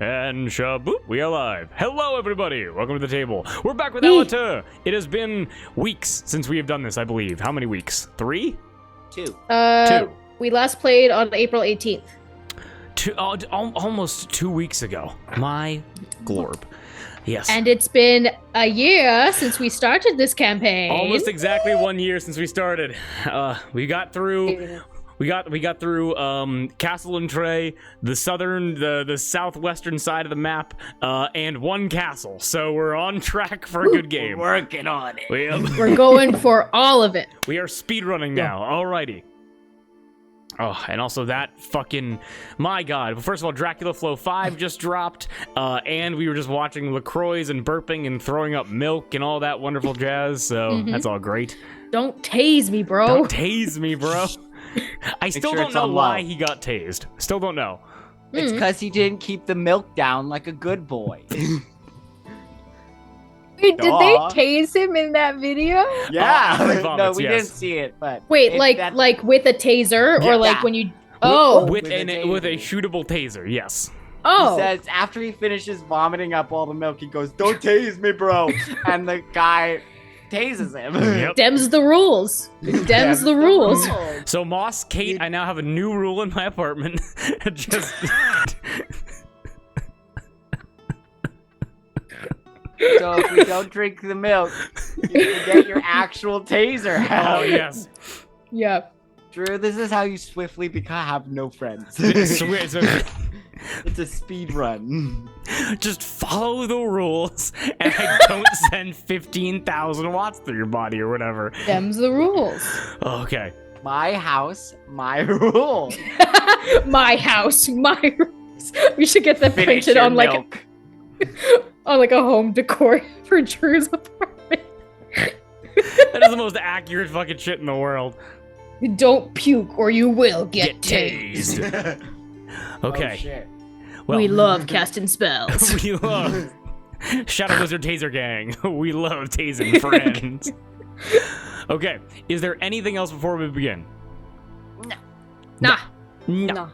And shaboop, we are live. Hello, everybody. Welcome to the table. We're back with Allatour. It has been weeks since we have done this, I believe. How many weeks? 3? 2. 2. We last played on April 18th. Almost 2 weeks ago. My glorb. Yes. And it's been a year since we started this campaign. Almost exactly 1 year since we started. We got through. We got through Castle and Trey, the southwestern side of the map, and one castle. So we're on track for a good game. We're working on it. We're going for all of it. We are speedrunning now. Alrighty. Oh, and also that fucking, my god. Well, first of all, Dracula Flow 5 just dropped, and we were just watching LaCroix and burping and throwing up milk and all that wonderful jazz, so that's all great. Don't tase me, bro. Don't tase me, bro. I still don't know why he got tased. Still don't know. It's because he didn't keep the milk down like a good boy. Wait, did they tase him in that video? Yeah. Vomits, no, we yes. didn't see it, but... Wait, like with a taser? Yeah. Or like when you... Oh. With a shootable taser, yes. Oh. He says, after he finishes vomiting up all the milk, he goes, "Don't tase me, bro." And the guy tases him. Yep. Dems the rules. Dems the rules. So Moss, Kate, I now have a new rule in my apartment. Just... So if we don't drink the milk, you can get your actual taser out. Oh, yes. Yeah. Drew, this is how you swiftly have no friends. It's a speed run. Just follow the rules, and I don't send 15,000 watts through your body or whatever. Dems the rules. Okay. My house, my rules. My house, my rules. We should get that Finish printed your on like milk. on like a home decor for Drew's apartment. That is the most accurate fucking shit in the world. Don't puke or you will get tased. Okay. Oh, shit. Well, We love casting spells. we love Shadow Wizard Taser Gang. We love tasing friends. Okay. Is there anything else before we begin? Nah. No. No.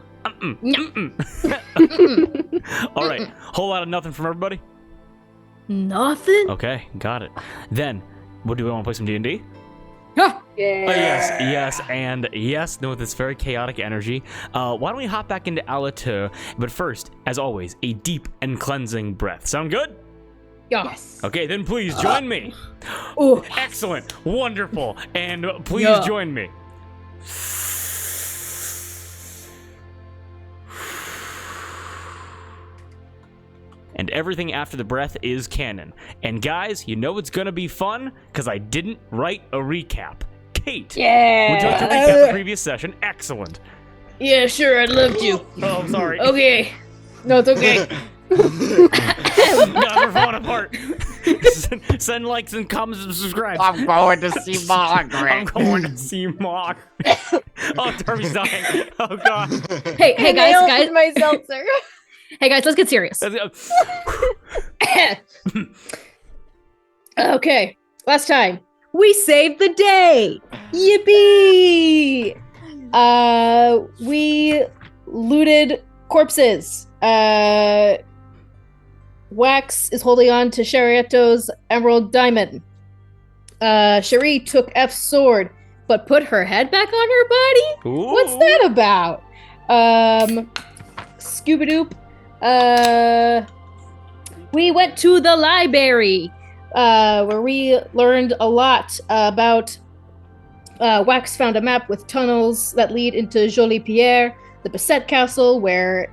All right. Whole lot of nothing from everybody. Nothing? Okay. Got it. Then, what do we want to play some D&D? Huh. Yeah. Yes, and yes, with this very chaotic energy. Why don't we hop back into Allatour? But first, as always, a deep and cleansing breath. Sound good? Yes. Okay, then please join me. Oh, Excellent, wonderful, and please Yeah. join me. And everything after the breath is canon. And guys, you know it's gonna be fun, because I didn't write a recap. Kate, Yeah. would you like to recap the previous session? Excellent. yeah, sure, I'd love to. Oh, I'm sorry. Okay. No, it's okay. Guys, we're falling apart. Send likes and comments and subscribe. I'm going to see I'm Margaret. going to see Mark. Oh, Darby's dying. Oh, God. Hey guys, my seltzer. Hey guys, let's get serious. Okay, last time we saved the day. Yippee! We looted corpses. Wax is holding on to Sharieto's emerald diamond. Cherie took F's sword, but put her head back on her body? Ooh. What's that about? Scooby-Doop. We went to the library, where we learned a lot about, Wax found a map with tunnels that lead into Jolie Pierre, the Bassett Castle, where,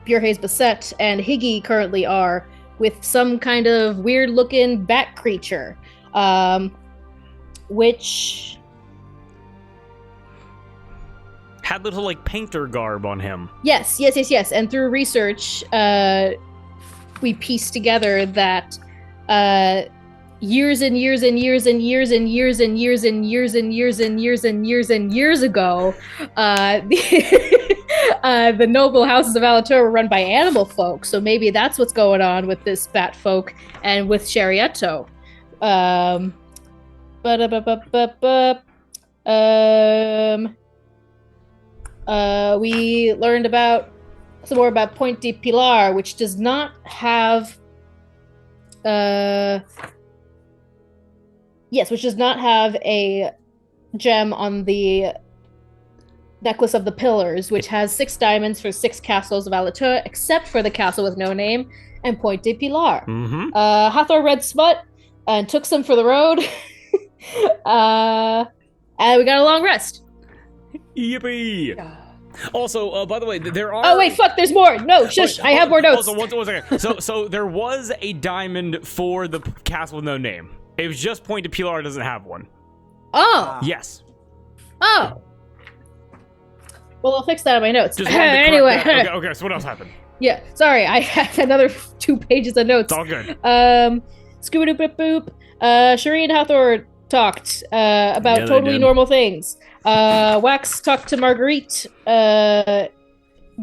Bierhaze Bassett and Higgy currently are, with some kind of weird-looking bat creature, which... Had little, like, painter garb on him. Yes. And through research, we pieced together that years and years and years and years and years and years and years and years and years and years and years ago, the noble houses of Allatour were run by animal folk. So maybe that's what's going on with this bat folk and with Sharieto. We learned about some more about Point de Pilar, which does not have which does not have a gem on the necklace of the pillars, which has 6 diamonds for 6 castles of Allatour, except for the castle with no name and Point de Pilar. Mm-hmm. Hathor read smut and took some for the road. And we got a long rest. Yippee! Also, by the way, there are... Oh, wait, fuck, there's more! No, shush, I have more notes. Also, one second. So there was a diamond for the castle with no name. It was just Point de Pilar doesn't have one. Oh! Yes. Oh! Well, I'll fix that in my notes. Just wanted to correct Anyway. that. Okay, so what else happened? Yeah, sorry, I have another 2 pages of notes. It's all good. Scooby-Doo-Boop-Boop. Shireen and Hathor talked about totally normal things. Wax talked to Marguerite,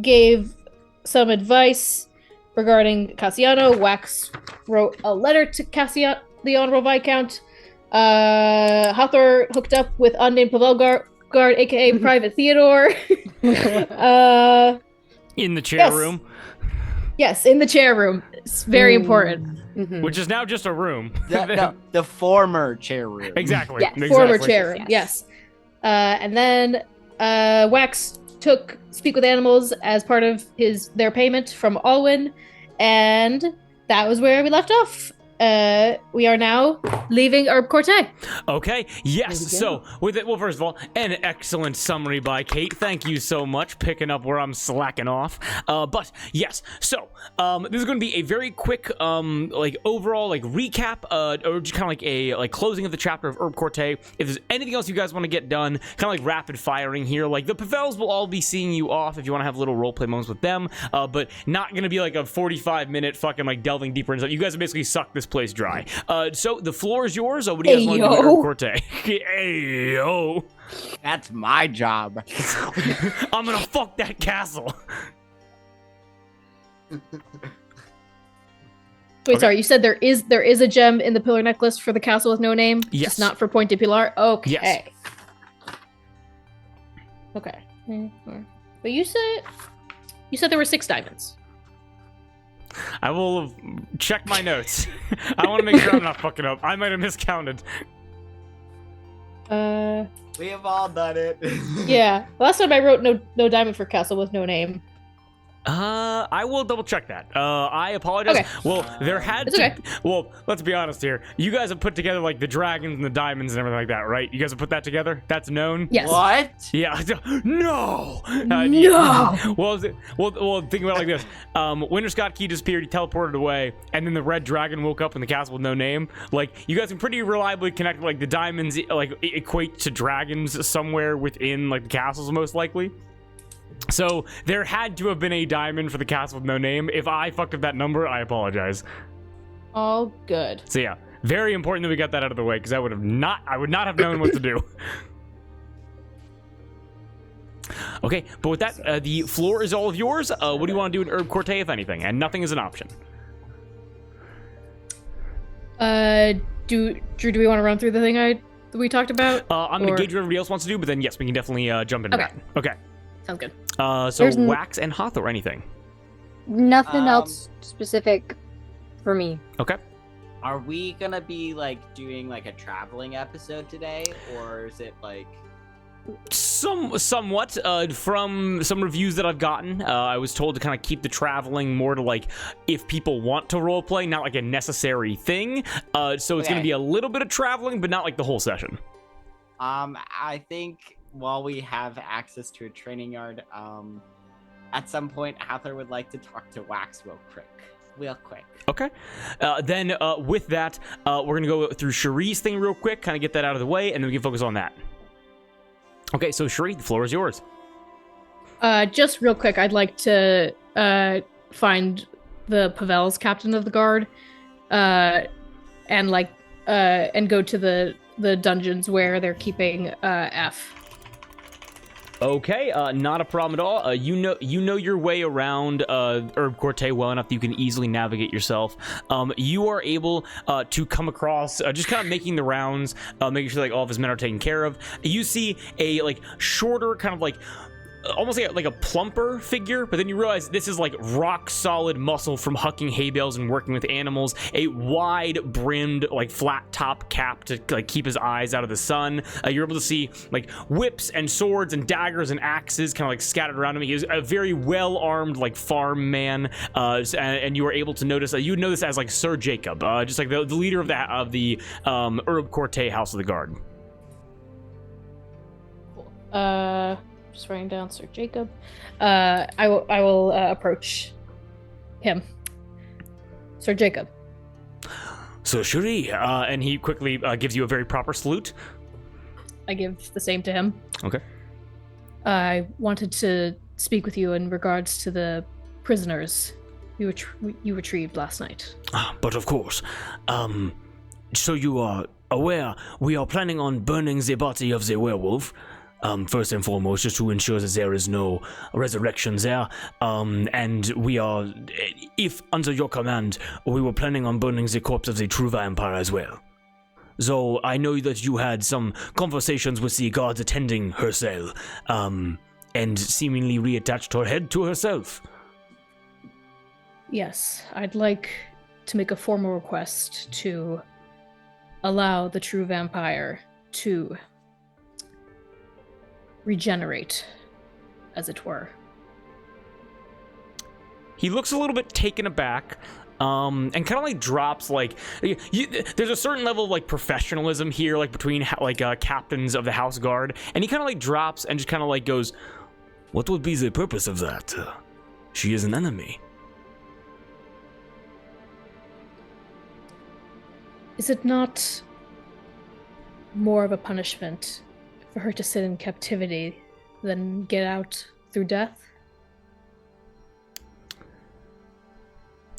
gave some advice regarding Cassiano. Wax wrote a letter to Cassiano, the Honorable Viscount. Hathor hooked up with unnamed Pavel guard, aka Private Theodore. In the chair room. Yes, in the chair room. It's very important. Mm-hmm. Which is now just a room. The former chair room. Exactly. Yeah, Exactly. former chair room. Yes. And then Wax took Speak with Animals as part of their payment from Alwyn, and that was where we left off. We are now leaving Herb Corte. Okay, yes. So, with it, well, first of all, an excellent summary by Kate. Thank you so much, picking up where I'm slacking off. But yes, so this is going to be a very quick, overall, recap, or just kind of a closing of the chapter of Herb Corte. If there's anything else you guys want to get done, kind of rapid firing here. The Pavels will all be seeing you off if you want to have little roleplay moments with them, but not going to be a 45-minute fucking delving deeper into stuff. You guys basically suck this place dry. So the floor is yours. What do you guys want to do with Herb Corte? Hey, yo. That's my job. I'm gonna fuck that castle. Wait, sorry, you said there is a gem in the pillar necklace for the castle with no name? Yes. Just not for Point de Pilar? Okay. Yes. Okay. But you said there were 6 diamonds. I will check my notes. I want to make sure I'm not fucking up. I might have miscounted. We have all done it. Yeah. Last time I wrote no diamond for castle with no name. I will double check that. I apologize. Okay. Well, there had It's to. okay. Well, let's be honest here. You guys have put together the dragons and the diamonds and everything like that, right? You guys have put that together. That's known. Yes. What? Yeah. No. No. Yeah. Well, think about it like this. Winter Scott Key disappeared. He teleported away, and then the red dragon woke up in the castle with no name. You guys can pretty reliably connect. The diamonds equate to dragons somewhere within the castles, most likely. So there had to have been a diamond for the castle with no name. If I fucked up that number, I apologize. All good. So yeah, very important that we got that out of the way, because I would not have known what to do. Okay, but with that, the floor is all of yours. What do you want to do in Herb Corte, if anything? And nothing is an option. Drew, do we want to run through the thing we talked about? I'm gonna gauge what everybody else wants to do, but then yes, we can definitely jump into that. Okay. Sounds good. So There's Wax and Hathor, anything? Nothing else specific for me. Okay. Are we gonna be doing a traveling episode today, or is it Somewhat. From some reviews that I've gotten, I was told to kind of keep the traveling more to if people want to roleplay, not a necessary thing. So it's gonna be a little bit of traveling, but not the whole session. I think while we have access to a training yard, at some point Hathor would like to talk to Wax real quick. Okay. Then with that, we're gonna go through Cherie's thing real quick, kind of get that out of the way, and then we can focus on that. Okay, so Cherie, the floor is yours. Just real quick, I'd like to find the Pavel's captain of the guard, and go to the dungeons where they're keeping F. Okay, not a problem at all. You know your way around Herb Corte well enough that you can easily navigate yourself. You are able to come across, just kind of making the rounds, making sure all of his men are taken care of. You see a shorter kind of almost like a plumper figure, but then you realize this is like rock solid muscle from hucking hay bales and working with animals. A wide brimmed, like flat top cap to like keep his eyes out of the sun. You're able to see like whips and swords and daggers and axes kind of like scattered around him. He is a very well armed like farm man, and you are able to notice. You would know this as like Sir Jacob, just like the leader of the Herb Corte House of the Guard. Just writing down Sir Jacob. I will approach him. Sir Jacob. So Cherie, and he quickly gives you a very proper salute. I give the same to him. Okay. I wanted to speak with you in regards to the prisoners you retrieved last night. But of course. So you are aware we are planning on burning the body of the werewolf. First and foremost, just to ensure that there is no resurrection there. And we are, if under your command, we were planning on burning the corpse of the true vampire as well. So I know that you had some conversations with the guards attending her cell, and seemingly reattached her head to herself. Yes, I'd like to make a formal request to allow the true vampire to regenerate, as it were. He looks a little bit taken aback, and kind of like drops like there's a certain level of like professionalism here, like between captains of the house guard, and he kind of like drops and just kind of like goes, "What would be the purpose of that? She is an enemy." Is it not more of a punishment for her to sit in captivity than get out through death?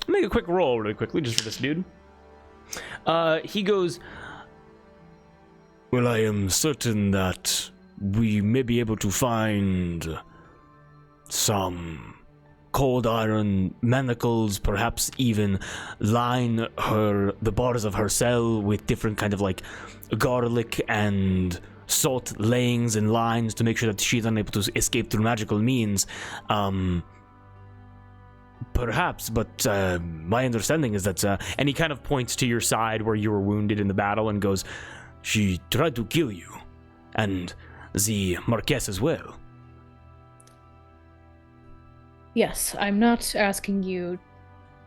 Make a quick roll really quickly just for this dude. He goes, "Well, I am certain that we may be able to find some cold iron manacles, perhaps even line the bars of her cell with different kind of like garlic and salt layings and lines to make sure that she's unable to escape through magical means. Perhaps, but my understanding is that," and he kind of points to your side where you were wounded in the battle and goes, "She tried to kill you, and the Marquess as well." Yes, I'm not asking you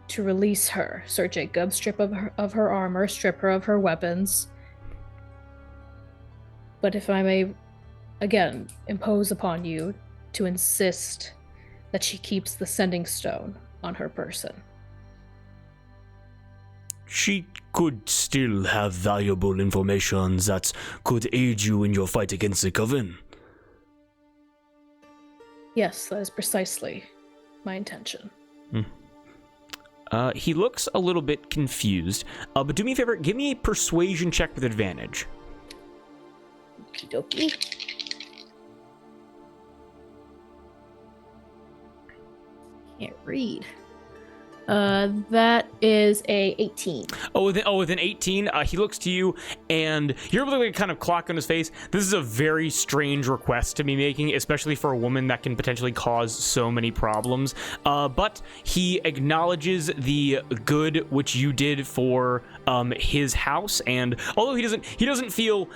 to release her, Sir Jacob. Strip of her armor, strip her of her weapons. But if I may, again, impose upon you to insist that she keeps the sending stone on her person. She could still have valuable information that could aid you in your fight against the Coven. Yes, that is precisely my intention. He looks a little bit confused, but do me a favor, give me a persuasion check with advantage. Okie dokie. Can't read. That is a 18. With an 18, he looks to you, and you're able to like, kind of clock on his face. This is a very strange request to be making, especially for a woman that can potentially cause so many problems. But he acknowledges the good which you did for his house, and although he doesn't feel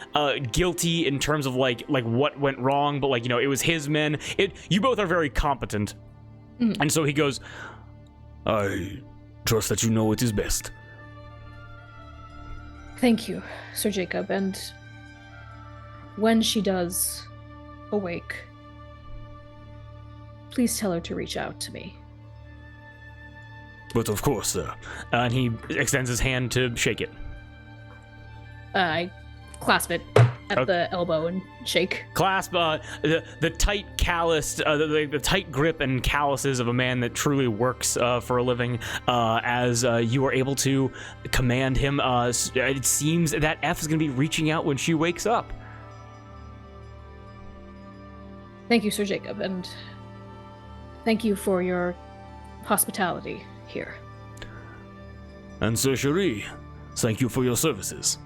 guilty in terms of like what went wrong, but like it was his men. You both are very competent, and so he goes, "I trust that you know what is best." Thank you, Sir Jacob, and when she does awake, please tell her to reach out to me. But of course, sir. And he extends his hand to shake it. I clasp it at the elbow and shake. Clasp the tight calloused, the tight grip and calluses of a man that truly works for a living, as you are able to command him. It seems that F is going to be reaching out when she wakes up. Thank you, Sir Jacob, and thank you for your hospitality here. And Sir Cherie, thank you for your services.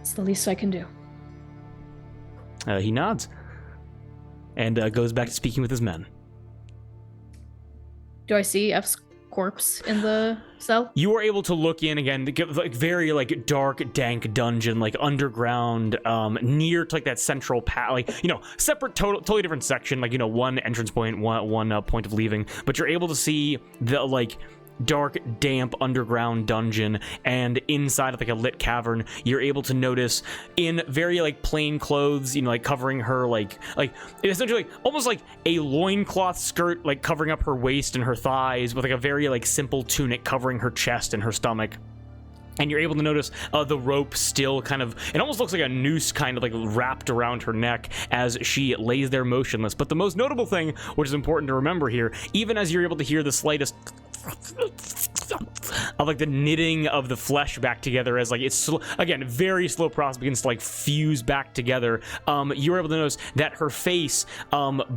It's the least I can do. He nods. and goes back to speaking with his men. Do I see F's corpse in the cell? You are able to look in again, like very like dark, dank dungeon, like underground, near to like that central path, like separate, totally different section, like one entrance point, one point of leaving. But you're able to see the like dark, damp underground dungeon, and inside of like a lit cavern, you're able to notice in very like plain clothes, like covering her like essentially like, almost like a loincloth skirt, like covering up her waist and her thighs, with like a very like simple tunic covering her chest and her stomach. And you're able to notice the rope still kind of, it almost looks like a noose kind of like wrapped around her neck as she lays there motionless. But the most notable thing, which is important to remember here, even as you're able to hear the slightest of like the knitting of the flesh back together, as like it's again very slow process begins to like fuse back together, you're able to notice that her face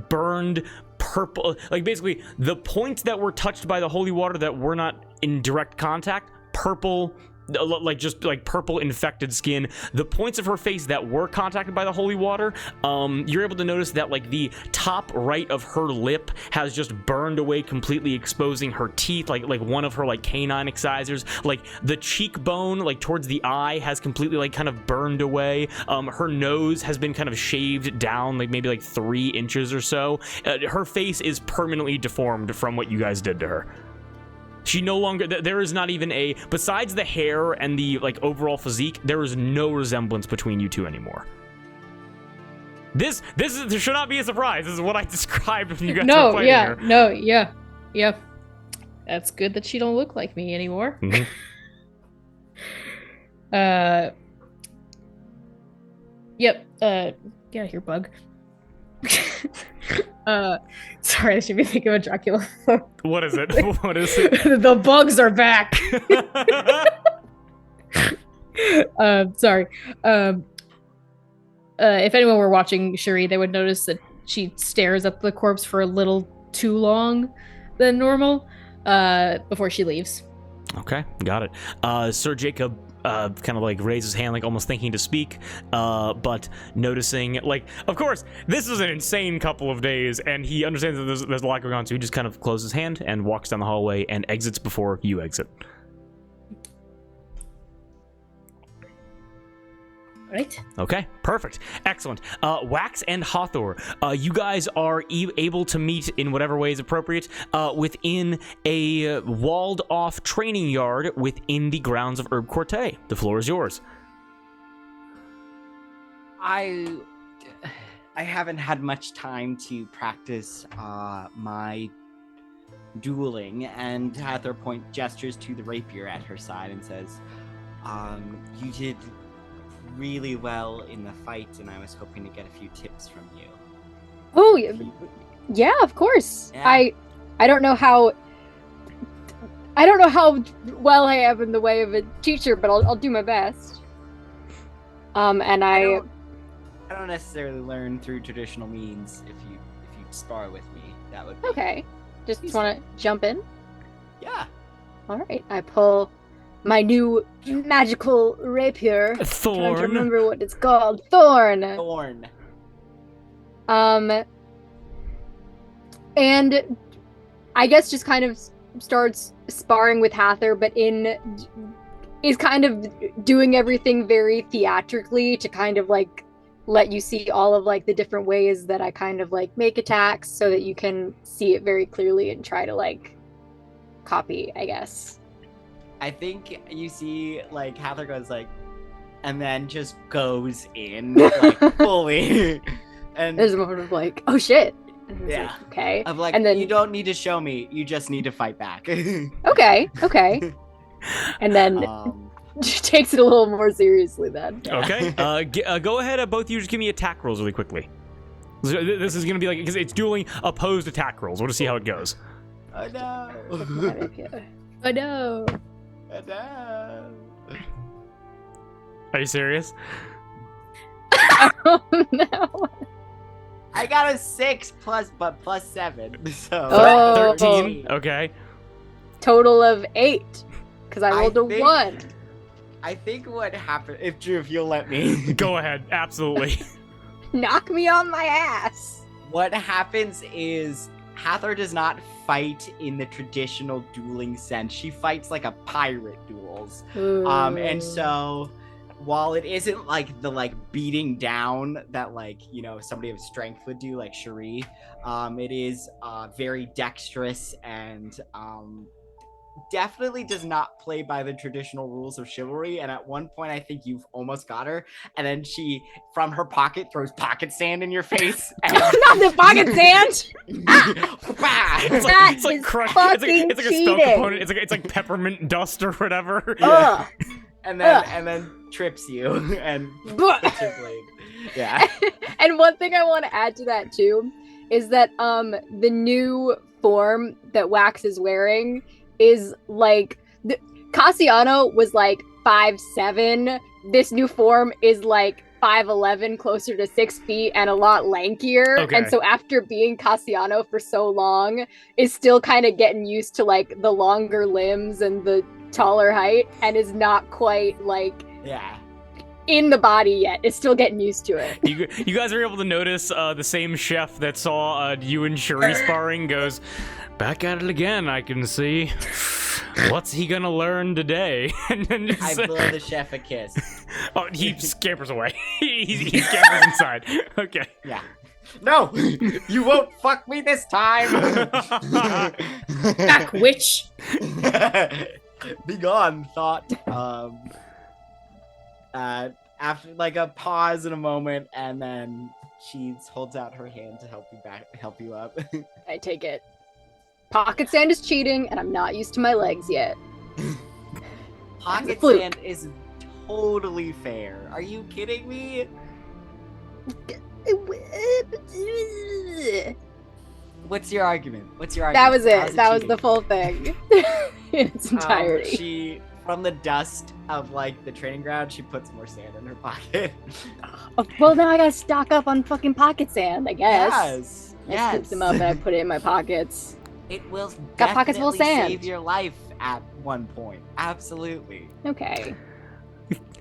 burned purple, like basically the points that were touched by the holy water that were not in direct contact, purple, like just like purple infected skin. The points of her face that were contacted by the holy water, you're able to notice that like the top right of her lip has just burned away completely, exposing her teeth, like one of her like canine incisors. Like the cheekbone like towards the eye has completely like kind of burned away. Her nose has been kind of shaved down, like maybe like 3 inches or so. Her face is permanently deformed from what you guys did to her. She no longer, there is not even a, besides the hair and the like overall physique, there is no resemblance between you two anymore. This should not be a surprise. This is what I described when you guys were fighting her. No, yeah. That's good that she don't look like me anymore. Mm-hmm. Yep. Get out of here, bug. Sorry, I should be thinking of a Dracula. What is it? What is it? The bugs are back. Sorry. If anyone were watching Shuri, they would notice that she stares at the corpse for a little too long than normal before she leaves. Okay, got it. Sir Jacob kind of like raises his hand, like almost thinking to speak, but noticing, like, of course, this is an insane couple of days, and he understands that there's a lot going on, so he just kind of closes his hand and walks down the hallway and exits before you exit. Right. Okay, perfect. Excellent. Wax and Allatour, you guys are able to meet in whatever way is appropriate within a walled-off training yard within the grounds of Herb Corte. The floor is yours. I haven't had much time to practice my dueling, and Allatour gestures to the rapier at her side and says, you did really well in the fight, and I was hoping to get a few tips from you. Oh, yeah, of course. Yeah. I don't know how well I am in the way of a teacher, but I'll do my best. And I don't necessarily learn through traditional means. If you spar with me, that would be okay. Just want to jump in. Yeah. All right. I pull my new magical rapier. Thorn. Trying to remember what it's called. Thorn. And I guess just kind of starts sparring with Allatour, but is kind of doing everything very theatrically to kind of like let you see all of like the different ways that I kind of like make attacks so that you can see it very clearly and try to like copy, I guess. I think you see, like, Allatour goes, like, and then just goes in, like, fully. And there's a moment of, like, oh, shit. Yeah. Like, okay. Of, like, and then, you don't need to show me. You just need to fight back. Okay. And then takes it a little more seriously then. Okay. Go ahead, both of you just give me attack rolls really quickly. This is going to be, like, because it's dueling opposed attack rolls. We'll just see how it goes. Oh, no. Oh, no. Are you serious? Oh no! I got a 6 plus 7, so 13. Okay. Total of 8, because I rolled a 1. I think what happened, if you'll let me. Go ahead, absolutely. Knock me on my ass. What happens is Hathor does not fight in the traditional dueling sense. She fights like a pirate duels. And so while it isn't like the beating down that somebody of strength would do, like Cherie, it is very dexterous and definitely does not play by the traditional rules of chivalry. And at one point I think you've almost got her, and then she from her pocket throws pocket sand in your face. And Not the pocket sand. It's like a spell component. It's like peppermint dust or whatever. And then trips you and puts your blade. Yeah. And one thing I want to add to that too is that the new form that Wax is wearing is Cassiano was 5'7". This new form is 5'11", closer to 6 feet, and a lot lankier. Okay. And so after being Cassiano for so long, is still kind of getting used to the longer limbs and the taller height, and is not quite in the body yet. It's still getting used to it. You guys are able to notice the same chef that saw you and Cherie sparring goes, back at it again, I can see. What's he gonna learn today? And then I blow the chef a kiss. Oh, he scampers away. he scampers inside. Okay. Yeah. No! You won't fuck me this time! Back, witch! Be gone, thought. After a pause and a moment, and then she holds out her hand to help you up. I take it. Pocket sand is cheating, and I'm not used to my legs yet. Pocket sand is totally fair. Are you kidding me? What's your argument? That was it. That was the full thing in its entirety. She, from the dust of the training ground, she puts more sand in her pocket. Well, now I gotta stock up on fucking pocket sand, I guess. Yes. I scoop them up and I put it in my pockets. It will Got pockets full of sand. save your life at one point. Absolutely. Okay.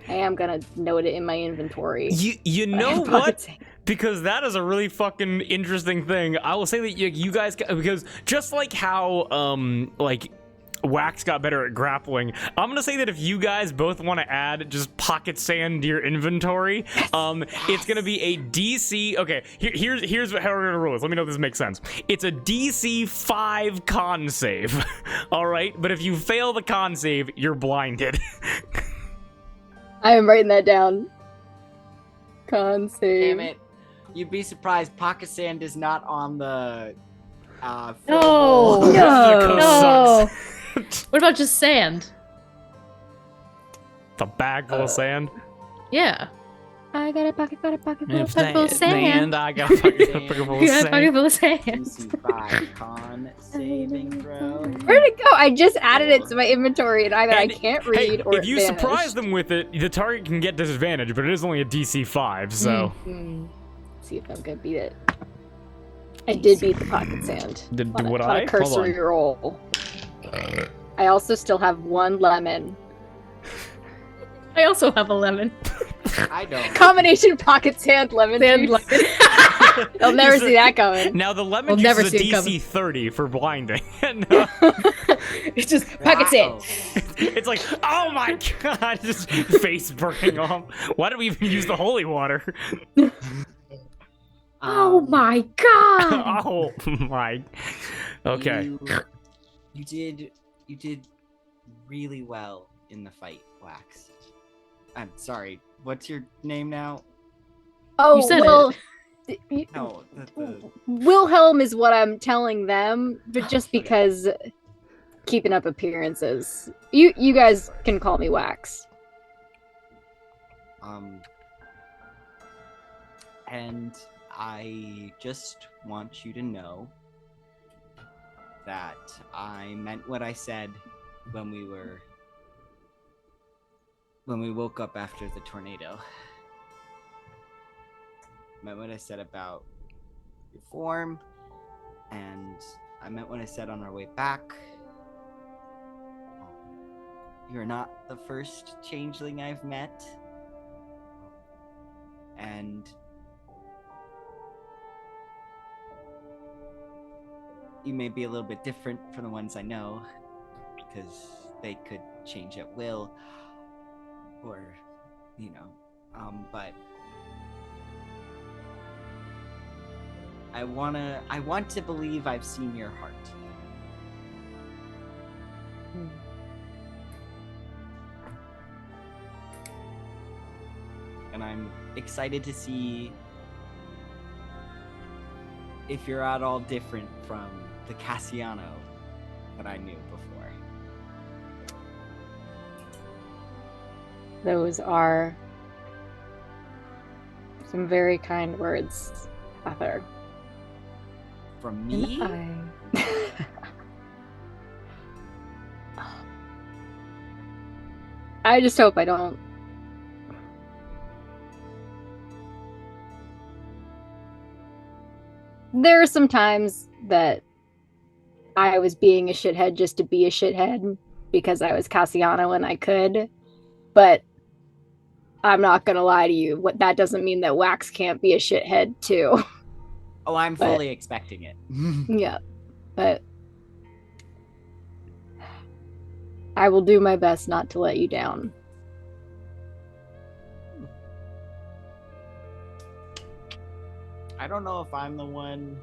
I am gonna note it in my inventory. You know what? Because that is a really fucking interesting thing. I will say that you guys, because just like how Wax got better at grappling, I'm gonna say that if you guys both want to add just pocket sand to your inventory, it's gonna be a DC. Okay, here's how we're gonna roll this. Let me know if this makes sense. It's a DC 5 con save. All right, but if you fail the con save, you're blinded. I am writing that down. Con save. Damn it. You'd be surprised, pocket sand is not on the No. What about just sand? The bag full of sand. Yeah. I got a pocket full of sand. I got a pocket full of sand. Pocket full of sand. DC 5 con saving throw. Where'd it go? I just added it to my inventory, and either I can't read or if you vanished. surprise them with it, the target can get disadvantage, but it is only a DC 5, so. See if I'm gonna beat it. I did beat the pocket sand. Did on what a cursory roll. I also still have 1 lemon. I also have a lemon. I don't. Combination pocket sand lemon juice. They'll never see that coming. Now the lemon juice is a DC 30 for blinding. It's just pocket sand. It's like, oh my god, just face burning off. Why did we even use the holy water? Oh my god! Oh my. Okay. You did really well in the fight, Wax. I'm sorry. What's your name now? Oh, You said well, No, Wilhelm is what I'm telling them, but just because keeping up appearances. You guys can call me Wax. And I just want you to know that I meant what I said when we woke up after the tornado. I meant what I said about your form, and I meant what I said on our way back. You're not the first changeling I've met, and you may be a little bit different from the ones I know, because they could change at will, or, but I want to believe I've seen your heart. And I'm excited to see if you're at all different from the Cassiano that I knew before. Those are some very kind words, Heather. From me? I just hope I don't. There are some times that I was being a shithead just to be a shithead because I was Cassiano and I could, but I'm not gonna lie to you. What that doesn't mean that Wax can't be a shithead too. Oh, I'm fully expecting it. Yeah, but I will do my best not to let you down. I don't know if I'm the one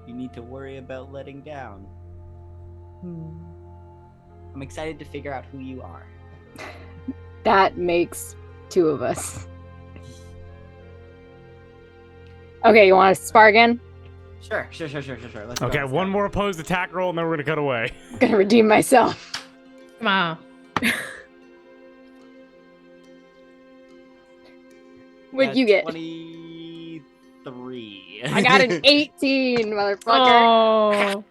you need to worry about letting down. I'm excited to figure out who you are. That makes two of us. Okay, you want to spar again? Sure. Let's go. Okay, one more opposed attack roll, and then we're gonna cut away. I'm gonna redeem myself. Come on. What'd you get? 23. I got an 18, motherfucker. Oh.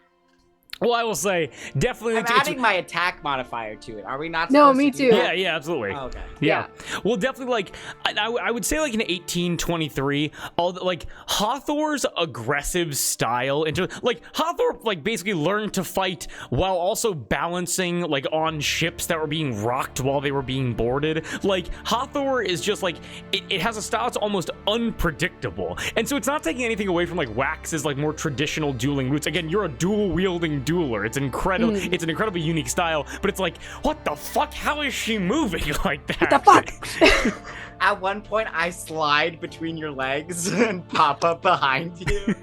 Well, I will say, definitely. I'm adding my attack modifier to it. Are we not? No, supposed me to do too. that? Yeah, absolutely. Oh, okay. Yeah. Well, definitely, like, I would say, like, an 1823, like, Hathor's aggressive style, like, Hathor, like, basically learned to fight while also balancing, like, on ships that were being rocked while they were being boarded. Like, Hathor is just, like, it has a style that's almost unpredictable. And so it's not taking anything away from, like, Wax's, like, more traditional dueling roots. Again, you're a dual-wielding dueler. It's incredible. It's an incredibly unique style, but it's like, what the fuck? How is she moving like that? What the fuck? At one point, I slide between your legs and pop up behind you.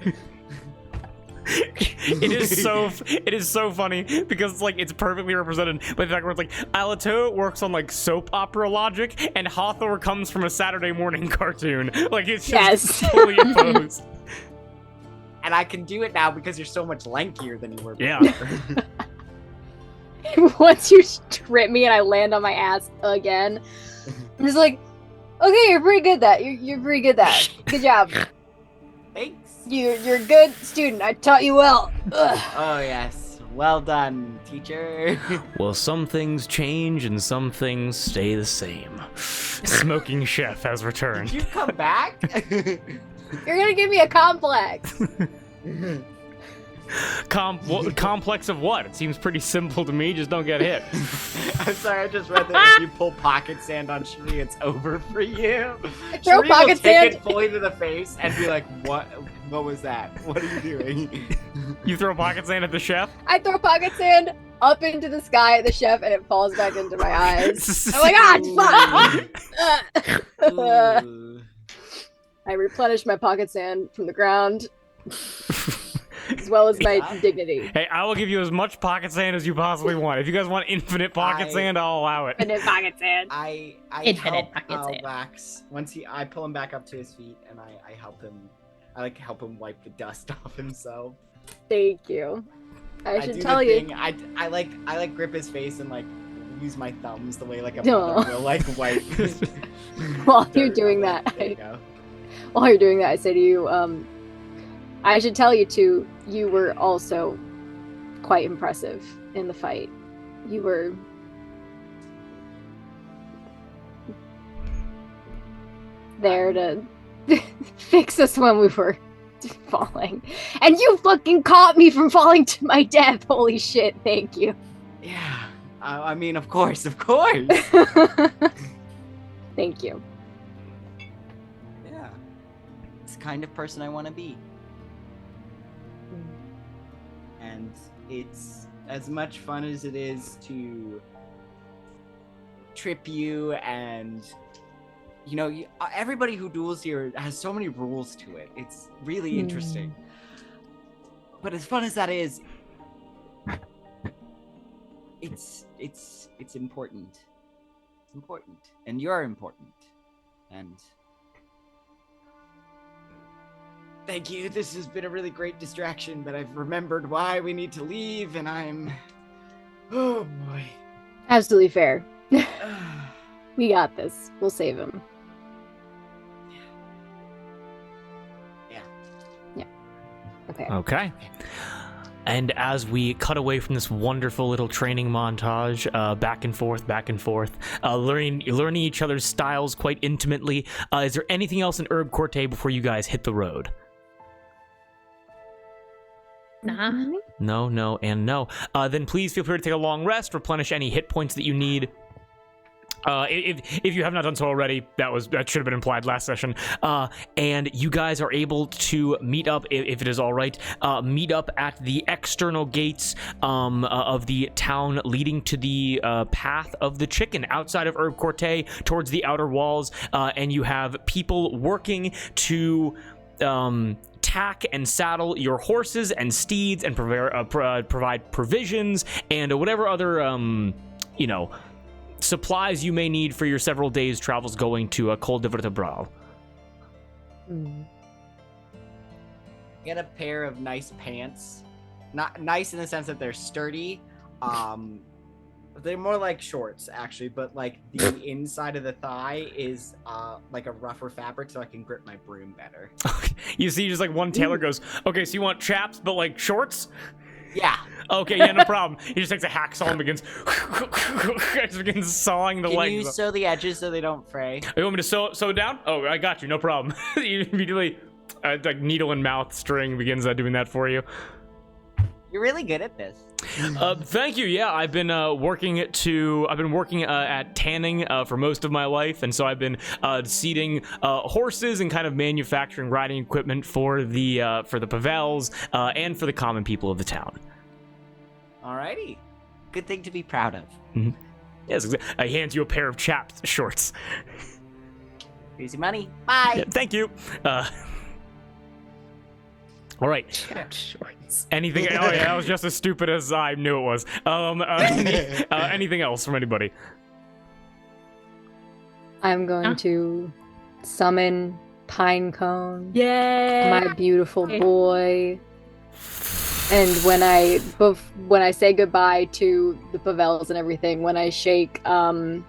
It is so funny because it's like it's perfectly represented by the fact where it's like Allatour works on like soap opera logic and Hathor comes from a Saturday morning cartoon. Like it's just fully opposed. And I can do it now because you're so much lankier than you were before. Yeah. Once you trip me and I land on my ass again, I'm just like, okay, you're pretty good at that. You're pretty good at that. Good job. Thanks. You're a good student. I taught you well. Ugh. Oh yes, well done, teacher. Well, some things change and some things stay the same. Smoking chef has returned. Did you come back? You're gonna give me a complex. Complex of what? It seems pretty simple to me. Just don't get hit. I'm sorry, I just read that if you pull pocket sand on Shri, it's over for you. I throw Shri pocket will sand. take it fully to the face and be like, "What? What was that? What are you doing?" You throw pocket sand at the chef? I throw pocket sand up into the sky at the chef, and it falls back into my eyes. I'm like, ah, fuck! Ooh. I replenish my pocket sand from the ground, as well as my dignity. Hey, I will give you as much pocket sand as you possibly want. If you guys want infinite pocket sand, I'll allow it. Infinite pocket sand. I Infinite help pocket sand. Wax. I pull him back up to his feet, and I help him. I help him wipe the dust off himself. Thank you. I should do tell the you. thing. I grip his face and use my thumbs the way a No. mother will wipe. While you're dirt doing on it. that, There you go. While you're doing that, I say to you, I should tell you too, you were also quite impressive in the fight. You were there to fix us when we were falling. And you fucking caught me from falling to my death. Holy shit, thank you. Yeah. I mean, of course. Thank you. Yeah. It's the kind of person I want to be. and it's as much fun as it is to trip you, and everybody who duels here has so many rules to it. It's really interesting. But as fun as that is, it's important. It's important, and you're important. And thank you. This has been a really great distraction, but I've remembered why we need to leave, and oh boy. Absolutely fair. We got this. We'll save him. Yeah. Okay. And as we cut away from this wonderful little training montage, back and forth, learning each other's styles quite intimately, is there anything else in Herb Corte before you guys hit the road? Nah. No, and no. Then please feel free to take a long rest, replenish any hit points that you need. If you have not done so already, that should have been implied last session. And you guys are able to meet up, if it is all right, meet up at the external gates of the town leading to the path of the chicken outside of Herb Corte towards the outer walls. And you have people working to tack and saddle your horses and steeds and provide provisions and whatever other supplies you may need for your several days travels going to Col de Vertebral. Get a pair of nice pants. Not nice in the sense that they're sturdy. They're more like shorts, actually, but like the inside of the thigh is like a rougher fabric, so I can grip my broom better. You see, just like one tailor goes, okay, so you want chaps, but like shorts? Yeah. Okay, yeah, no problem. He just takes a hacksaw and begins sawing the legs. Can you sew the edges so they don't fray? You want me to sew down? Oh, I got you, no problem. You immediately, like needle and mouth string begins doing that for you. You're really good at this. Thank you. Yeah, I've been working at tanning for most of my life, and so I've been seeding horses and kind of manufacturing riding equipment for the Pavels and for the common people of the town. Alrighty, good thing to be proud of. Mm-hmm. Yes, I hand you a pair of chaps shorts. Here's your money. Bye. Yeah, thank you. All right. Shorts. Anything? Oh yeah, that was just as stupid as I knew it was. Anything else from anybody? I'm going to summon Pinecone. Yeah. My beautiful boy. And when I say goodbye to the Pavels and everything, when I shake Owen?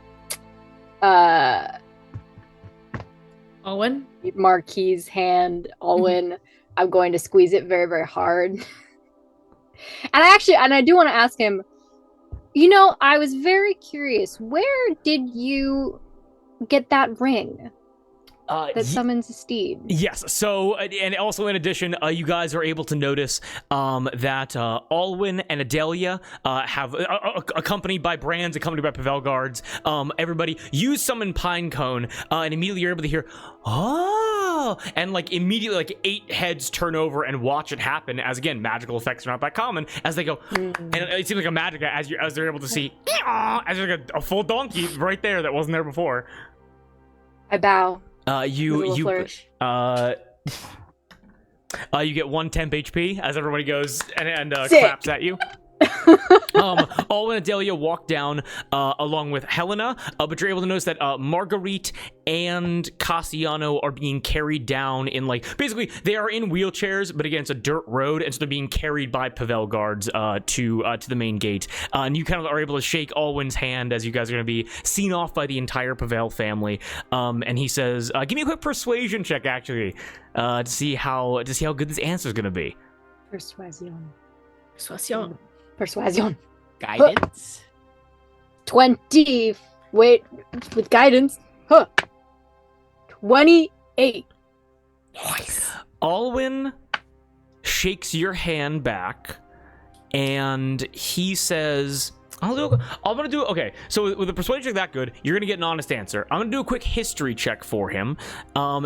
Marquis' hand, Owen, I'm going to squeeze it very, very hard. And I do want to ask him, I was very curious, where did you get that ring that summons a steed? Yes, so, and also in addition, you guys are able to notice that Alwyn and Adelia have, accompanied by Brands, accompanied by Pavel guards, everybody, you summon Pinecone, and immediately you're able to hear, oh, and like immediately like 8 heads turn over and watch it happen, as again, magical effects are not that common, as they go, and it seems like a magic as they're able to see, as there's like a full donkey right there that wasn't there before. I bow. You get 1 temp HP as everybody goes and claps at you. Alwyn and Adelia walk down along with Helena, but you're able to notice that Marguerite and Cassiano are being carried down in basically they are in wheelchairs, but again it's a dirt road, and so they're being carried by Pavel guards to the main gate. And you kind of are able to shake Alwyn's hand as you guys are going to be seen off by the entire Pavel family. And he says, "Give me a quick persuasion check, actually, to see how good this answer is going to be." Persuasion. Guidance. 20. Wait, with guidance. 28. Nice. Alwyn shakes your hand back, and he says, I'm gonna do. Okay, so with the persuasion check that good, you're gonna get an honest answer. I'm gonna do a quick history check for him,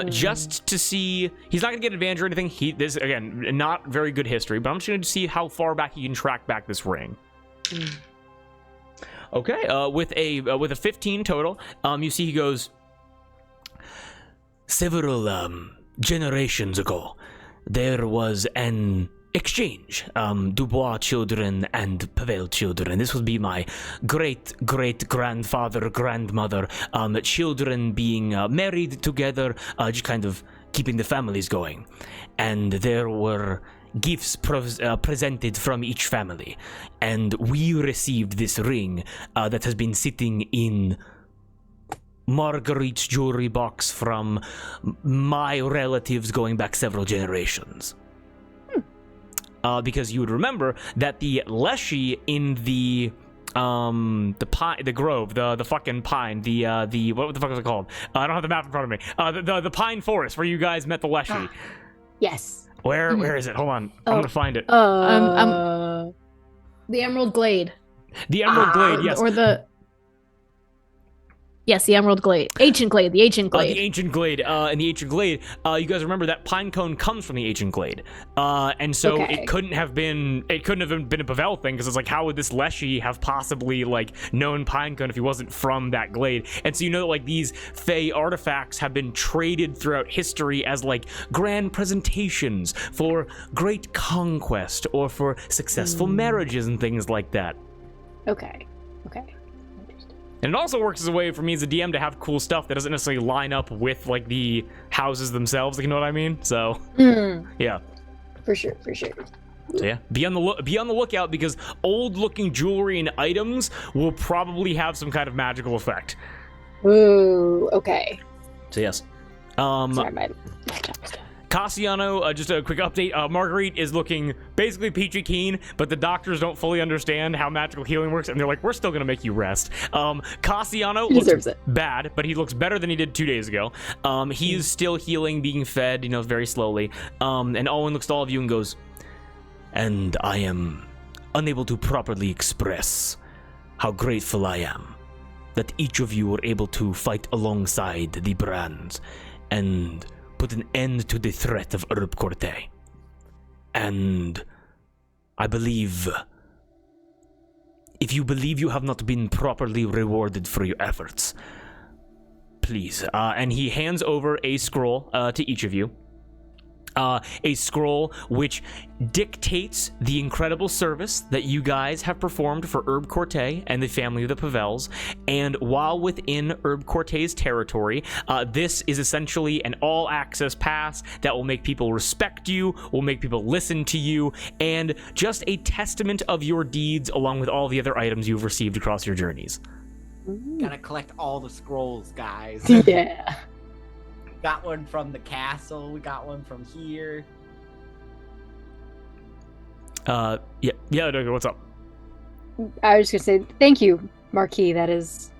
just to see. He's not gonna get advantage or anything. This again, not very good history, but I'm just gonna see how far back he can track back this ring. Okay, with a 15 total, you see he goes. Several generations ago, there was an exchange. Dubois children and Pavel children. This would be my great-great-grandfather, grandmother. Children being married together, just kind of keeping the families going. And there were gifts presented from each family. And we received this ring that has been sitting in Marguerite's jewelry box from my relatives going back several generations. Because you would remember that the leshy in the pine, the grove, the fucking pine, the what the fuck is it called? I don't have the map in front of me. The pine forest where you guys met the leshy. Yes. Where is it? Hold on, I'm gonna find it. The Emerald Glade. The Emerald Glade, yes. Or the Yes, the Emerald Glade. Ancient Glade, the Ancient Glade. The Ancient Glade, and the Ancient Glade, you guys remember that pine cone comes from the Ancient Glade. And so it couldn't have been a Pavel thing, because it's like, how would this Leshy have possibly, like, known pine cone if he wasn't from that glade? And so you know that, like, these Fey artifacts have been traded throughout history as, like, grand presentations for great conquest or for successful marriages and things like that. Okay. And it also works as a way for me as a DM to have cool stuff that doesn't necessarily line up with, like, the houses themselves, like, you know what I mean? So, yeah. For sure. So yeah, be on the lookout, because old-looking jewelry and items will probably have some kind of magical effect. Ooh, okay. So yes. Sorry, my Cassiano, just a quick update. Marguerite is looking basically peachy keen, but the doctors don't fully understand how magical healing works, and they're like, we're still gonna make you rest. Cassiano looks bad, but he looks better than he did 2 days ago. He is still healing, being fed, you know, very slowly. And Owen looks to all of you and goes, and I am unable to properly express how grateful I am that each of you were able to fight alongside the brands and put an end to the threat of Herb Corte. And I believe, if you believe you have not been properly rewarded for your efforts, please. And he hands over a scroll to each of you. A scroll which dictates the incredible service that you guys have performed for Herb Corte and the family of the Pavels. And while within Herb Corte's territory, this is essentially an all-access pass that will make people respect you, will make people listen to you, and just a testament of your deeds along with all the other items you've received across your journeys. Gotta collect all the scrolls, guys. Yeah. Got one from the castle, we got one from here. Yeah, what's up? I was just gonna say, thank you, Marquis. That is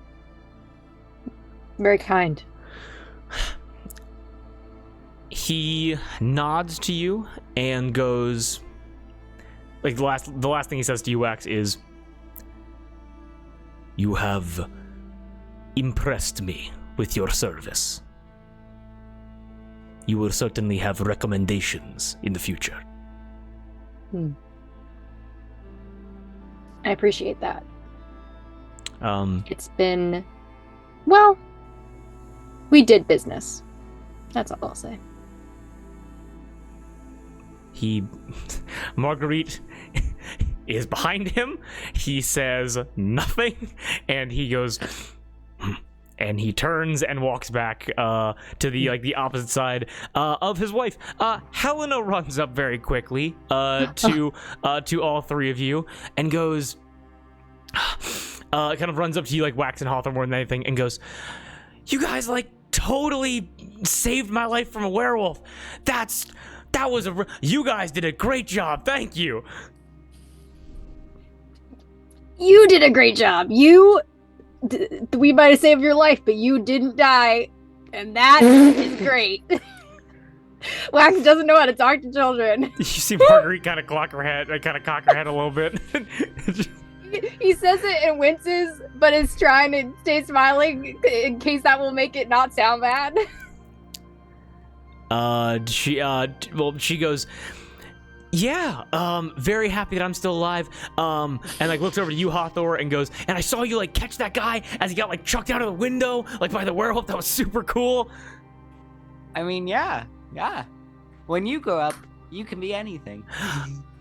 very kind. He nods to you and goes, like, the last thing he says to you, Wax, is, you have impressed me with your service. You will certainly have recommendations in the future. I appreciate that. It's been, well, we did business. That's all I'll say. Marguerite is behind him. He says nothing, and he goes, and he turns and walks back to the opposite side of his wife. Helena runs up very quickly to all three of you and goes, kind of runs up to you like Wax and Hawthorne more than anything, and goes, you guys like totally saved my life from a werewolf. You guys did a great job. Thank you. You did a great job. We might have saved your life, but you didn't die, and that is great. Wax doesn't know how to talk to children. You see Marguerite kind of cock her head a little bit. He says says it and winces, but is trying to stay smiling in case that will make it not sound bad. She goes, yeah, very happy that I'm still alive, and like looks over to you, Allatour, and goes, and I saw you like catch that guy as he got like chucked out of the window, like by the werewolf. That was super cool. I mean, yeah. When you grow up, you can be anything.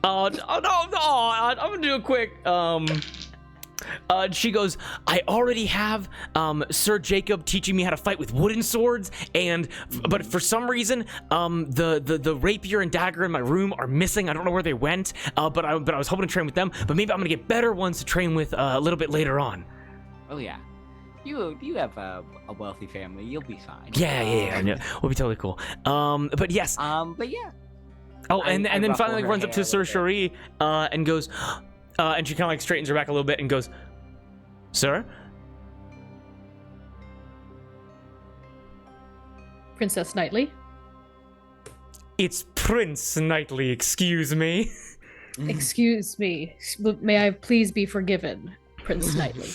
No, I'm gonna do it quick. She goes, I already have Sir Jacob teaching me how to fight with wooden swords, but for some reason the rapier and dagger in my room are missing. I don't know where they went, but I was hoping to train with them, but maybe I'm gonna get better ones to train with a little bit later on. Oh yeah, you have a wealthy family. You'll be fine. Yeah, we'll be totally cool. But yes. But yeah. Oh, and then finally like, runs up to Sir Cherie and goes, and she kind of like straightens her back a little bit and goes, Sir? Princess Knightley? It's Prince Knightley, excuse me. Excuse me. May I please be forgiven, Prince Knightley?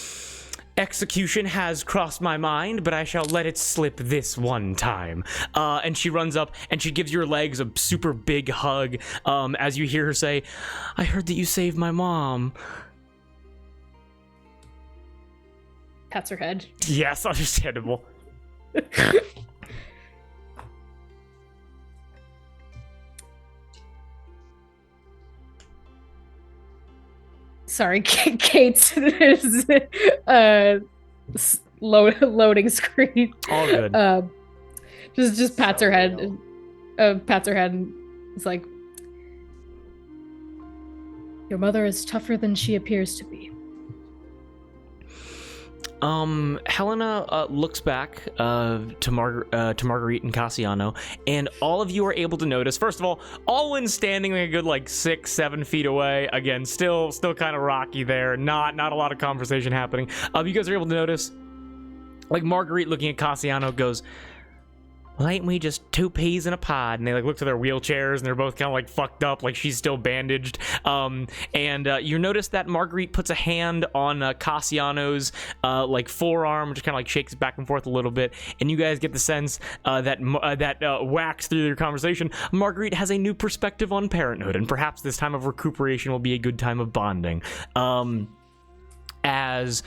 Execution has crossed my mind, but I shall let it slip this one time. And she runs up and she gives your legs a super big hug as you hear her say, I heard that you saved my mom. Pats her head. Yes, understandable. Sorry, Kate's loading screen. All good. Just pats her head. Pats her head and it's like, your mother is tougher than she appears to be. Helena looks back to Marguerite and Cassiano, and all of you are able to notice. First of all, Alwyn's standing like a good 6-7 feet away. Again, still kind of rocky there. Not a lot of conversation happening. You guys are able to notice, like Marguerite looking at Cassiano goes, well, ain't we just two peas in a pod? And they look to their wheelchairs and they're both kind of fucked up, like she's still bandaged. You notice that Marguerite puts a hand on Cassiano's forearm, which kind of shakes back and forth a little bit. And you guys get the sense that wax through your conversation, Marguerite has a new perspective on parenthood, and perhaps this time of recuperation will be a good time of bonding. As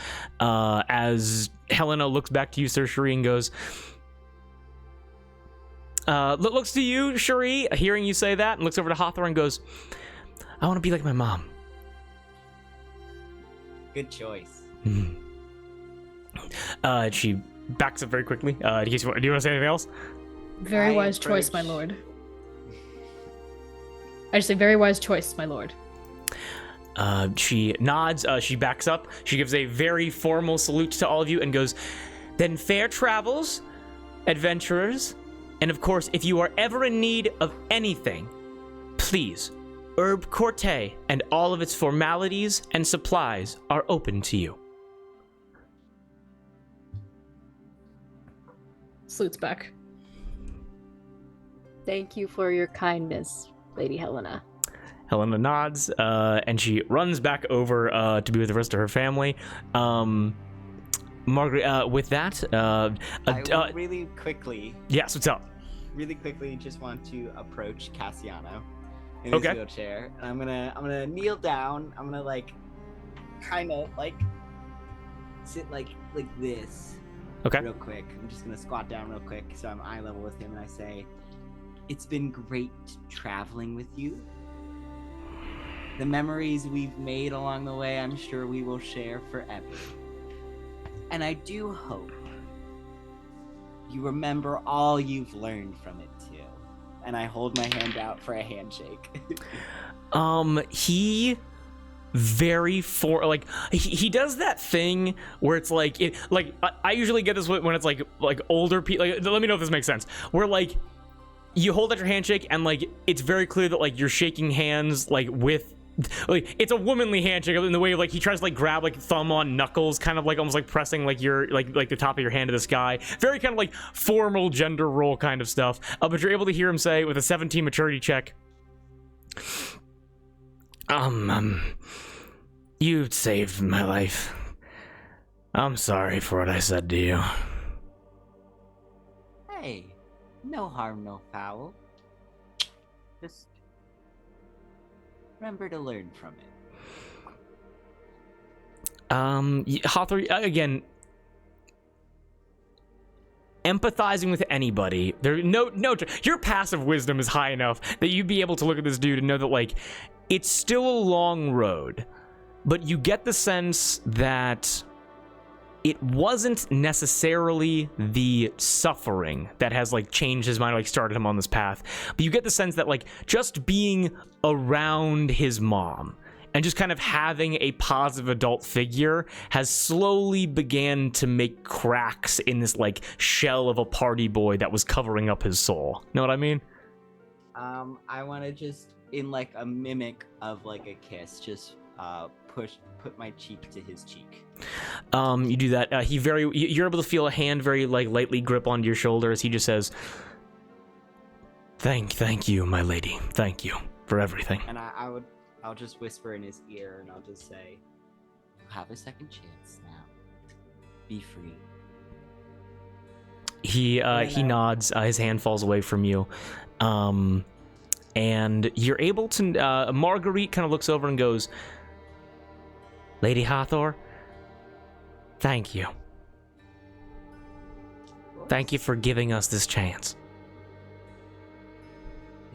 Helena looks back to you, Sir Cherie, and goes, looks to you, Cherie, hearing you say that, and looks over to Allatour and goes, I want to be like my mom. Good choice. She backs up very quickly. Do you want to say anything else? Very wise choice, my lord. I just say very wise choice, my lord. She nods, she backs up, she gives a very formal salute to all of you and goes, then fair travels, adventurers. And of course, if you are ever in need of anything, please, Herb Corte and all of its formalities and supplies are open to you. Salutes back. Thank you for your kindness, Lady Helena. Helena nods, and she runs back over to be with the rest of her family. Margaret, with that, I will really quickly. Yes, what's up? Really quickly, just want to approach Cassiano in his wheelchair, and I'm gonna kneel down. I'm gonna kind of sit like this. Okay. Real quick. I'm just gonna squat down real quick so I'm eye level with him, and I say, "It's been great traveling with you. The memories we've made along the way, I'm sure we will share forever. And I do hope you remember all you've learned from it too." And I hold my hand out for a handshake. He he does that thing where it's I usually get this when it's older people. Let me know if this makes sense. Where you hold out your handshake and it's very clear that you're shaking hands with. It's a womanly handshake in the way he tries to grab thumb on knuckles, kind of almost pressing your the top of your hand to the sky, very kind of formal gender role kind of stuff. But you're able to hear him say with a 17 maturity check, You saved my life. I'm sorry for what I said to you. Hey, no harm, no foul. Just remember to learn from it. Hawthorne, again, empathizing with anybody, your passive wisdom is high enough that you'd be able to look at this dude and know that, like, it's still a long road, but you get the sense that it wasn't necessarily the suffering that has, like, changed his mind, like, started him on this path, but you get the sense that, like, just being around his mom and just kind of having a positive adult figure has slowly began to make cracks in this, like, shell of a party boy that was covering up his soul. Know what I mean? I want to just, in, like, a mimic of, like, a kiss, just put my cheek to his cheek. You do that. You're able to feel a hand very, like, lightly grip onto your shoulder as he just says, Thank you, my lady. Thank you for everything. And I'll just whisper in his ear, and I'll just say, "You have a second chance now. Be free." He nods. His hand falls away from you, and you're able to. Marguerite kind of looks over and goes, "Lady Hathor, thank you. Thank you for giving us this chance."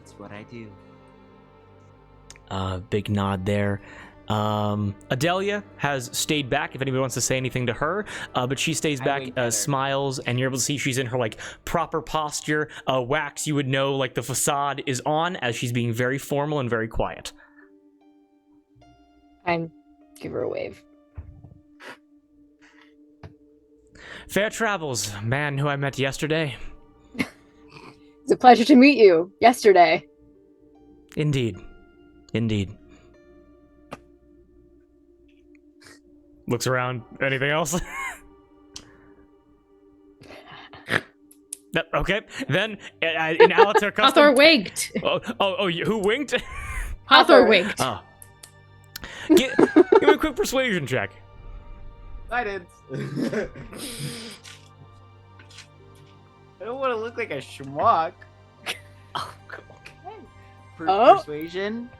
It's what I do. Big nod there. Adelia has stayed back if anybody wants to say anything to her, but she stays back, smiles, and you're able to see she's in her, like, proper posture. Wax, you would know, like, the facade is on as she's being very formal and very quiet. I give her a wave. Fair travels, man who I met yesterday. It's a pleasure to meet you yesterday. Indeed. Looks around. Anything else? Okay. Then in Allatour custom. Hathor winked. Who winked? Hathor winked. Oh. Give me a quick persuasion check. I did. I don't want to look like a schmuck. Oh, okay. Persuasion.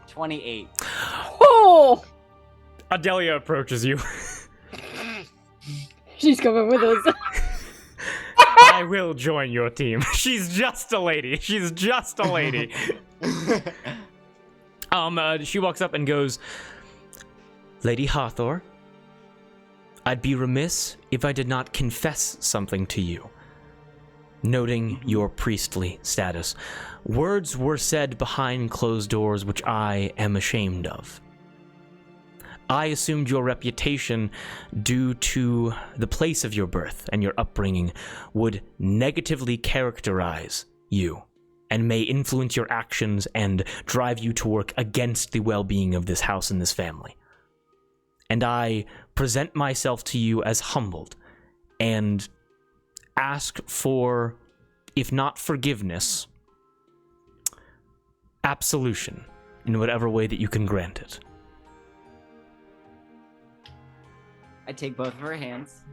28. Oh! Adelia approaches you. She's coming with us. I will join your team. She's just a lady. She walks up and goes, Lady Hathor, I'd be remiss if I did not confess something to you. Noting your priestly status, words were said behind closed doors which I am ashamed of. I assumed your reputation, due to the place of your birth and your upbringing, would negatively characterize you and may influence your actions and drive you to work against the well-being of this house and this family. And I present myself to you as humbled and ask for, if not forgiveness, absolution in whatever way that you can grant it. I take both of her hands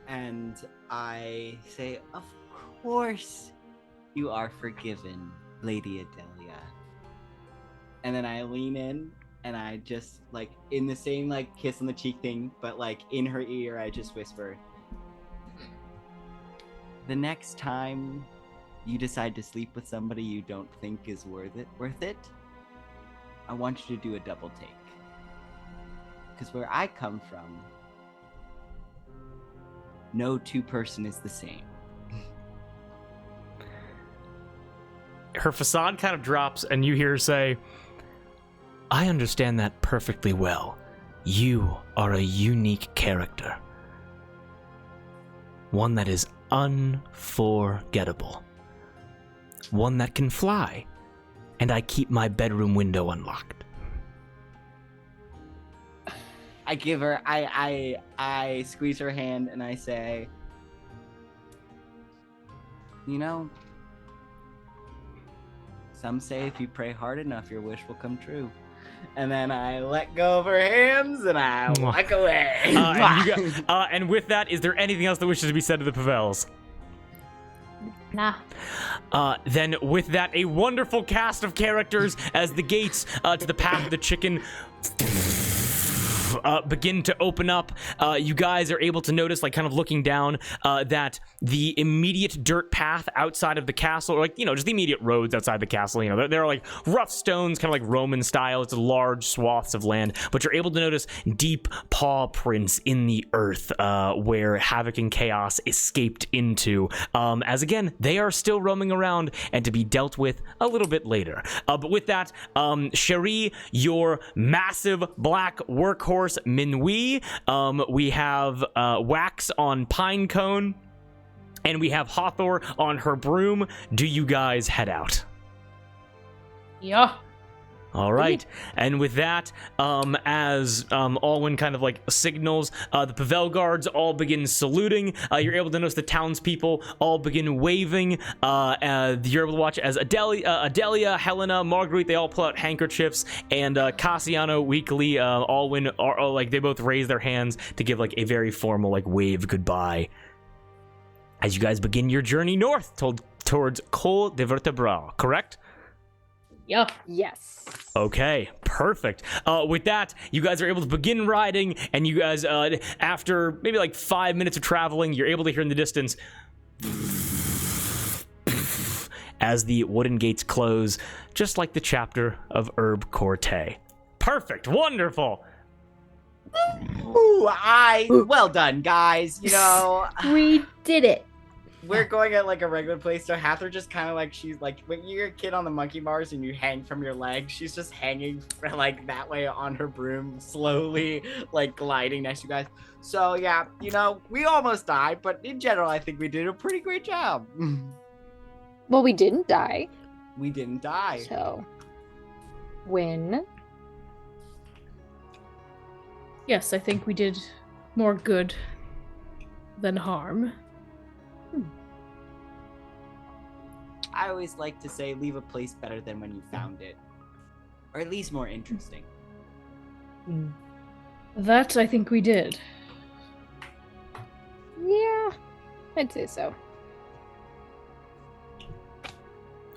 and I say, of course you are forgiven, Lady Adelia. And then I lean in and I just, like, in the same, like, kiss on the cheek thing, but, like, in her ear, I just whisper, the next time you decide to sleep with somebody you don't think is worth it, I want you to do a double take. Because where I come from, no two-person is the same. Her facade kind of drops, and you hear her say, I understand that perfectly well. You are a unique character. One that is unforgettable. One that can fly, and I keep my bedroom window unlocked. I give her, I squeeze her hand and I say, Some say if you pray hard enough, your wish will come true. And then I let go of her hands and I walk away. And with that, is there anything else that wishes to be said to the Pavels? Nah. Then with that, a wonderful cast of characters as the gates to the path of the chicken begin to open up. You guys are able to notice, like kind of looking down, that the immediate dirt path outside of the castle, or like, you know, just the immediate roads outside the castle, you know, they're like rough stones, kind of like Roman style. It's large swaths of land, but you're able to notice deep paw prints in the earth where havoc and chaos escaped into. As again, they are still roaming around and to be dealt with a little bit later. But with that, Cherie, your massive black workhorse Minui, we have Wax on Pinecone, and we have Hawthor on her broom. Do you guys head out? Yeah. All right, and with that, as Alwyn kind of like signals, the Pavel guards all begin saluting. You're able to notice the townspeople all begin waving. You're able to watch as Adelia, Helena, Marguerite, they all pull out handkerchiefs, and Cassiano, Weekly, Alwyn, are like they both raise their hands to give like a very formal like wave goodbye. As you guys begin your journey north towards Col de Vertebral, correct? Yeah. Yes. Okay, perfect. With that, you guys are able to begin riding, and you guys, after maybe like 5 minutes of traveling, you're able to hear in the distance as the wooden gates close, just like the chapter of Herb Corte. Perfect, wonderful. Ooh, well done, guys. You know, We did it. we're going at like a regular place, so Hathor just kind of like, she's like, when you're a kid on the monkey bars and you hang from your leg, she's just hanging like that way on her broom, slowly like gliding next to you guys. So yeah, you know, we almost died, but in general, I think we did a pretty great job. Well, we didn't die, We didn't die. so win. Yes, I think we did more good than harm. I always like to say, leave a place better than when you found it, or at least more interesting. That I think we did. Yeah, I'd say so.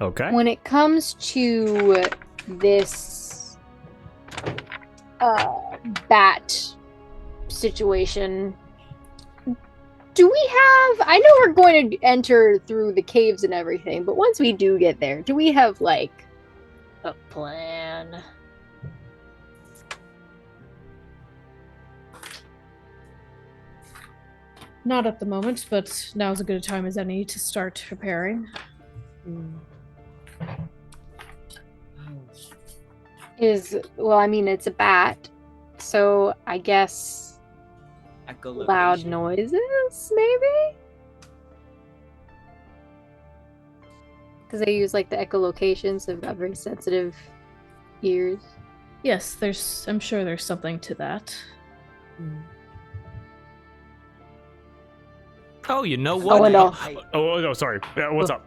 Okay. When it comes to this bat situation, do we have, I know we're going to enter through the caves and everything, but once we do get there, do we have like a plan? Not at the moment, but now's as good a time as any to start preparing. Well, I mean, it's a bat, so I guess loud Echolocation. noises, maybe? Because they use like the echolocation, so they've got very sensitive ears. Yes, I'm sure there's something to that. Oh, you know what? Oh, and Oh, sorry. What's up?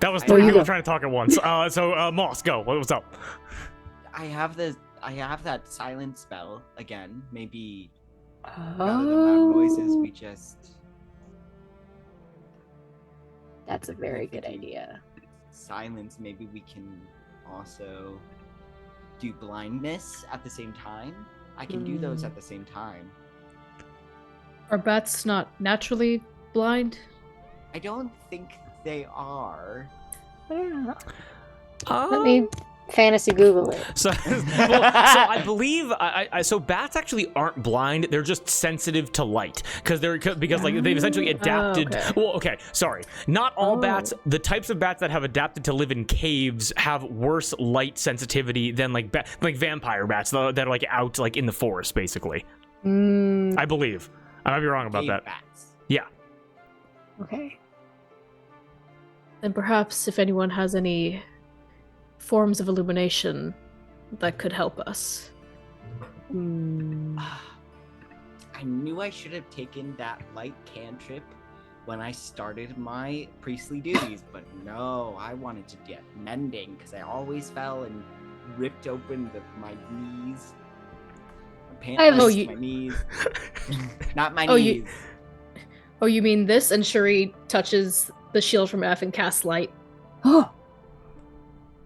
That was Oh, three you people go. trying to talk at once. So Moss, go. What's up? I have that silent spell again. Maybe rather than loud noises, we just That's a very good idea. silence. Maybe we can also do blindness at the same time. I can do those at the same time. Are bats not naturally blind? I don't think they are. I don't know. Let me fantasy Google it. So I believe so bats actually aren't blind. They're just sensitive to light because like they've essentially adapted. okay. Well, okay, sorry. Not all bats. The types of bats that have adapted to live in caves have worse light sensitivity than like vampire bats that are like out like in the forest, basically. I believe. I might be wrong about Cave that. bats. Yeah. Okay. And perhaps if anyone has any forms of illumination that could help us. I knew I should have taken that light cantrip when I started my priestly duties, but no, I wanted to get mending because I always fell and ripped open my knees. Oh, My knees. Not my knees. You mean this? And Shuri touches the shield from F and casts light. Oh,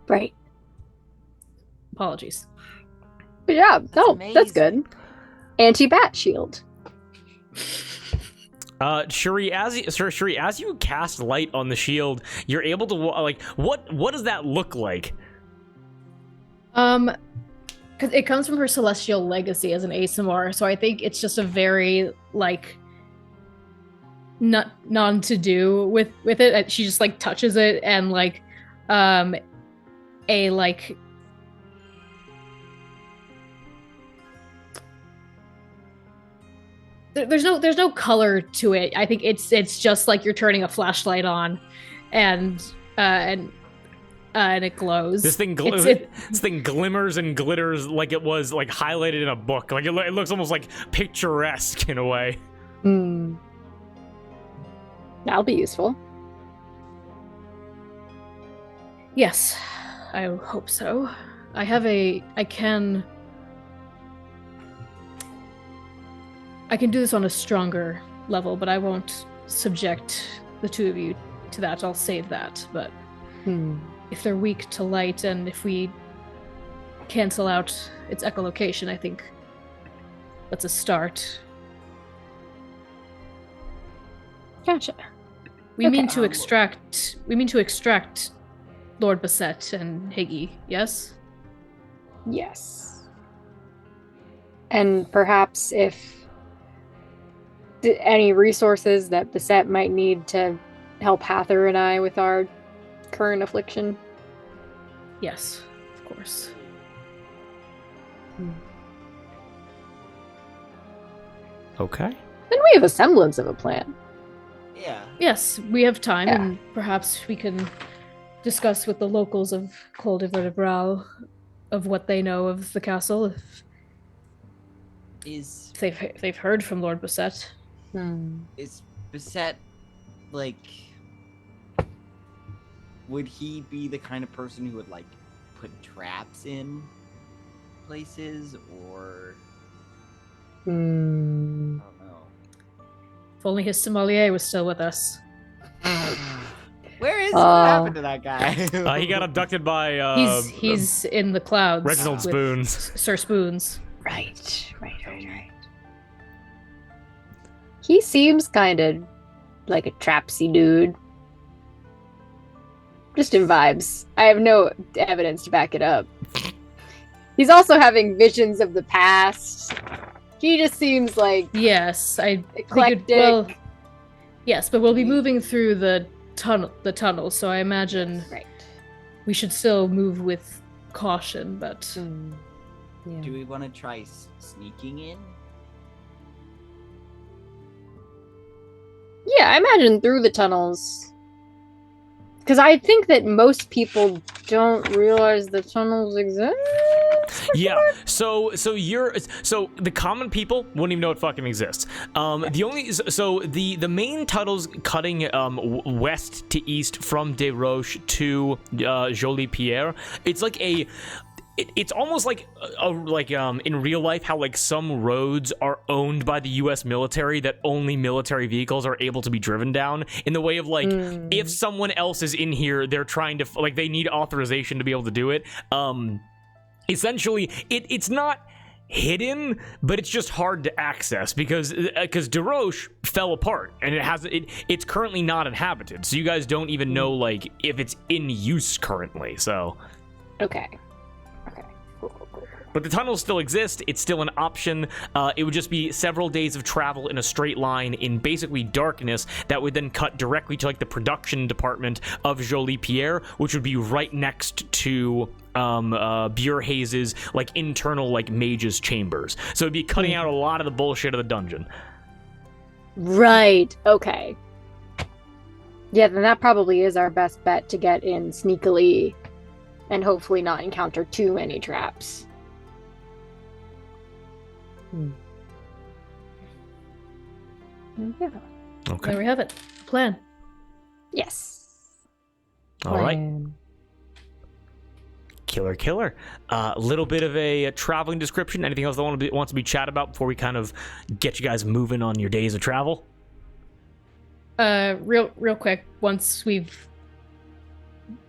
right. Apologies. Good job. That's That's good. Anti-bat shield. Shuri, as you cast light on the shield, you're able to like what does that look like? Because it comes from her celestial legacy as an ASMR, so I think it's just a very like none to do with it. She just like touches it and like a like there's no color to it. I think it's just like you're turning a flashlight on, and it glows. This thing glimmers and glitters like it was like highlighted in a book. Like it looks almost like picturesque in a way. That'll be useful. Yes, I hope so. I can do this on a stronger level, but I won't subject the two of you to that. I'll save that. But if they're weak to light and if we cancel out its echolocation, I think that's a start. Gotcha. We mean to extract Lord Bassett and Higgy, yes? Yes. And perhaps if any resources that Bassett might need to help Hather and I with our current affliction. Yes, of course. Okay. Then we have a semblance of a plan. Yeah. Yes, we have time, and perhaps we can discuss with the locals of Col de Vertebral of what they know of the castle. If they've heard from Lord Bassett. Is Bassett, like, would he be the kind of person who would, like, put traps in places, or... I don't know. If only his sommelier was still with us. Where is he? What happened to that guy? He got abducted by... He's in the clouds. Reginald Spoons. Sir Spoons. Right. He seems kind of like a trapsy dude. Just in vibes. I have no evidence to back it up. He's also having visions of the past. He just seems like yes, I eclectic. think yes, but we'll be moving through the tunnel, so I imagine we should still move with caution, but do we want to try sneaking in? Yeah, I imagine through the tunnels. Because I think that most people don't realize the tunnels exist. Yeah, so the common people wouldn't even know it fucking exists. The main tunnels cutting west to east from Des Roches to Jolie Pierre. It's like it's almost like in real life how like some roads are owned by the U.S. military that only military vehicles are able to be driven down, in the way of like if someone else is in here, they're trying to like they need authorization to be able to do it. Essentially, it's not hidden, but it's just hard to access because Des Roches fell apart and it's currently not inhabited, so you guys don't even know like if it's in use currently. So okay. But the tunnels still exist. It's still an option. It would just be several days of travel in a straight line in basically darkness that would then cut directly to like the production department of Jolie Pierre, which would be right next to Burhaze's like internal like mage's chambers. So it'd be cutting out a lot of the bullshit of the dungeon. Right. Okay. Yeah, then that probably is our best bet to get in sneakily and hopefully not encounter too many traps. Yeah. Okay. There we have it. Plan. Yes. All right. Plan. Killer. A little bit of a traveling description. Anything else that wants to be chat about before we kind of get you guys moving on your days of travel? Real quick. Once we've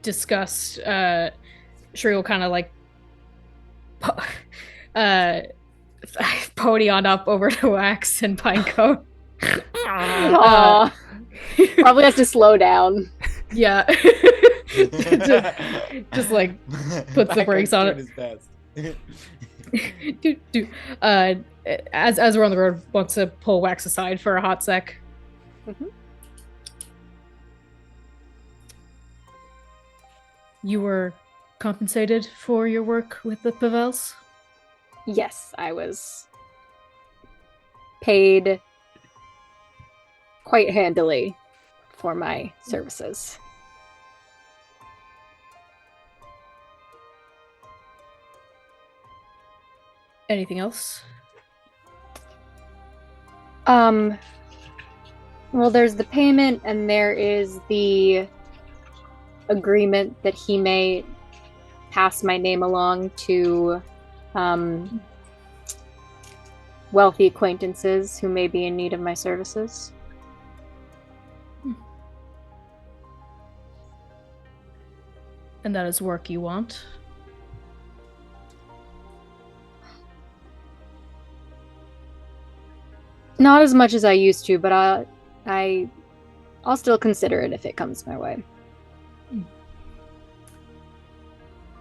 discussed, Shri will kind of like, pony on up over to Wax and Pinecone. Aw. Probably has to slow down. Yeah. just like puts the brakes on it. As we're on the road, wants to pull Wax aside for a hot sec. Mm-hmm. You were compensated for your work with the Pavels? Yes, I was paid quite handily for my services. Anything else? Well, there's the payment, and there is the agreement that he may pass my name along to wealthy acquaintances who may be in need of my services. And that is work you want? Not as much as I used to, but I'll still consider it if it comes my way.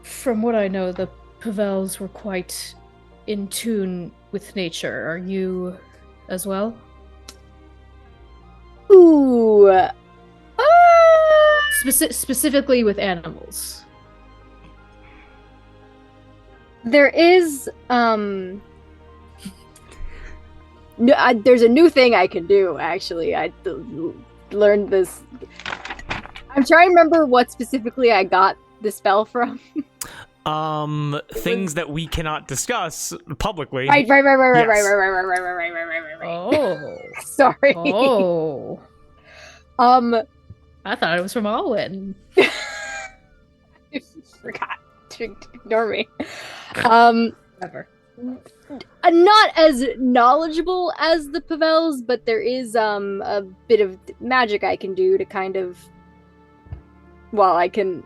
From what I know, the Pavels were quite in tune with nature. Are you as well? Ooh. Specifically with animals. There is there's a new thing I can do, actually. I learned this. I'm trying to remember what specifically I got the spell from. Things that we cannot discuss publicly. Right. Oh. Sorry. Oh. I thought it was from Alwyn. I forgot to ignore me. Never. Not as knowledgeable as the Pavels, but there is a bit of magic I can do to kind of, well, I can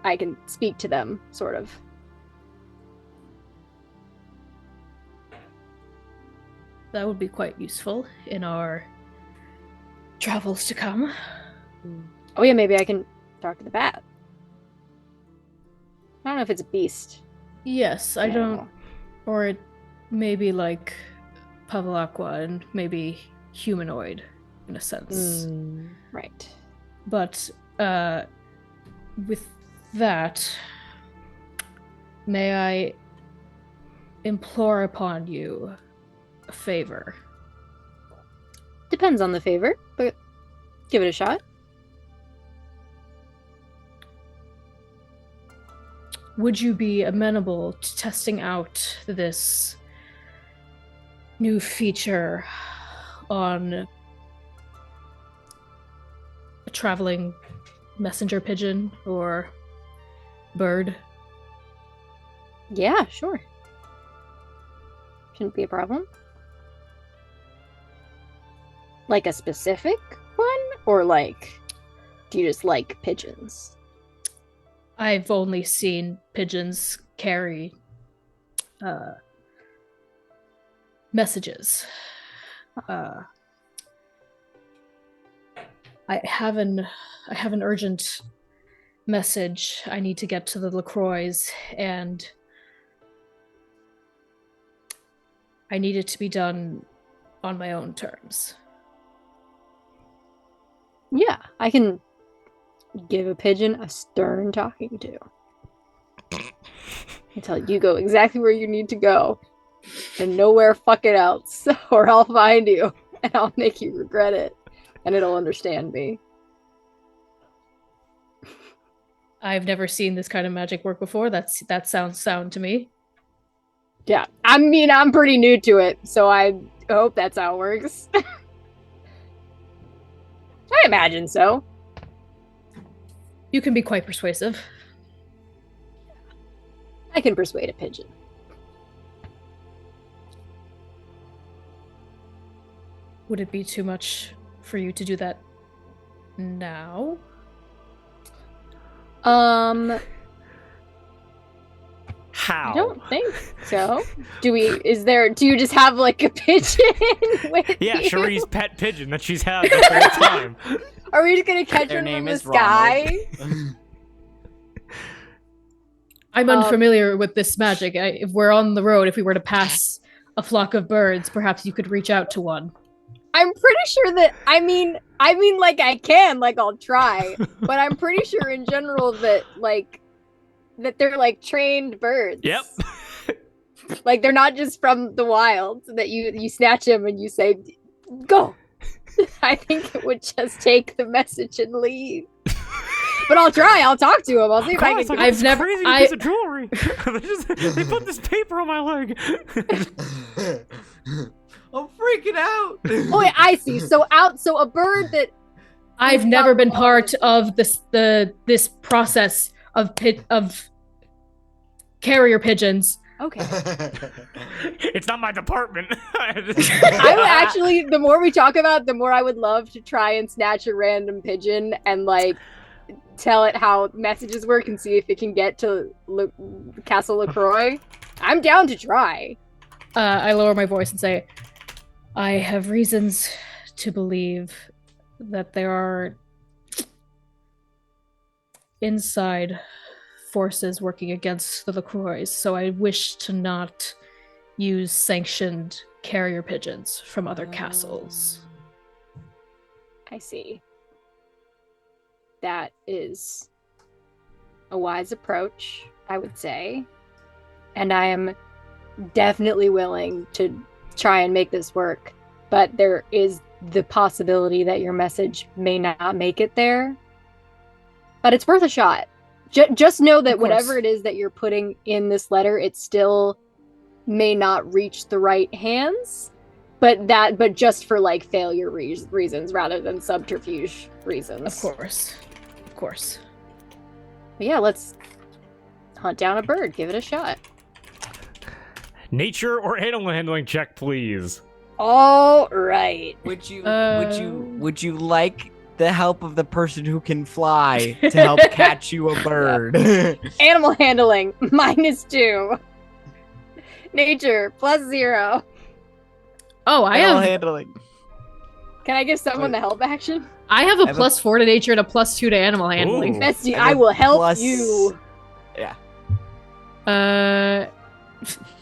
speak to them, sort of. That would be quite useful in our travels to come. Oh yeah, maybe I can talk to the bat. I don't know if it's a beast. Yes, I don't. Or it may be like Pavelaqua and maybe humanoid in a sense. Right. But with that, may I implore upon you a favor? Depends on the favor, but give it a shot. Would you be amenable to testing out this new feature on a traveling messenger pigeon or bird? Yeah, sure. Shouldn't be a problem. Like a specific one? Or like, do you just like pigeons? I've only seen pigeons carry messages. I have an urgent message. I need to get to the LaCroix, and I need it to be done on my own terms. Yeah, I can give a pigeon a stern talking to. Until you go exactly where you need to go. And nowhere fucking else. Or I'll find you. And I'll make you regret it. And it'll understand me. I've never seen this kind of magic work before. That sounds sound to me. Yeah. I mean, I'm pretty new to it. So I hope that's how it works. I imagine so. You can be quite persuasive. I can persuade a pigeon. Would it be too much for you to do that now? How? I don't think so. Do you just have like a pigeon with Yeah, you? Cherie's pet pigeon that she's had the whole time. Are we just gonna catch Their her name from the is sky? I'm unfamiliar with this magic. If we're on the road, if we were to pass a flock of birds, perhaps you could reach out to one. I'm pretty sure that I mean like I can, like I'll try, but I'm pretty sure in general that they're like trained birds. Yep. Like they're not just from the wild that you snatch them and you say, "Go." I think it would just take the message and leave. But I'll try. I'll talk to him. I'll see if I can. I've never- crazy I- piece of jewelry. they put this paper on my leg. I'm freaking out. Oh, wait, I see. So a bird that I've never been part of this process of carrier pigeons. Okay. It's not my department. I would actually, the more we talk about it, the more I would love to try and snatch a random pigeon and like tell it how messages work and see if it can get to Castle LaCroix. I'm down to try. I lower my voice and say, I have reasons to believe that there are inside forces working against the LaCroix, so I wish to not use sanctioned carrier pigeons from other castles. I see. That is a wise approach, I would say. And I am definitely willing to try and make this work. But there is the possibility that your message may not make it there. But it's worth a shot. Just know that whatever it is that you're putting in this letter, it still may not reach the right hands. But just for like failure reasons rather than subterfuge reasons. Of course. But yeah, let's hunt down a bird. Give it a shot. Nature or animal handling check, please. All right. Would you like the help of the person who can fly to help catch you a bird? Animal handling -2. Nature +0. Oh, Animal handling. Can I give someone the help action? I have a +4 to nature and a +2 to animal handling. Ooh. Bestie, I will help plus- you. Yeah.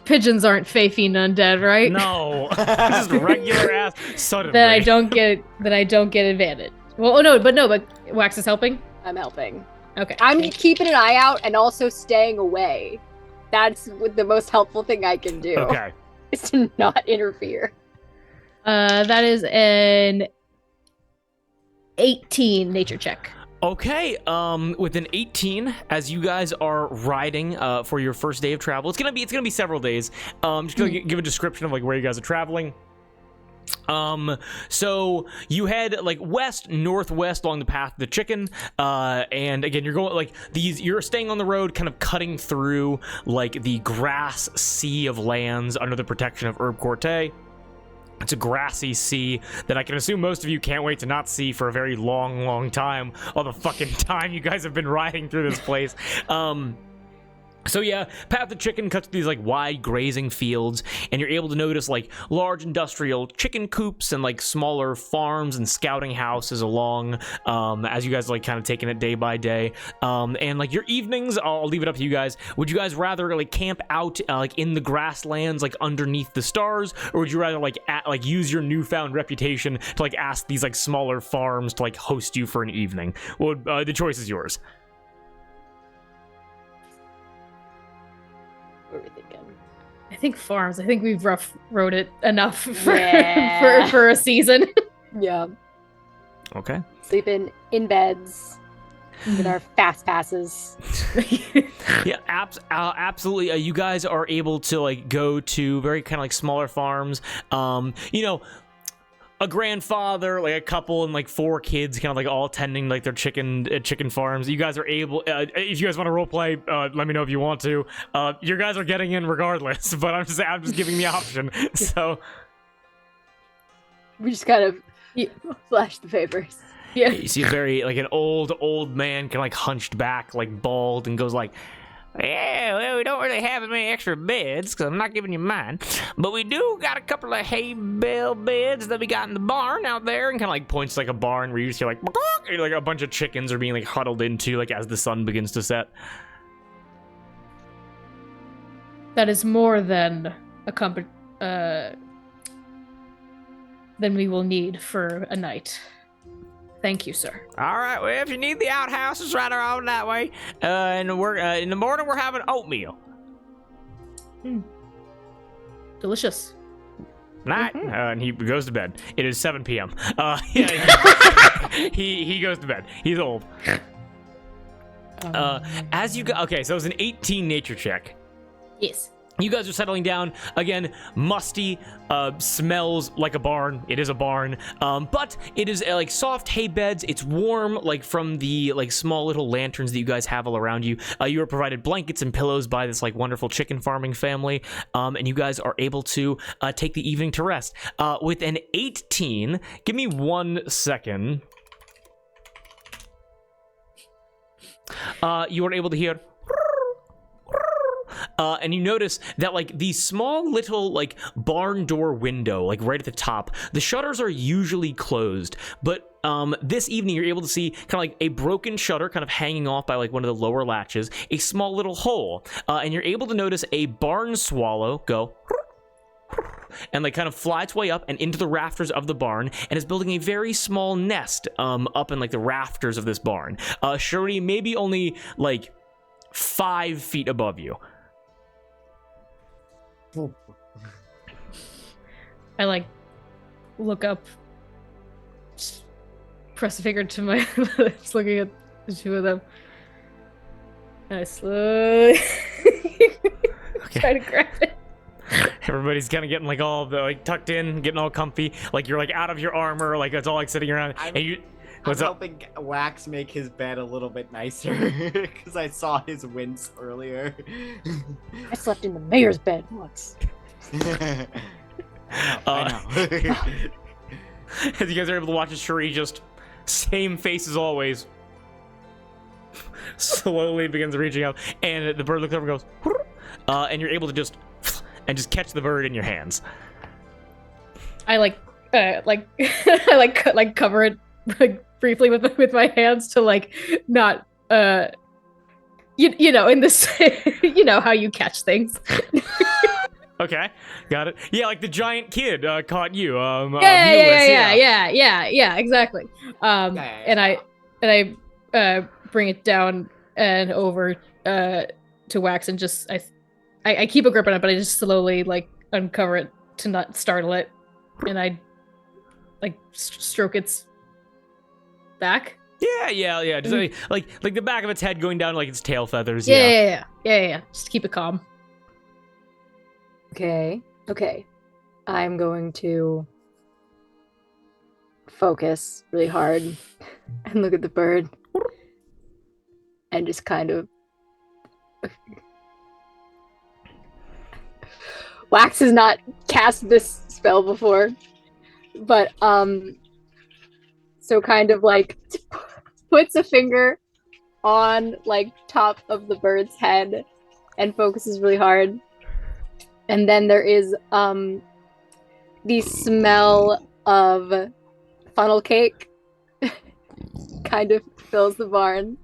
Pigeons aren't fey fiend undead, right? No, just regular ass suddenly. That I don't get advantage. Well, but Wax is helping. I'm helping. Okay. I'm keeping an eye out and also staying away. That's the most helpful thing I can do. Okay. Is to not interfere. That is an 18 nature check. Okay, with an 18, as you guys are riding for your first day of travel, it's gonna be several days. Just gonna give a description of like where you guys are traveling. So you head like northwest along the path of the chicken, and again you're going like you're staying on the road, kind of cutting through like the grass sea of lands under the protection of Herb Corte. It's a grassy sea that I can assume most of you can't wait to not see for a very long, long time. All the fucking time you guys have been riding through this place. So yeah, Path the Chicken cuts through these like wide grazing fields, and you're able to notice like large industrial chicken coops and like smaller farms and scouting houses along as you guys like kind of taking it day by day. And like your evenings, I'll leave it up to you guys. Would you guys rather like camp out like in the grasslands like underneath the stars, or would you rather like use your newfound reputation to like ask these like smaller farms to like host you for an evening? Well, the choice is yours. What are we thinking? I think farms. I think we've rough rode it enough for Yeah. for a season. Yeah. Okay. Sleeping in beds with our fast passes. Yeah, absolutely. You guys are able to like go to very kind of like smaller farms. You know, a grandfather, like a couple, and like 4 kids, kind of like all tending like their chicken farms. You guys are able, if you guys want to roleplay, let me know if you want to. You guys are getting in regardless, but I'm just giving the option. So We just kind of flash the papers. Yeah. you see a very like an old man, kind of like hunched back, like bald, and goes like, "Yeah, well, we don't really have as many extra beds because I'm not giving you mine, but we do got a couple of hay bale beds that we got in the barn out there," and kind of like points like a barn where you just hear like a bunch of chickens are being like huddled into like as the sun begins to set. That is more than than we will need for a night. Thank you, sir. All right, well, if you need the outhouse, it's right around that way. And we're in the morning we're having oatmeal. Delicious. Night. And he goes to bed. It is 7 p.m. He goes to bed. He's old. As you go, okay, so it was an 18 nature check. Yes. You guys are settling down again. Musty, smells like a barn. It is a barn, but it is like soft hay beds. It's warm, like from the like small little lanterns that you guys have all around you. You are provided blankets and pillows by this like wonderful chicken farming family, and you guys are able to take the evening to rest. With an 18, give me 1 second. You are able to hear. And you notice that like the small little like barn door window, like right at the top, the shutters are usually closed, but this evening you're able to see kind of like a broken shutter kind of hanging off by like one of the lower latches, a small little hole, and you're able to notice a barn swallow go and like kind of fly its way up and into the rafters of the barn and is building a very small nest up in like the rafters of this barn. Surely maybe only like 5 feet above you. I like look up, press a finger to my lips, looking at the 2 of them. And I slowly try to grab it. Everybody's kind of getting like all the like tucked in, getting all comfy, like you're like out of your armor, like it's all like sitting around. And you, what's I'm up? helping Wax make his bed a little bit nicer because I saw his wince earlier. I slept in the mayor's bed once. I know. As you guys are able to watch as Cherie just same face as always, slowly begins reaching out, and the bird looks over and goes, and you're able to just catch the bird in your hands. I I cover it like briefly with my hands to like not you know in this you know how you catch things. Okay, got it. Yeah, like the giant kid caught you. Yeah, exactly. And I bring it down and over to Wax and just I keep a grip on it, but I just slowly like uncover it to not startle it, and I like stroke its back. Yeah. Just like the back of its head going down like its tail feathers. Yeah. Just keep it calm. Okay. I'm going to focus really hard and look at the bird and just kind of... Wax has not cast this spell before, but so kind of like puts a finger on like top of the bird's head and focuses really hard. And then there is the smell of funnel cake kind of fills the barn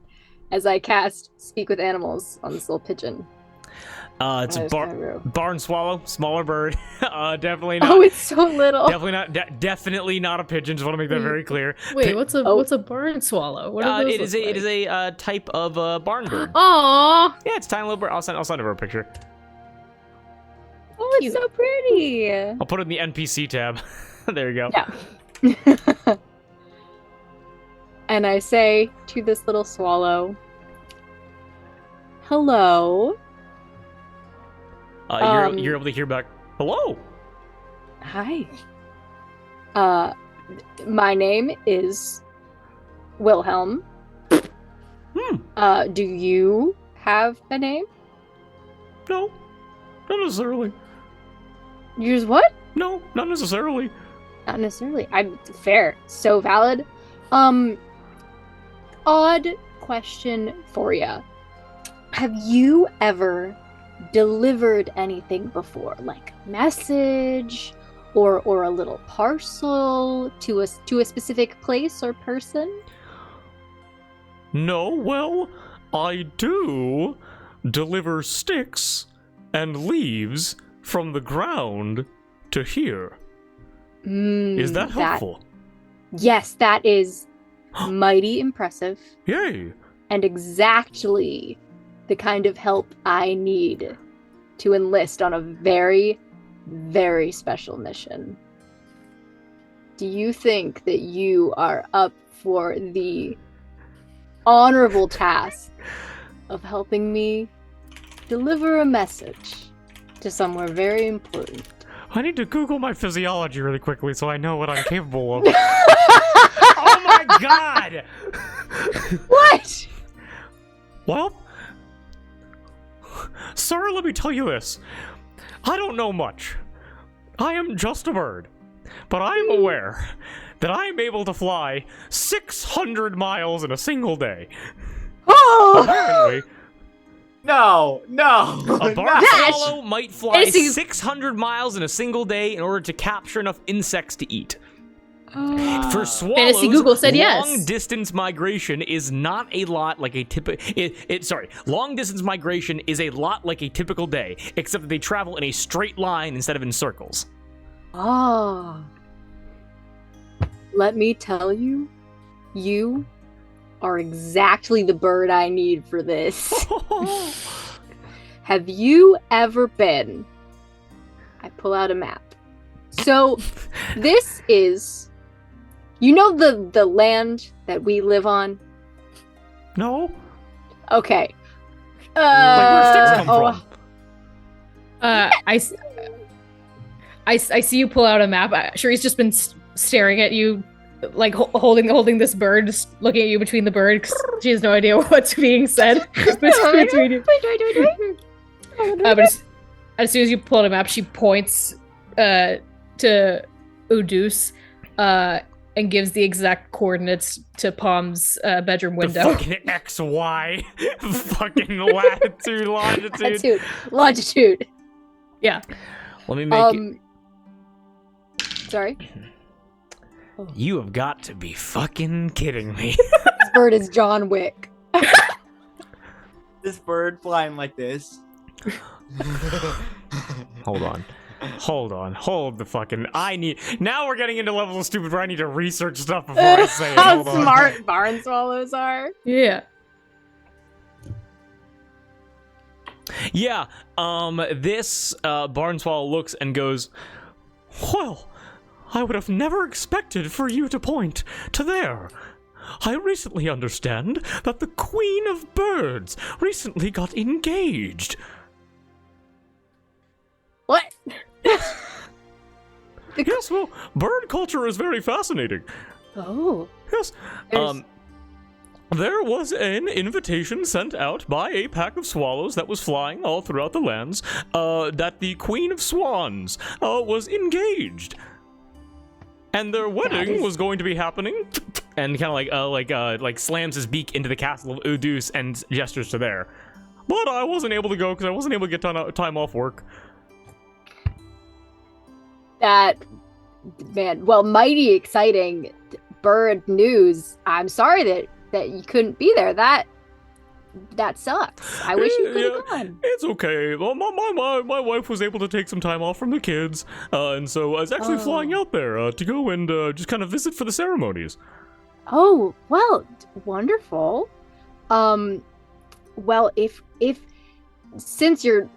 as I cast Speak with Animals on this little pigeon. It's a barn swallow, smaller bird. Definitely not. Oh, it's so little. Definitely not a pigeon. Just want to make that very clear. Wait, what's a barn swallow? What are those it is a type of barn bird. Aww. Yeah, it's a tiny little bird. I'll send over a picture. Oh, it's so pretty. I'll put it in the NPC tab. There you go. Yeah. And I say to this little swallow, hello. You're able to hear back, hello. Hi. My name is Wilhelm. Do you have a name? No, not necessarily. Yours what? No, not necessarily. Not necessarily. I'm fair. So valid. Odd question for you. Have you ever delivered anything before, like message or a little parcel to a specific place or person? No, well, I do deliver sticks and leaves from the ground to here. Is that helpful? Yes, that is mighty impressive. Yay! And exactly the kind of help I need to enlist on a very, very special mission. Do you think that you are up for the honorable task of helping me deliver a message to somewhere very important? I need to Google my physiology really quickly so I know what I'm capable of. Oh my god! What? Well, sir, let me tell you this. I don't know much. I am just a bird. But I am aware that I am able to fly 600 miles in a single day. Oh! Apparently, No. a barn no. swallow might fly Basically- 600 miles in a single day in order to capture enough insects to eat. For swallows, Fantasy Google said yes. long distance migration is not a lot like a long distance migration is a lot like a typical day, except that they travel in a straight line instead of in circles. Oh. Let me tell you, you are exactly the bird I need for this. Have you ever been? I pull out a map. So, this is, you know the land that we live on? No? Okay. Like where sticks come from? I see you pull out a map. Shari's just been staring at you, like holding this bird, just looking at you between the bird, 'cause she has no idea what's being said between you. But as soon as you pull out a map, she points to Udus and gives the exact coordinates to Palm's bedroom window. The fucking XY. Fucking latitude, longitude. Longitude. Yeah. Let me make it. Sorry. You have got to be fucking kidding me. This bird is John Wick. This bird flying like this. Hold the fucking, now we're getting into levels of stupid where I need to research stuff before I say it. How Hold on. smart barn swallows are. Yeah. Yeah, this barn swallow looks and goes, well, I would have never expected for you to point to there. I recently understand that the Queen of Birds recently got engaged. What? Yes, well, bird culture is very fascinating. Oh. Yes. There's- There was an invitation sent out by a pack of swallows that was flying all throughout the lands, that the Queen of Swans was engaged. And their wedding was going to be happening, and kind of like slams his beak into the castle of Udus and gestures to there. But I wasn't able to go because I wasn't able to get time off work. That, man, well, mighty exciting bird news. I'm sorry that you couldn't be there. That sucks. I wish you could have gone. It's okay. Well, my wife was able to take some time off from the kids, and so I was actually flying out there to go and just kind of visit for the ceremonies. Oh, well, wonderful. Well, if since you're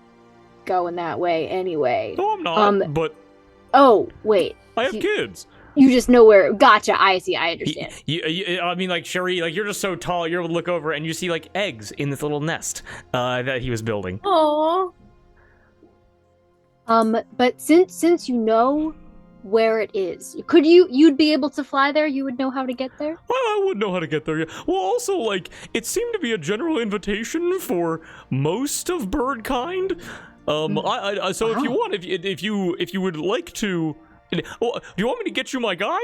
going that way anyway. No, I'm not, but Oh, wait. I have kids. You just know where. Gotcha. I see. I understand. I mean, like, Sherry, like, you're just so tall, you're able to look over and you see, like, eggs in this little nest that he was building. Aww. But since you know where it is. You'd be able to fly there? You would know how to get there? Well, I wouldn't know how to get there yet. Well, also, like, it seemed to be a general invitation for most of bird kind. So if you want, if you would like to, do you want me to get you my guy?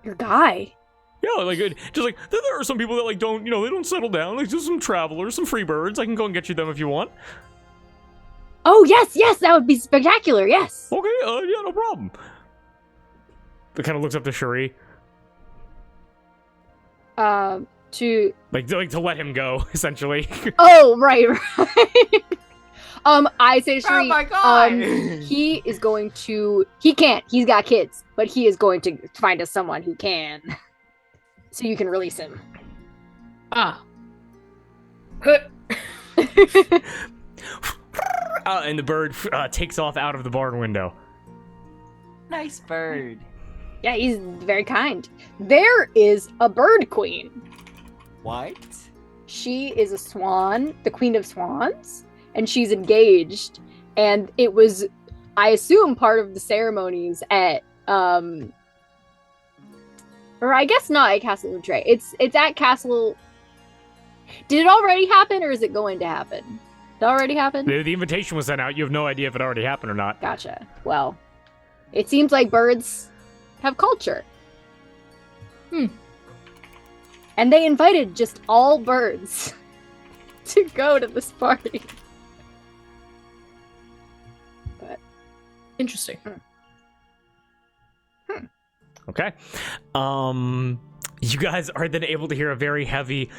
Your guy? Yeah, like, just like, there are some people that, like, don't, they don't settle down. Like, just some travelers, some free birds. I can go and get you them if you want. Oh, yes, that would be spectacular, yes. Okay, yeah, no problem. It kind of looks up to Cherie. To... Like, to let him go, essentially. Oh, right. I say to Cherie, Oh my god! he is going to... He can't, he's got kids, but he is going to find us someone who can. So you can release him. Ah. And the bird takes off out of the barn window. Nice bird. Yeah, he's very kind. There is a bird queen. What? She is a swan, the queen of swans, and she's engaged. And it was, I assume, part of the ceremonies at, or I guess not at Castle Utrecht. It's at Castle... Did it already happen, or is it going to happen? It already happened? The invitation was sent out. You have no idea if it already happened or not. Gotcha. Well, it seems like birds have culture. And they invited just all birds to go to this party. But Interesting. Okay. You guys are then able to hear a very heavy,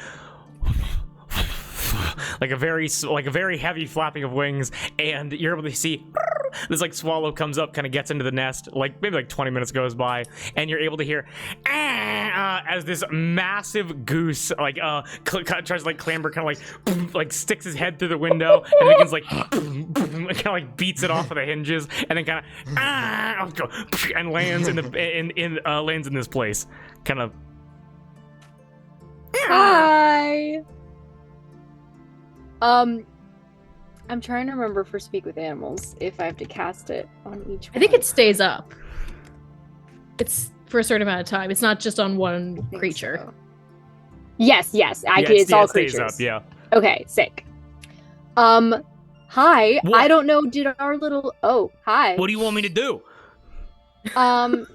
like a very heavy flapping of wings, and you're able to see this like swallow comes up, kind of gets into the nest, like maybe like 20 minutes goes by, and you're able to hear as this massive goose like tries to like clamber, kind of like sticks his head through the window and begins like kind of like beats it off of the hinges, and then kind of and lands lands in this place, kind of. hi. I'm trying to remember for Speak with Animals if I have to cast it on each one. I think it stays up. It's for a certain amount of time. It's not just on one creature. So. Yes. It's all stays creatures. up, yeah. Okay, sick. Hi. What? I don't know. Did our little... Oh, hi. What do you want me to do?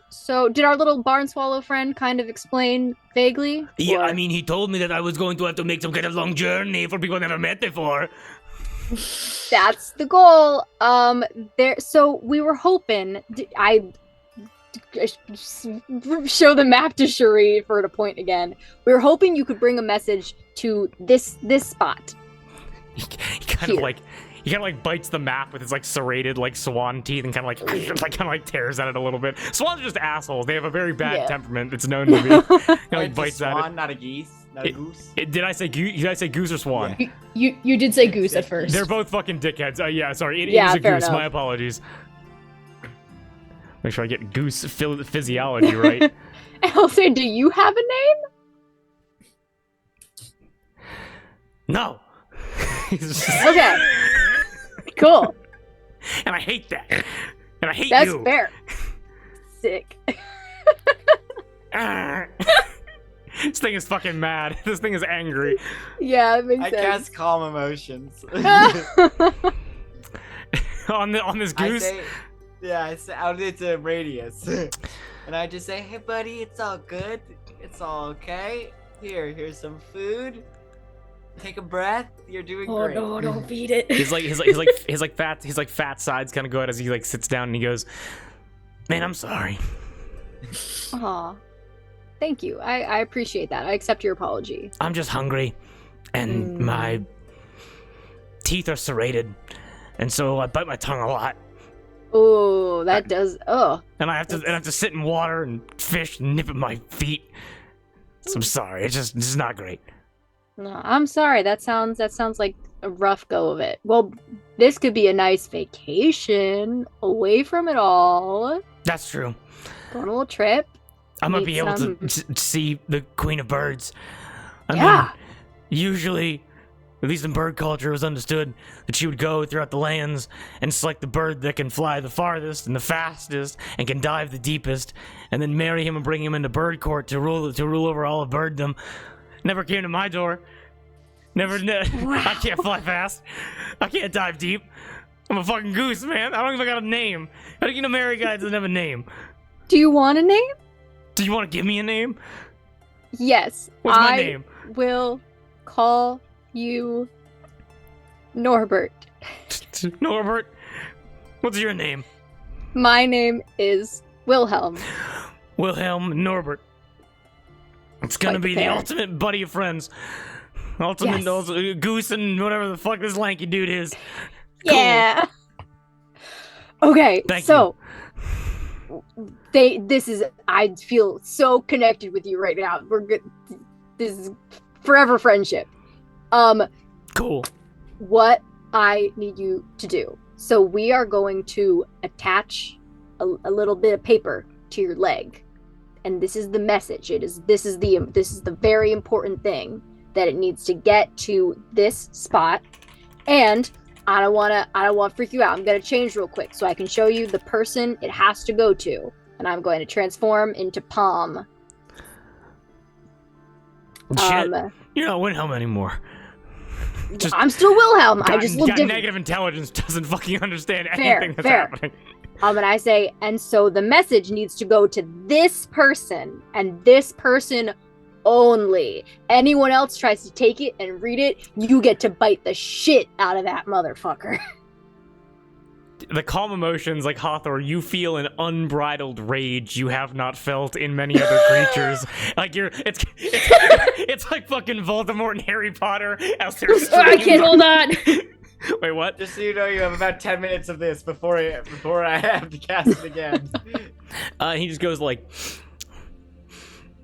So did our little barn swallow friend kind of explain vaguely? Yeah, Or- I mean, he told me that I was going to have to make some kind of long journey for people I never met before. That's the goal. So we were hoping... I show the map to Cherie for her to point again. We were hoping you could bring a message to this spot. He kind of like bites the map with his like serrated like swan teeth and kind of like tears at it a little bit. Swans are just assholes. They have a very bad temperament. It's known to be. Like bites at swan, it. not a geese, not a goose. Did I say goose? Did I say goose or swan? Yeah. You did say goose at first. They're both fucking dickheads. Yeah, sorry. It Yeah, is a fair goose. enough. My apologies. Make sure I get goose physiology right. I'll say, do you have a name? No. Okay. Cool. And I hate that. And I hate That's you. fair. Sick. This thing is fucking mad. This thing is angry. Yeah, it makes I sense. cast calm emotions. on this goose. I say out into a radius, and I just say, "Hey, buddy, it's all good. It's all okay. Here's some food. Take a breath. You're doing Oh great." no, don't feed it. his fat sides kind of go out as he like sits down and he goes, "Man, I'm sorry." Aw. Thank you. I appreciate that. I accept your apology. I'm just hungry, and my teeth are serrated, and so I bite my tongue a lot. Oh, that does. Oh. And I have to sit in water and fish and nip at my feet. So I'm sorry. It's just not great. No, I'm sorry. That sounds like a rough go of it. Well, this could be a nice vacation away from it all. That's true. Go on a little trip. I'm gonna Meet be able some- to see the Queen of Birds. I Yeah. mean, usually at least in bird culture, it was understood that she would go throughout the lands and select the bird that can fly the farthest and the fastest and can dive the deepest, and then marry him and bring him into bird court to rule over all of birddom. Never came to my door. I can't fly fast. I can't dive deep. I'm a fucking goose, man. I don't even got a name. How do you know marry a guy that doesn't have a name? Do you want a name? Do you want to give me a name? Yes. What's my name? Will call you Norbert. Norbert? What's your name? My name is Wilhelm. Wilhelm Norbert. It's gonna Like the be the bear. ultimate buddy of friends. Ultimate goose and whatever the fuck this lanky dude is. Cool. Yeah. Okay, Thank I feel so connected with you right now. We're good. This is forever friendship. Cool. What I need you to do. So we are going to attach a little bit of paper to your leg. And this is the message. This is the very important thing, that it needs to get to this spot. And I don't want to freak you out. I'm going to change real quick so I can show you the person it has to go to. And I'm going to transform into Palm. Shit. You're not Wilhelm anymore. I'm still Wilhelm. I just look got different. negative intelligence, doesn't fucking understand anything that's fair. happening. And I say, and so the message needs to go to this person and this person only. Anyone else tries to take it and read it, you get to bite the shit out of that motherfucker. The calm emotions, like Hathor, you feel an unbridled rage you have not felt in many other creatures. Like it's like fucking Voldemort and Harry Potter as they're I can't hold on. Wait, what? Just so you know, you have about 10 minutes of this before I have to cast it again. He just goes like,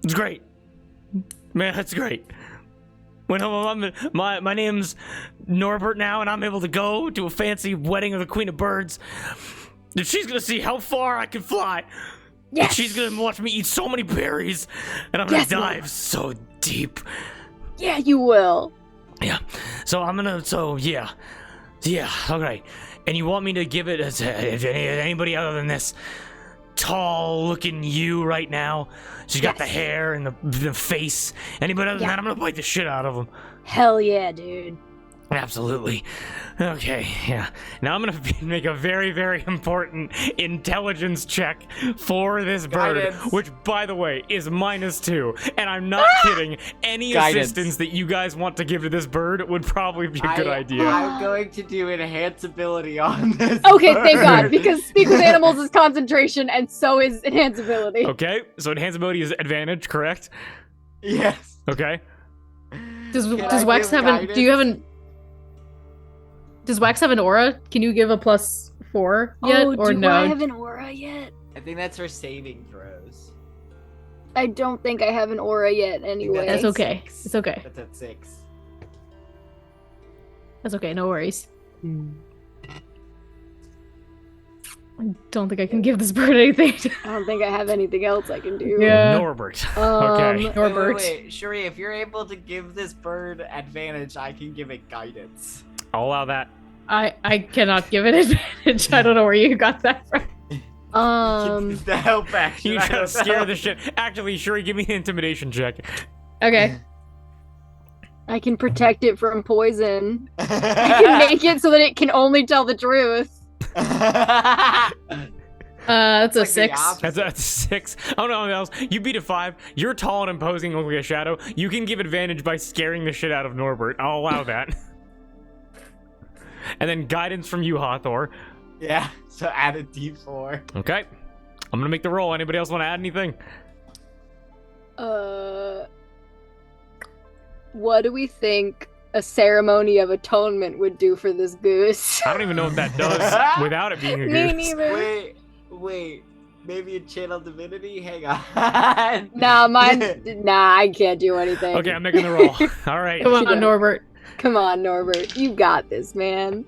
"It's great, man. That's great. My name's Norbert now, and I'm able to go to a fancy wedding of the Queen of Birds. And she's gonna see how far I can fly. Yes. And she's gonna watch me eat so many berries, and I'm gonna Yes, dive Mom. so deep. Yeah, you will. Yeah. So I'm gonna. So yeah. Okay. And you want me to give it as anybody other than this tall-looking you right now? She's got the Yes. hair and the face. Anybody other than that, I'm gonna bite the shit out of them. Hell yeah, dude. Absolutely. Okay, yeah. Now I'm gonna make a very, very important intelligence check for this bird, Guidance. which, by the way, is -2. And I'm not kidding. Any Guidance. assistance that you guys want to give to this bird would probably be a good idea. I'm going to do enhanceability on this. Okay, thank God, bird. because speak with animals is concentration, and so is enhanceability. Okay, so enhanceability is advantage, correct? Yes. Okay. Does Can I Wax give have an? Do you have guidance? an? Does Wax have an aura? Can you give a +4 yet, or do no? I have an aura yet? I think that's for saving throws. I don't think I have an aura yet. Anyway, That's That's okay. 6. It's okay. That's at 6. That's okay. No worries. I don't think I can give this bird anything. I don't think I have anything else I can do. Yeah. Norbert. Okay. Norbert. Wait. Shuri, if you're able to give this bird advantage, I can give it guidance. I'll allow that. I cannot give it advantage. I don't know where you got that from. It's the help action. You I try to don't scare know. the shit. Actually, Shuri, give me an intimidation check. Okay. I can protect it from poison. I can make it so that it can only tell the truth. That's a Like the 6. opposite. That's a 6. Oh no, else. You beat a 5. You're tall and imposing, look like a shadow. You can give advantage by scaring the shit out of Norbert. I'll allow that. And then guidance from you, Hathor. Yeah, so add a d4. Okay. I'm gonna make the roll. Anybody else want to add anything? What do we think a ceremony of atonement would do for this goose? I don't even know what that does without it being a Me goose. neither. Wait. Maybe a channel divinity? Hang on. Nah, I can't do anything. Okay, I'm making the roll. All right. Come on, Norbert. Come on, Norbert. You got this, man.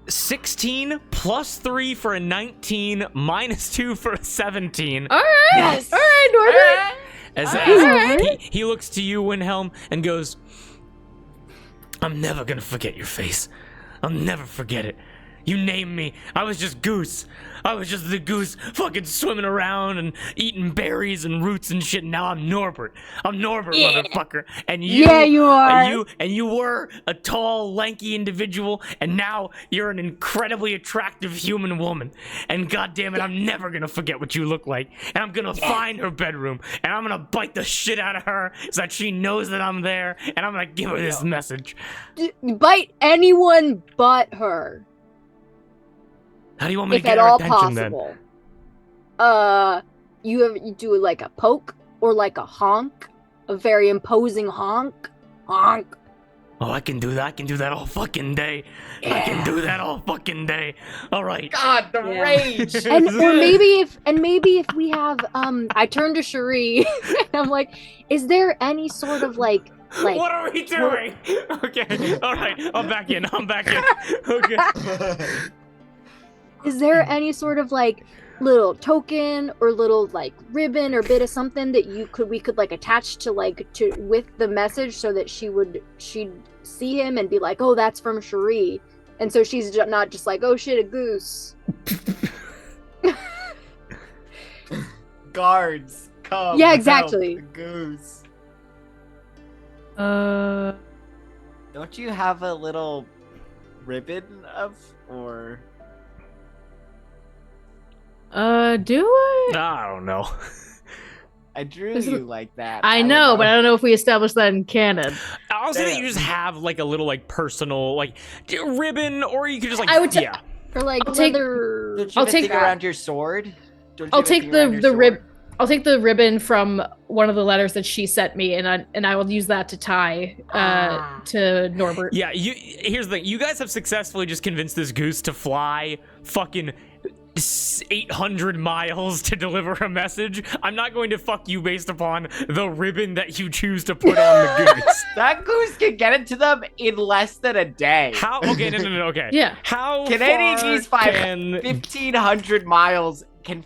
16 plus 3 for a 19, -2 for a 17. All right. Yes. All right, Norbert. As Alright. he looks to you, Wilhelm, and goes, I'm never gonna forget your face. I'll never forget it. You named me. I was just Goose. I was just the goose fucking swimming around and eating berries and roots and shit. Now I'm Norbert. I'm Norbert, motherfucker. And you, Yeah, you are. You were a tall, lanky individual, and now you're an incredibly attractive human woman. And goddamn it, I'm never gonna forget what you look like. And I'm gonna find her bedroom, and I'm gonna bite the shit out of her so that she knows that I'm there, and I'm gonna give her this message. Bite anyone but her. How do you want me If to get at her all attention then? possible. You do like a poke or like a honk, a very imposing honk. Honk. Oh, I can do that. I can do that all fucking day. I can do that all fucking day. All right. God, the Yeah. rage. And maybe if we have I turn to Cherie and I'm like, is there any sort of like What are we doing? Okay. All right. I'm back in. Okay. is there any sort of like little token or little like ribbon or bit of something that we could like attach to with the message so that she'd see him and be like, oh, that's from Cherie, and so she's not just like, oh shit, a goose. Guards, come. Yeah, help exactly. the goose. Uh, Don't you have a little ribbon or? do I? I don't know. I drew This is- you like that. I don't know, but I don't know if we established that in canon. I'll say that Damn. you just have like a little like personal like ribbon, or you could just like I would ta- yeah. Or like I'll take- leather. Don't you I'll have a take thing that. around your sword? Don't you I'll have a take thing the around your the sword? rib. I'll take the ribbon from one of the letters that she sent me, and I will use that to tie to Norbert. Yeah, here's the thing. You guys have successfully just convinced this goose to fly fucking 800 miles to deliver a message. I'm not going to fuck you based upon the ribbon that you choose to put on the goose. That goose can get it to them in less than a day. How? Okay, no, okay. Yeah. How Canadian far Geese fly can... 1,500 miles. Can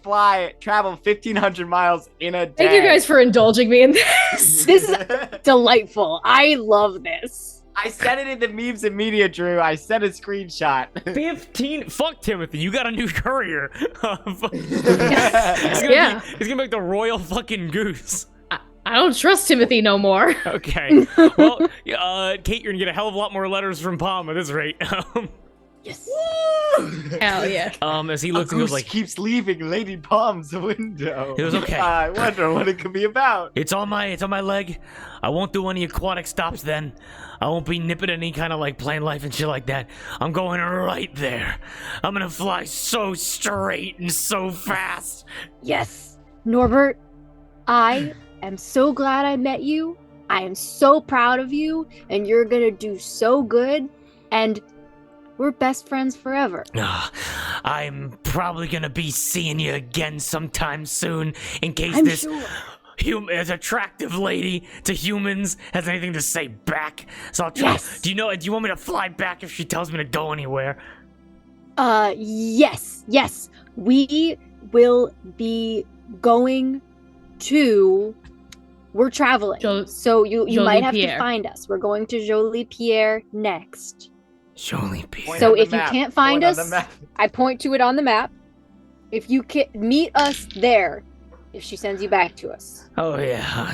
travel 1,500 miles in a day. Thank you guys for indulging me in this. This is delightful. I love this. I said it in the memes and media, Drew. I sent a screenshot. 15? Fuck Timothy, you got a new courier. He's Yeah. he's gonna be like the royal fucking goose. I don't trust Timothy no more. Okay. Well, Kate, you're gonna get a hell of a lot more letters from Palm at this rate. Yes. Hell yeah. As he A looks and goes goose like, keeps leaving Lady Palm's window. It was okay. I wonder what it could be about. it's on my leg. I won't do any aquatic stops then. I won't be nipping any kind of like plane life and shit like that. I'm going right there. I'm gonna fly so straight and so fast. Yes. Norbert, I am so glad I met you. I am so proud of you, and you're gonna do so good, and we're best friends forever. I'm probably gonna be seeing you again sometime soon in case I'm this sure. as attractive lady to humans has anything to say back. So I'll try. Yes. Do you want me to fly back if she tells me to go anywhere? Yes. We will be going to. We're traveling, so you might have to Jolie-Pierre. find us. We're going to Jolie-Pierre next. Surely be. Point So on the if you map. can't find Point on us- the map. I point to it on the map. If you can meet us there, if she sends you back to us. Oh yeah,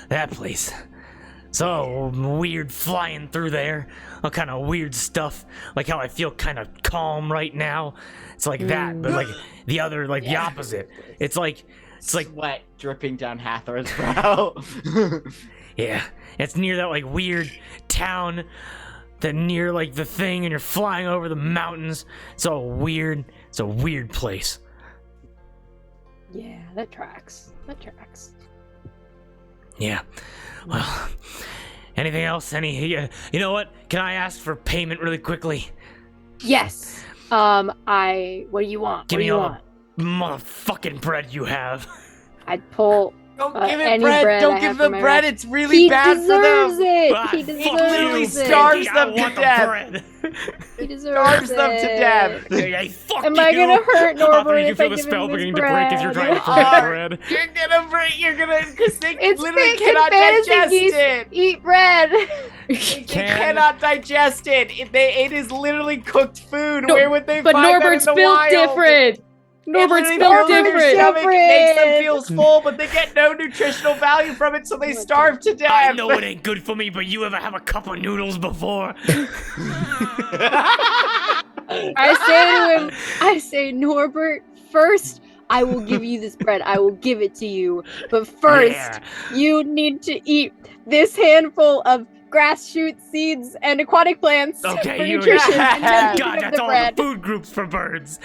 that place. So weird flying through there. All kind of weird stuff. Like how I feel kind of calm right now. It's like that, but like the other, like the opposite. It's like Sweat dripping down Hathor's brow. yeah. It's near that like weird town. That near like the thing, and you're flying over the mountains. It's all weird. It's a weird place. Yeah, that tracks. Yeah. Well, anything else? You know what? Can I ask for payment really quickly? Yes. What do you want? Give What do me you all want? the motherfucking bread you have. I'd pull Don't give it any bread. bread I Don't have give for them my bread. raft. It's really He bad for deserves them. it. Ah, He fuck literally deserves it. starves I them to want the death. bread. He deserves Starves them to it. death. Hey, fuck Am you. I gonna hurt Arthur, Norbert you if can feel I the give spell him this beginning to break as you're trying to bread? feed the bread. You're gonna, because they It's literally fake cannot fantasy digest geese. it. Eat bread. They cannot digest it. It is literally cooked food. No, Where would they But find that in Norbert's the built wild? different. Norbert's It built literally fills their different. stomach, it makes them feel Different. full, but they get no nutritional value from it, so they starve to death. I know it ain't good for me, but you ever have a cup of noodles before? I say, Norbert, first, I will give you this bread. I will give it to you. But first, Yeah. you need to eat this handful of grass shoots, seeds, and aquatic plants Okay, for you- nutrition. And then you God, can have that's the all bread. the food groups for birds.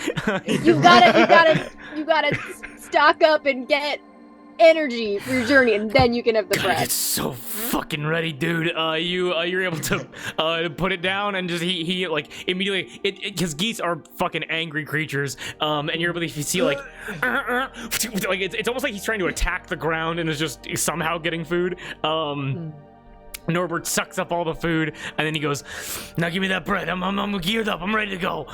You gotta stock up and get energy for your journey, and then you can have the God, bread. it's so fucking ready, dude. You're able to put it down and just he like immediately because geese are fucking angry creatures. And you're able to see like it's almost like he's trying to attack the ground and is just somehow getting food. Norbert sucks up all the food and then he goes, "Now give me that bread. I'm geared up. I'm ready to go."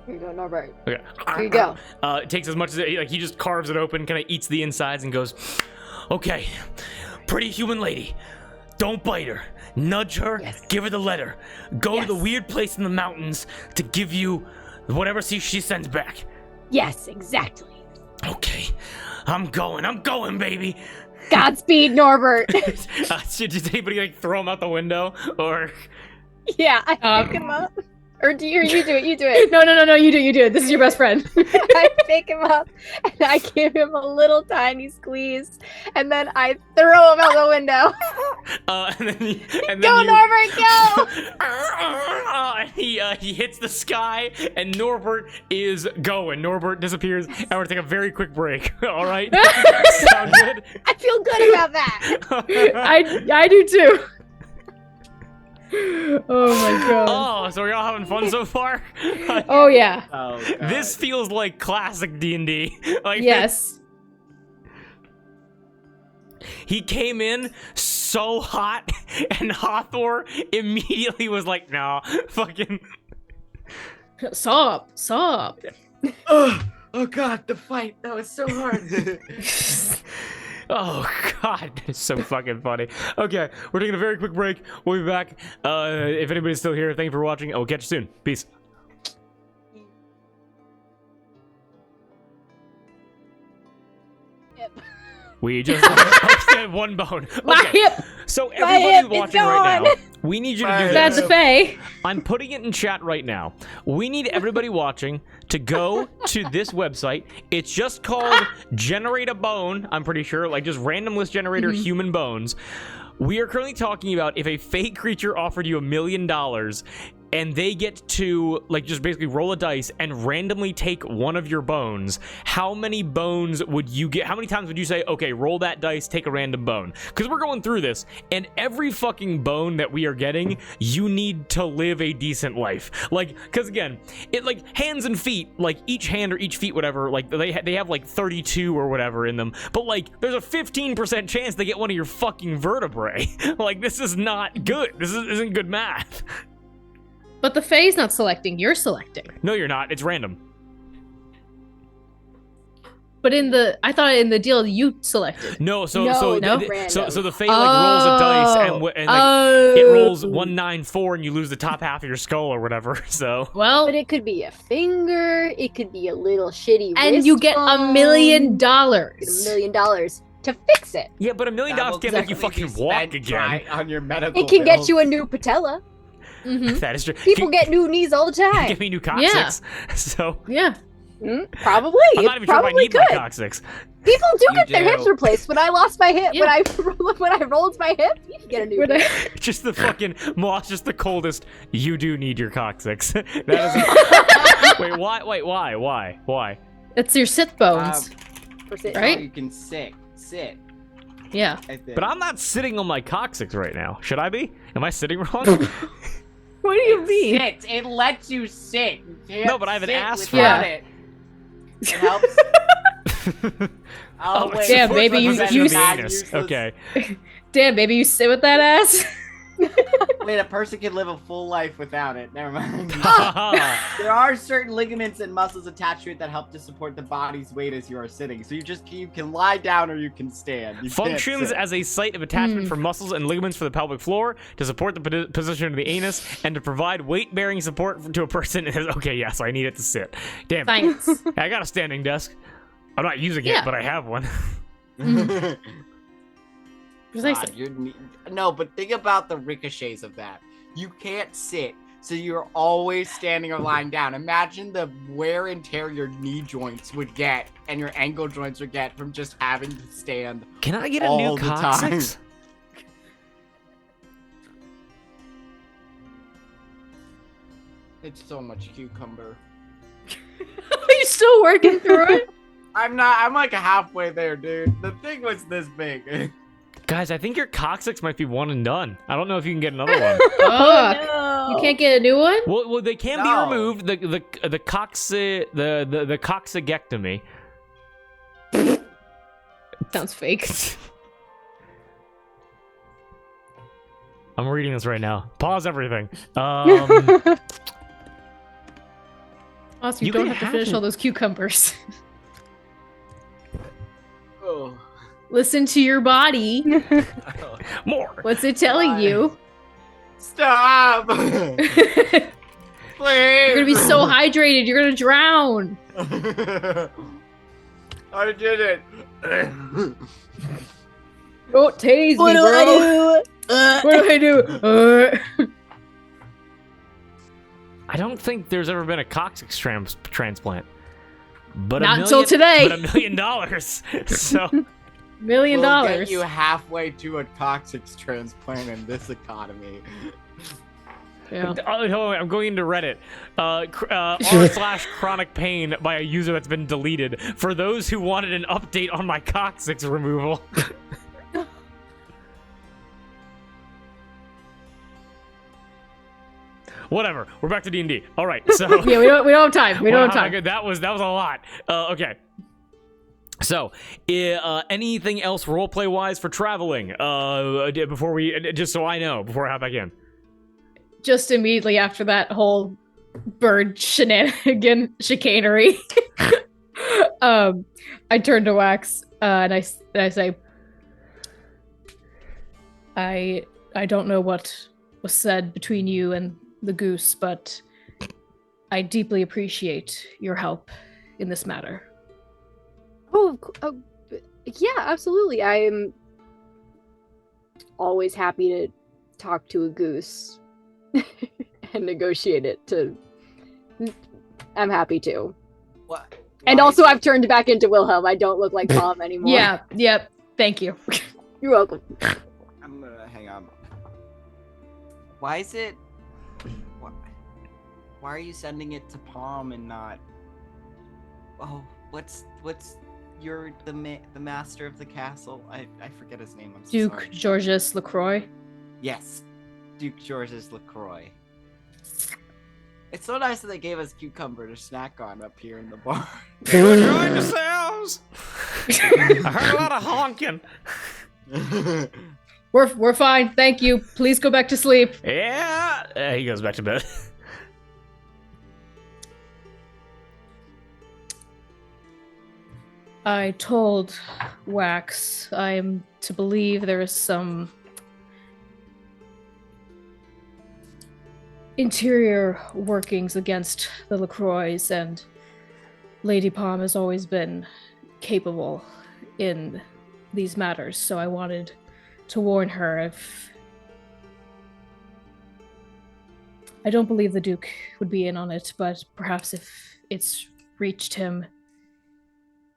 Here you go, Norbert. Okay. Here you go. It takes as much as he just carves it open, kind of eats the insides, and goes, "Okay, pretty human lady, don't bite her. Nudge her. Yes. Give her the letter. Go to the Yes. weird place in the mountains to give you whatever she sends back." Yes, exactly. Okay, I'm going, baby. Godspeed, Norbert. Should anybody like throw him out the window or? Yeah, I pick him up. Or do you do it? You do it. No, you do it. This is your best friend. I pick him up and I give him a little tiny squeeze, and then I throw him out the window. And then Go, you, Norbert, go! and he hits the sky, and Norbert is going. Norbert disappears, and we're gonna take a very quick break. All right, sound good? I feel good about that. I do too. Oh my god. Oh, so we're all having fun so far? Oh yeah. Oh, God. This feels like classic D&D. Like Yes. he came in so hot, and Hathor immediately was like, "Nah, fucking." Stop. Oh God, the fight. That was so hard. Oh God, it's so fucking funny. Okay, we're taking a very quick break. We'll be back. If anybody's still here, thank you for watching. I will catch you soon. Peace. Yep. We just upset one bone. My Okay, hip. so My everybody hip is watching right gone. now, we need you to do That's this. Faye. I'm putting it in chat right now. We need everybody watching to go to this website. It's just called Generate a Bone, I'm pretty sure, like just random list generator human bones. We are currently talking about if a fake creature offered you $1 million and they get to like just basically roll a dice and randomly take one of your bones, how many bones would you get? How many times would you say, okay, roll that dice, take a random bone? Because we're going through this, and every fucking bone that we are getting, you need to live a decent life. Like, because again, it like hands and feet, like each hand or each feet, whatever, like they have like 32 or whatever in them, but like there's a 15% chance they get one of your fucking vertebrae. Like, this is not good. This isn't good math. But the Fae's not selecting. You're selecting. No, you're not. It's random. But I thought in the deal you selected. No, so No, no, the Fae like rolls a dice and like, it rolls 194 and you lose the top half of your skull or whatever. So Well, But it could be a finger. It could be a little shitty and you get $1 million. $1 million to fix it. yeah, but $1 million can't make you fucking walk again. On your medical It can get bills. you a new patella. Mm-hmm. That is true. People get new knees all the time. give me new coccyx. So Yeah. Probably. I'm not even sure if I Probably need my could. coccyx. People do You get their do. hips replaced. When I lost my hip, Yeah. when I rolled my hip, you can get a new Would hip. I- Just the fucking Moss, just the coldest. You do need your coccyx. That is. Wait, why? Wait, why? It's your sit bones. That's Right? Oh, you can sit. Yeah. I think. But I'm not sitting on my coccyx right now. Should I be? Am I sitting wrong? What do you mean? Sit. It lets you sit. You can't No, but I have an sit ass without for it. It helps. Oh, wait. damn, baby, you Position of the bad, anus. useless- Okay. Damn, baby, you sit with that ass? Wait, a person can live a full life without it. Never mind. There are certain ligaments and muscles attached to it that help to support the body's weight as you are sitting. So you can lie down or you can stand. You can't Functions sit. as a site of attachment for muscles and ligaments for the pelvic floor, to support the position of the anus, and to provide weight-bearing support to a person. Okay, yeah, so I need it to sit. Damn. Science. I got a standing desk. I'm not using Yeah. it, but I have one. Precisely. No, but think about the ricochets of that. You can't sit, so you're always standing or lying down. Imagine the wear and tear your knee joints would get and your ankle joints would get from just having to stand. Can I get a All new the time. coccyx? It's so much cucumber. Are you still working through it? I'm like halfway there, dude. The thing was this big. Guys, I think your coccyx might be one and done. I don't know if you can get another one. Fuck. no. You can't get a new one? Well, they can No. be removed. The coccygectomy. Sounds fake. I'm reading this right now. Pause everything. Also, you, You don't can have to have finish it. all those cucumbers. Oh. Listen to your body. More. What's it telling Why? you? Stop! You're Please! gonna be so hydrated, you're gonna drown. I did it. Don't tase me, bro. What do I do? I don't think there's ever been a coccyx transplant. But Not $1 until today. But $1 million. So $1 million. We'll get you halfway to a coccyx transplant in this economy. Yeah. hold on, I'm going into Reddit. r/chronic pain by a user that's been deleted. For those who wanted an update on my coccyx removal. Whatever. We're back to D&D. All right. So Yeah, we don't have time. We don't have Wow, time. that was a lot. Okay. So, anything else roleplay wise for traveling? Before we, just so I know, before I hop back in. Just immediately after that whole bird chicanery, I turn to Wax and I say, I don't know what was said between you and the goose, but I deeply appreciate your help in this matter. Yeah, absolutely. I am always happy to talk to a goose and negotiate it to. I'm happy to. What? And Why also, is I've turned back into Wilhelm. I don't look like Tom anymore. Yeah, yep. Thank you. You're welcome. I'm gonna hang on. Why is it? Why are you sending it to Palm and not? Oh, what's you're the master of the castle? I forget his name. I'm so Duke sorry. Georges LaCroix. Yes, Duke Georges LaCroix. It's so nice that they gave us cucumber to snack on up here in the bar. Enjoying yourselves. I heard a lot of honking. We're fine. Thank you. Please go back to sleep. Yeah. He goes back to bed. I told Wax I'm to believe there is some interior workings against the LaCroix, and Lady Palm has always been capable in these matters, so I wanted to warn her. If I don't believe the Duke would be in on it, but perhaps if it's reached him,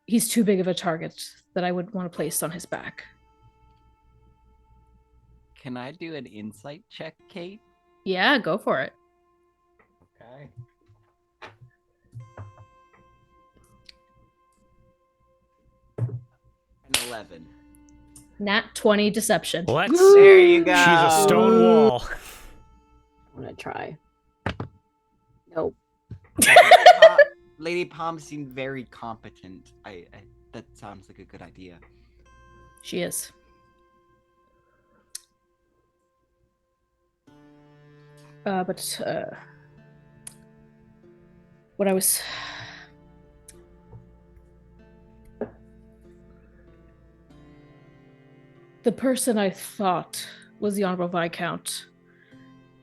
he's too big of a target that I would want to place on his back. Can I do an insight check, Kate? Yeah, go for it. Okay. An 11. Nat 20 deception. Let's. There you go. She's a stone wall. I'm gonna try. Nope. Lady Palm seemed very competent. that sounds like a good idea. She is. But what I was... The person I thought was the Honorable Viscount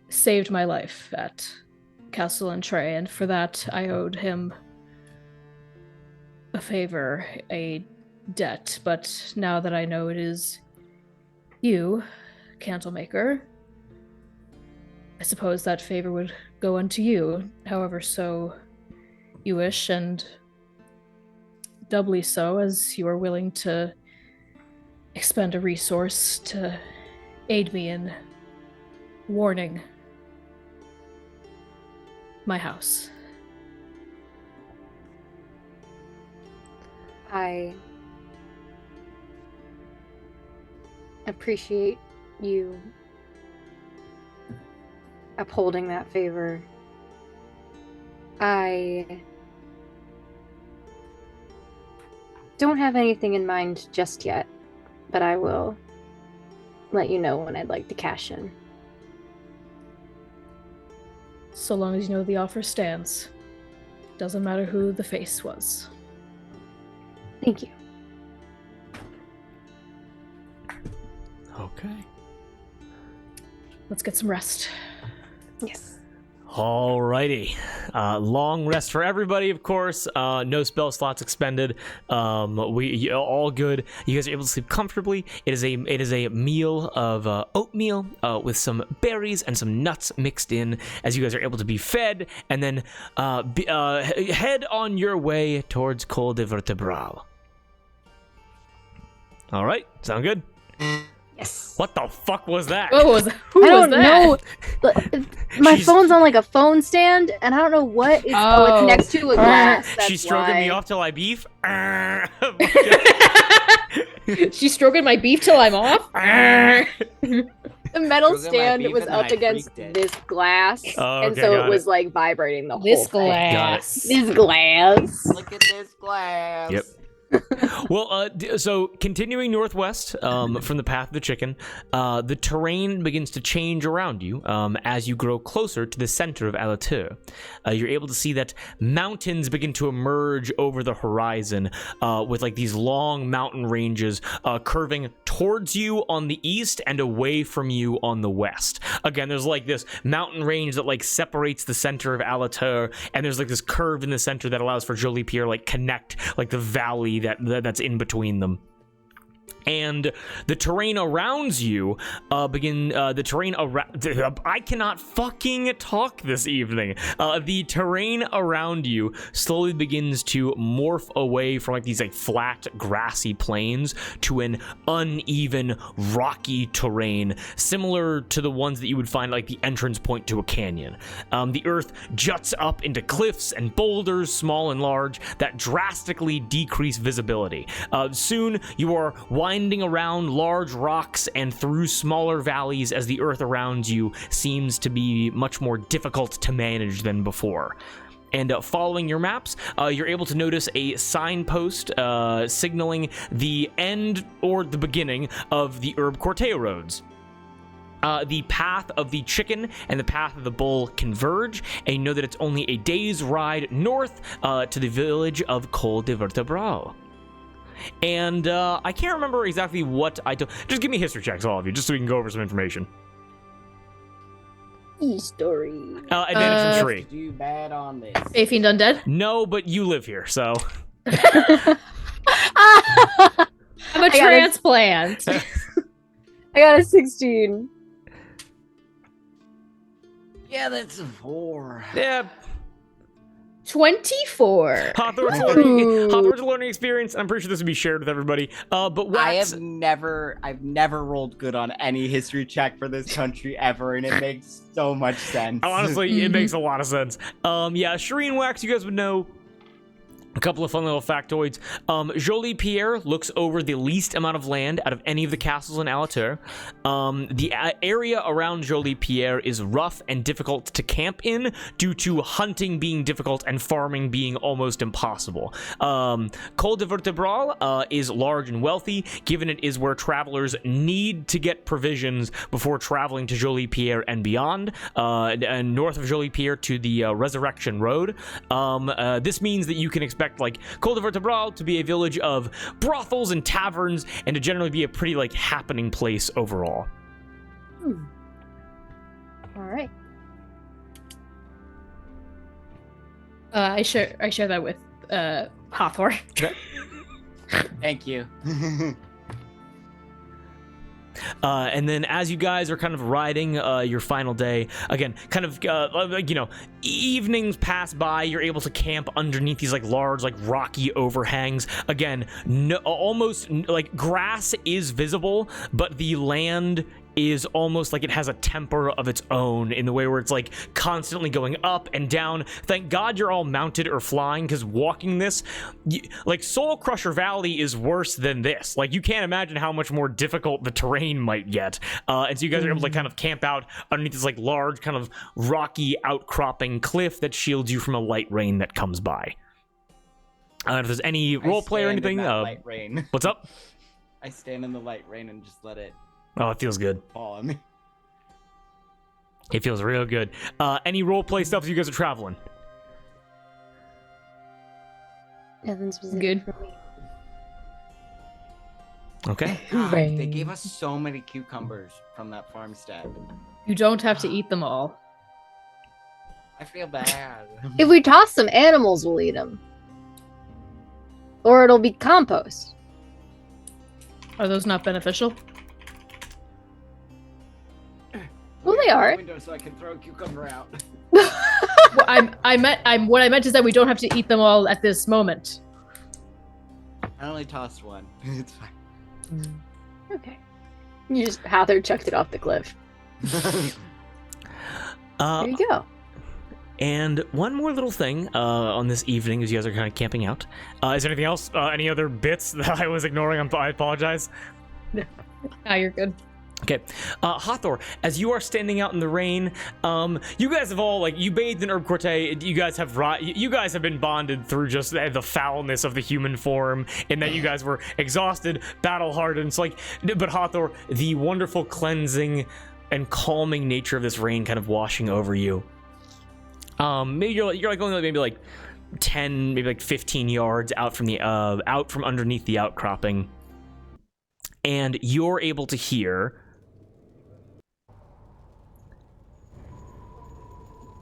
saved my life at Castle Entree, and for that I owed him a favor, a debt. But now that I know it is you, Candlemaker, I suppose that favor would go unto you, however so you wish, and doubly so as you are willing to expend a resource to aid me in warning my house. I appreciate you upholding that favor. I don't have anything in mind just yet, but I will let you know when I'd like to cash in. So long as you know the offer stands. Doesn't matter who the face was. Thank you. Okay. Let's get some rest. Yes. Alrighty. Long rest for everybody, of course. No spell slots expended. All good. You guys are able to sleep comfortably. It is a meal of oatmeal with some berries and some nuts mixed in, as you guys are able to be fed, and then head on your way towards Col de Vertebral. All right, sound good? Yes. What the fuck was that? What was who I was don't that? know. My phone's on like a phone stand, and I don't know what is. Oh, it's next to a glass. That's She's stroking why. me off till I beef. She's stroking my beef till I'm off. The metal Stroking my stand beef was and then up I against freaked it. this glass, Oh, and okay, so got it was it. like vibrating the This whole thing. glass. This glass. Look at this glass. Yep. Well, so continuing northwest from the path of the chicken, the terrain begins to change around you as you grow closer to the center of Allatour. You're able to see that mountains begin to emerge over the horizon with like these long mountain ranges curving towards you on the east and away from you on the west. Again, there's like this mountain range that like separates the center of Allatour, and there's like this curve in the center that allows for Jolie Pierre like connect like the valley that's in between them. And the terrain around you I cannot fucking talk this evening. The terrain around you slowly begins to morph away from like these like flat grassy plains to an uneven rocky terrain similar to the ones that you would find like the entrance point to a canyon. The earth juts up into cliffs and boulders, small and large, that drastically decrease visibility. Soon you are winding around large rocks and through smaller valleys as the earth around you seems to be much more difficult to manage than before. And following your maps, you're able to notice a signpost signaling the end or the beginning of the Herb Corteo roads. The path of the chicken and the path of the bull converge, and you know that it's only a day's ride north to the village of Col de Vertebral. And I can't remember exactly what I told. Just give me history checks, all of you, just so we can go over some information. E-story. Advantage from Tree. Do bad on this. Bayfiend Undead? No, but you live here, so. I'm a transplant. I got a 16. Yeah, that's a 4. Yeah. 24. Hawthorne's a learning experience. I'm pretty sure this would be shared with everybody. But Wax, I've never rolled good on any history check for this country ever, and it makes so much sense. honestly, it makes a lot of sense. Yeah, Shireen, Wax, you guys would know A couple of fun little factoids. Jolie Pierre looks over the least amount of land out of any of the castles in Allatour. The area around Jolie Pierre is rough and difficult to camp in due to hunting being difficult and farming being almost impossible. Col de Vertebral is large and wealthy, given it is where travelers need to get provisions before traveling to Jolie Pierre and beyond. And north of Jolie Pierre to the Resurrection Road. This means that you can expect like Col de Vertebral to be a village of brothels and taverns and to generally be a pretty like happening place overall. All right. I share that with Hawthorne. Okay. Thank you. And then as you guys are kind of riding your final day, again, kind of, evenings pass by, you're able to camp underneath these, like, large, like, rocky overhangs. Again, almost, like, grass is visible, but the land is almost like it has a temper of its own in the way where it's like constantly going up and down. Thank God you're all mounted or flying, because walking this, like Soul Crusher Valley is worse than this. Like you can't imagine how much more difficult the terrain might get. And so you guys are able to kind of camp out underneath this like large kind of rocky outcropping cliff that shields you from a light rain that comes by. If there's any roleplay or anything, light rain. What's up? I stand in the light rain and just let it Oh, it feels good. fall on me. It feels real good. Any roleplay stuff as you guys are traveling? Nothing specific Good. for me. Okay. God, Rain. they gave us so many cucumbers from that farmstead. You don't have to eat them all. I feel bad. If we toss them, animals will eat them. Or it'll be compost. Are those not beneficial? Well, they are. Window so I can throw a cucumber out. Well, what I meant is that we don't have to eat them all at this moment. I only tossed one. It's fine. Okay. You just Hather chucked it off the cliff. There you go. And one more little thing on this evening as you guys are kind of camping out. Is there anything else? Any other bits that I was ignoring? I apologize. Ah, you're good. Okay, Hathor, as you are standing out in the rain, you guys have all, like, you bathed in Herb Corte, you guys have been bonded through just the foulness of the human form, and that you guys were exhausted, battle-hardened, it's like, but Hathor, the wonderful cleansing and calming nature of this rain kind of washing over you. Maybe you're like only maybe like 10, maybe like 15 yards out from underneath the outcropping, and you're able to hear,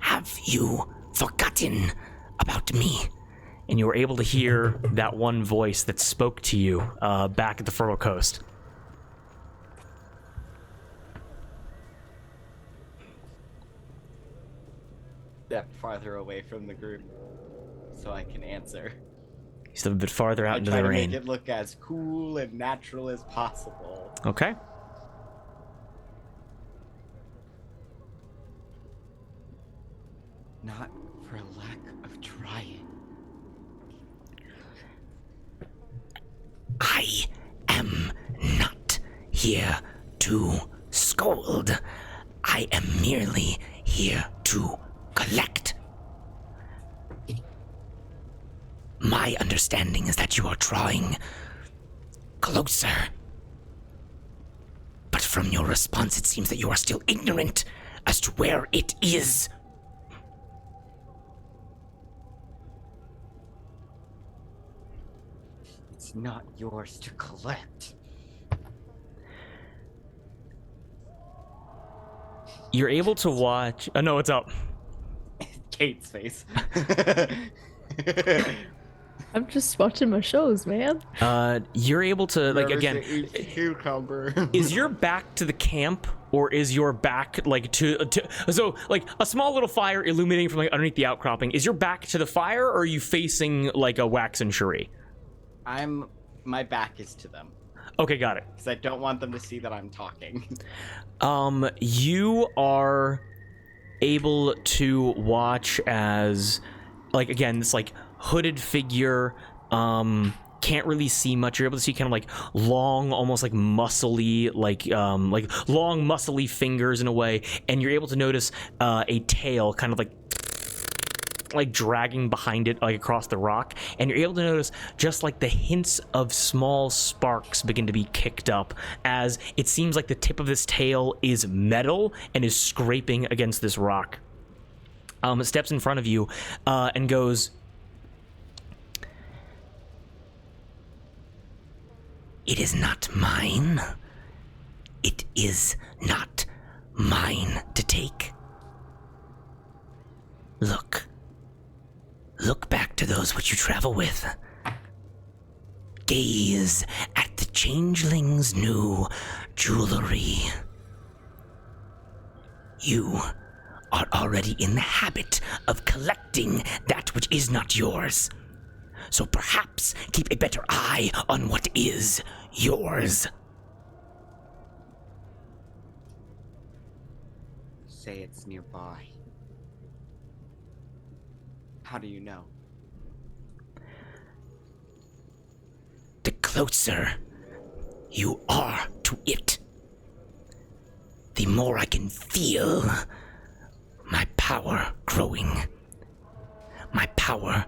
"Have you forgotten about me?" And you were able to hear that one voice that spoke to you back at the Fertile Coast. Step farther away from the group so I can answer. Still a bit farther out into Try the to rain. make it look as cool and natural as possible. Okay. Not for lack of trying. I am not here to scold. I am merely here to collect. My understanding is that you are drawing closer. But from your response, it seems that you are still ignorant as to where it is. It's not yours to collect. You're able to watch. Oh no, what's up? Kate's face. I'm just watching my shows, man. You're able to, like, again, Cucumber. is your back to the camp, or is your back like to so like a small little fire illuminating from like underneath the outcropping? Is your back to the fire, or are you facing like a waxen cherie? My back is to them. Okay, got it. Because I don't want them to see that I'm talking. You are able to watch as, like, again, this like hooded figure. Can't really see much. You're able to see kind of like long, almost like muscly, like long muscly fingers in a way, and you're able to notice a tail kind of like dragging behind it, like across the rock, and you're able to notice just like the hints of small sparks begin to be kicked up as it seems like the tip of this tail is metal and is scraping against this rock. It steps in front of you and goes, "It is not mine. It is not mine to take. Look. Look back to those which you travel with. Gaze at the changeling's new jewelry. You are already in the habit of collecting that which is not yours. So perhaps keep a better eye on what is yours." Say it's nearby. How do you know? The closer you are to it, the more I can feel my power growing. My power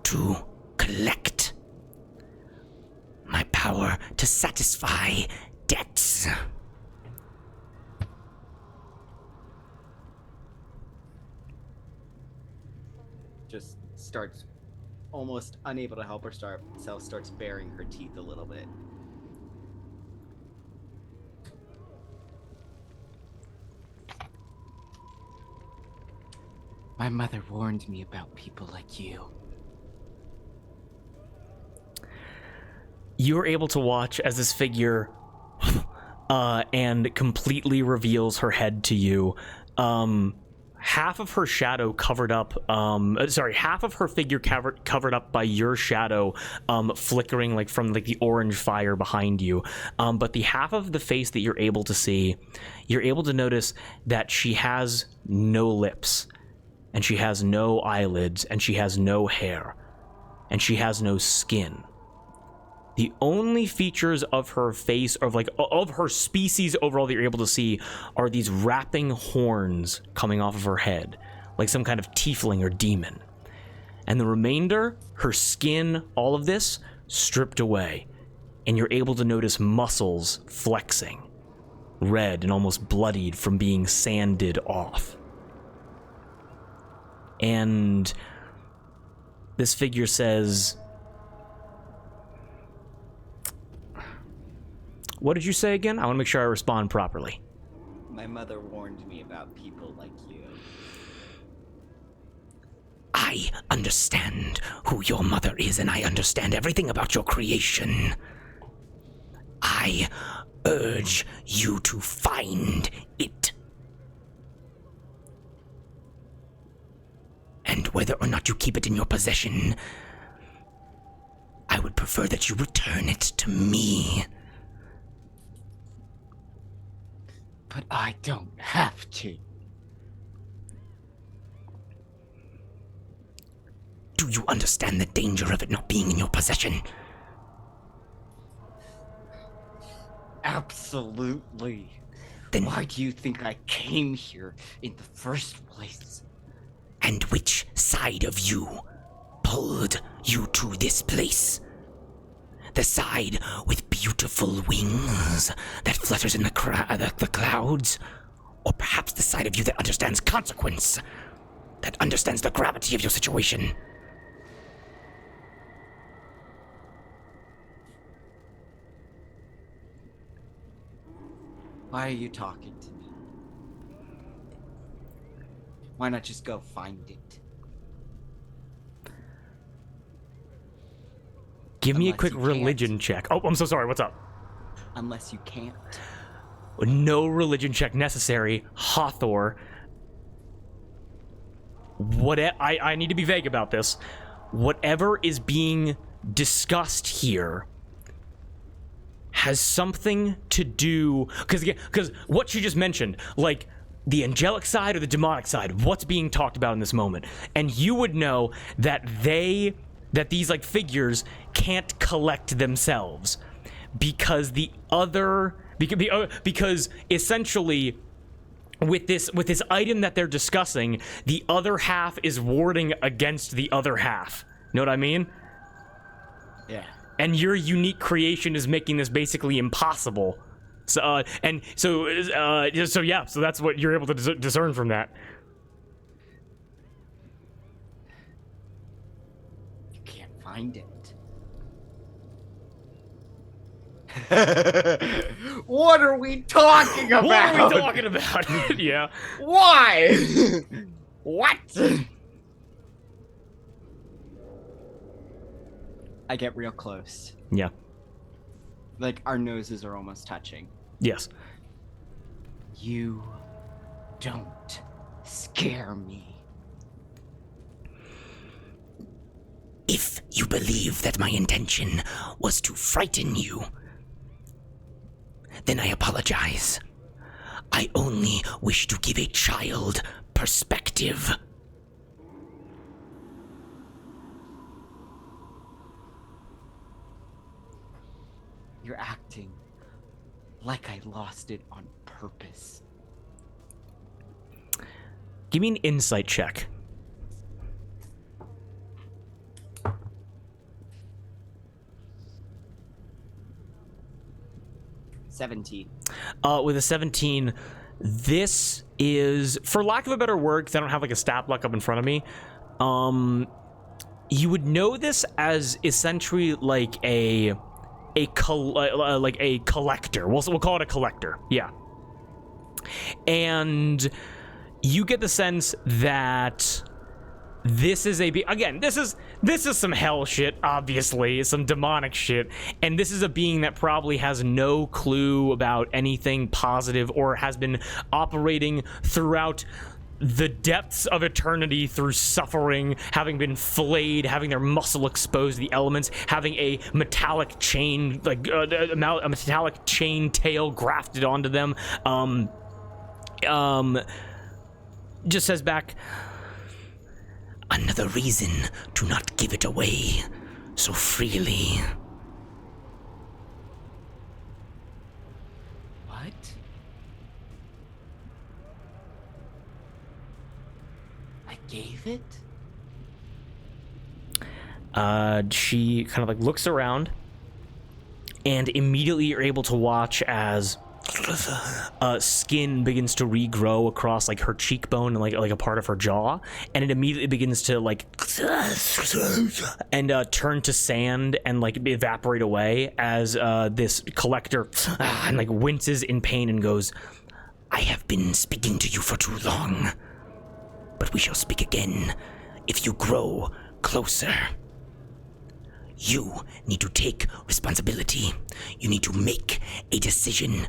to collect. My power to satisfy debts. Just starts, almost unable to help herself, starts baring her teeth a little bit. My mother warned me about people like you. You're able to watch as this figure and completely reveals her head to you. Half of her shadow covered up, half of her figure covered up by your shadow, flickering like from like the orange fire behind you. But the half of the face that you're able to see, you're able to notice that she has no lips, and she has no eyelids, and she has no hair, and she has no skin. The only features of her face, of her species overall that you're able to see, are these wrapping horns coming off of her head, like some kind of tiefling or demon. And the remainder, her skin, all of this, stripped away. And you're able to notice muscles flexing, red and almost bloodied from being sanded off. And this figure says, what did you say again? I want to make sure I respond properly. My mother warned me about people like you. I understand who your mother is, and I understand everything about your creation. I urge you to find it. And whether or not you keep it in your possession, I would prefer that you return it to me. But I don't have to. Do you understand the danger of it not being in your possession? Absolutely. Then why do you think I came here in the first place? And which side of you pulled you to this place? The side with beautiful wings that flutters in the clouds? Or perhaps the side of you that understands consequence, that understands the gravity of your situation? Why are you talking to me? Why not just go find it? Give me a Unless quick you religion can't. check. Oh, I'm so sorry. What's up? Unless you can't. No religion check necessary. Allatour. I need to be vague about this. Whatever is being discussed here has something to do, because what she just mentioned, like the angelic side or the demonic side? What's being talked about in this moment? And you would know that these like figures can't collect themselves because because essentially with this item that they're discussing, the other half is warding against the other half. Know what I mean? Yeah. And your unique creation is making this basically impossible. So so that's what you're able to discern from that. You can't find it. What are we talking about? What are we talking about? Yeah. Why? What? I get real close. Yeah. Like, our noses are almost touching. Yes. You don't scare me. If you believe that my intention was to frighten you, then I apologize. I only wish to give a child perspective. You're acting like I lost it on purpose. Give me an insight check. With a 17, this is, for lack of a better word, because I don't have like a stat block up in front of me, you would know this as essentially like a collector. We'll call it a collector. Yeah. And you get the sense that this is this is some hell shit, obviously, some demonic shit, and this is a being that probably has no clue about anything positive or has been operating throughout the depths of eternity through suffering, having been flayed, having their muscle exposed to the elements, having a metallic chain, a metallic chain tail grafted onto them. Just says back, another reason to not give it away so freely. What? I gave it? She kind of like looks around, and immediately you're able to watch as skin begins to regrow across like her cheekbone and like a part of her jaw, and it immediately begins to like and turn to sand and like evaporate away as this collector and like winces in pain and goes, I have been speaking to you for too long, but we shall speak again if you grow closer. You need to take responsibility. You need to make a decision.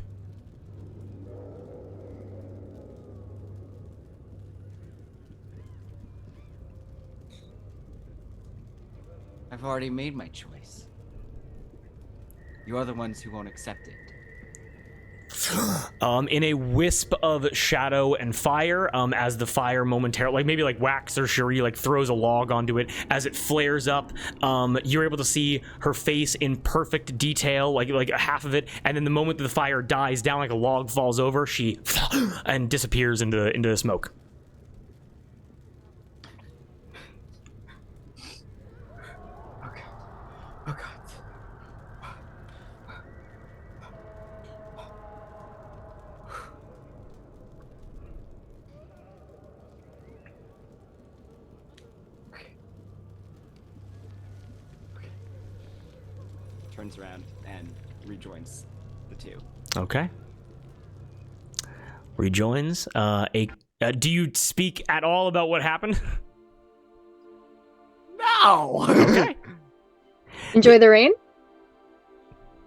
I've already made my choice. You're the ones who won't accept it. in a wisp of shadow and fire, as the fire momentarily, like maybe like Wax or Cherie like throws a log onto it, as it flares up, you're able to see her face in perfect detail, like half of it, and then the moment that the fire dies down, like a log falls over, she and disappears into the smoke. Oh god. Okay. Turns around and rejoins the two. Okay. Rejoins. Do you speak at all about what happened? No! Okay. Enjoy the rain?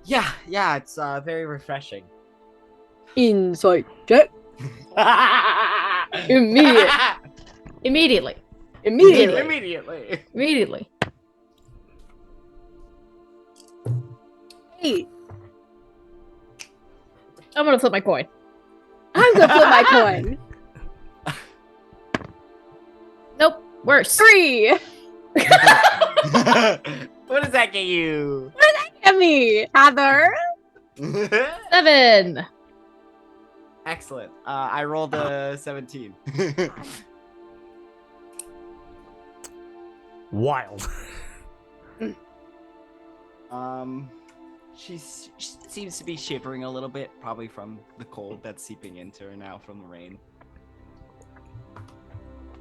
Yeah, it's very refreshing. Insight check. Immediately. Immediately. Hey, I'm gonna flip my coin. I'm gonna flip my coin. Worse. 3. What does that get you? Get me, Heather. 7. Excellent. I rolled a 17. Wild. She seems to be shivering a little bit, probably from the cold that's seeping into her now from the rain.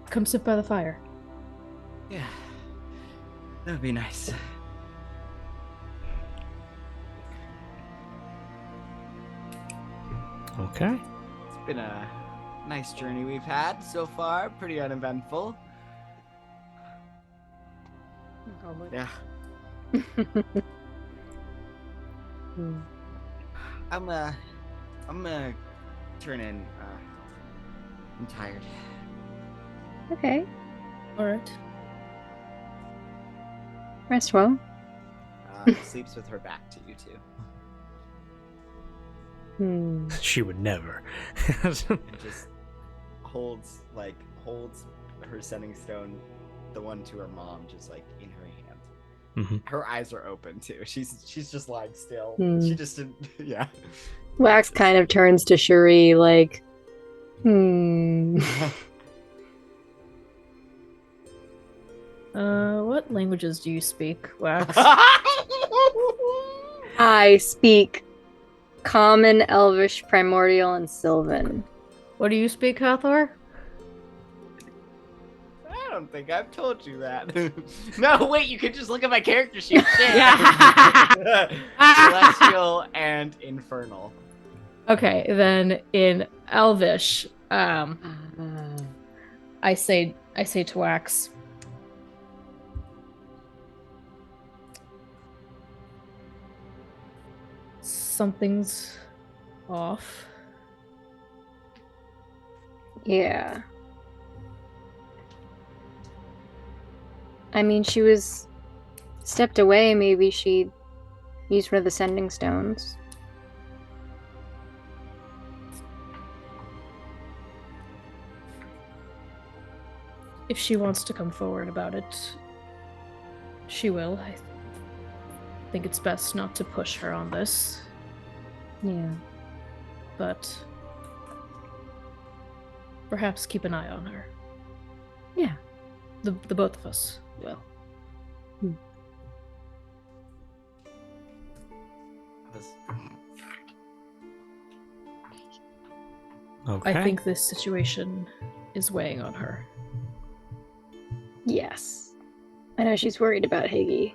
Come sit by the fire. Yeah, that would be nice. Okay. It's been a nice journey we've had so far. Pretty uneventful. Yeah. I'm gonna turn in. I'm tired. Okay. All right. Rest well. Sleeps with her back to you two. She would never. And just holds her sending stone, the one to her mom, just like in her hand. Mhm. Her eyes are open too. She's just lying still. Hmm. She just didn't. Yeah. Wax kind of turns to Shuri like, What languages do you speak, Wax? I speak Common, Elvish, Primordial, and Sylvan. What do you speak, Hathor? I don't think I've told you that. No, wait, you can just look at my character sheet. Shit. Celestial and Infernal. Okay, then in Elvish, I say to Wax, something's off. Yeah. I mean, she was stepped away. Maybe she used one of the sending stones. If she wants to come forward about it, she will. I think it's best not to push her on this, Yeah. but perhaps keep an eye on her. Yeah. The both of us will. Okay. I think this situation is weighing on her. Yes. I know she's worried about Higgy.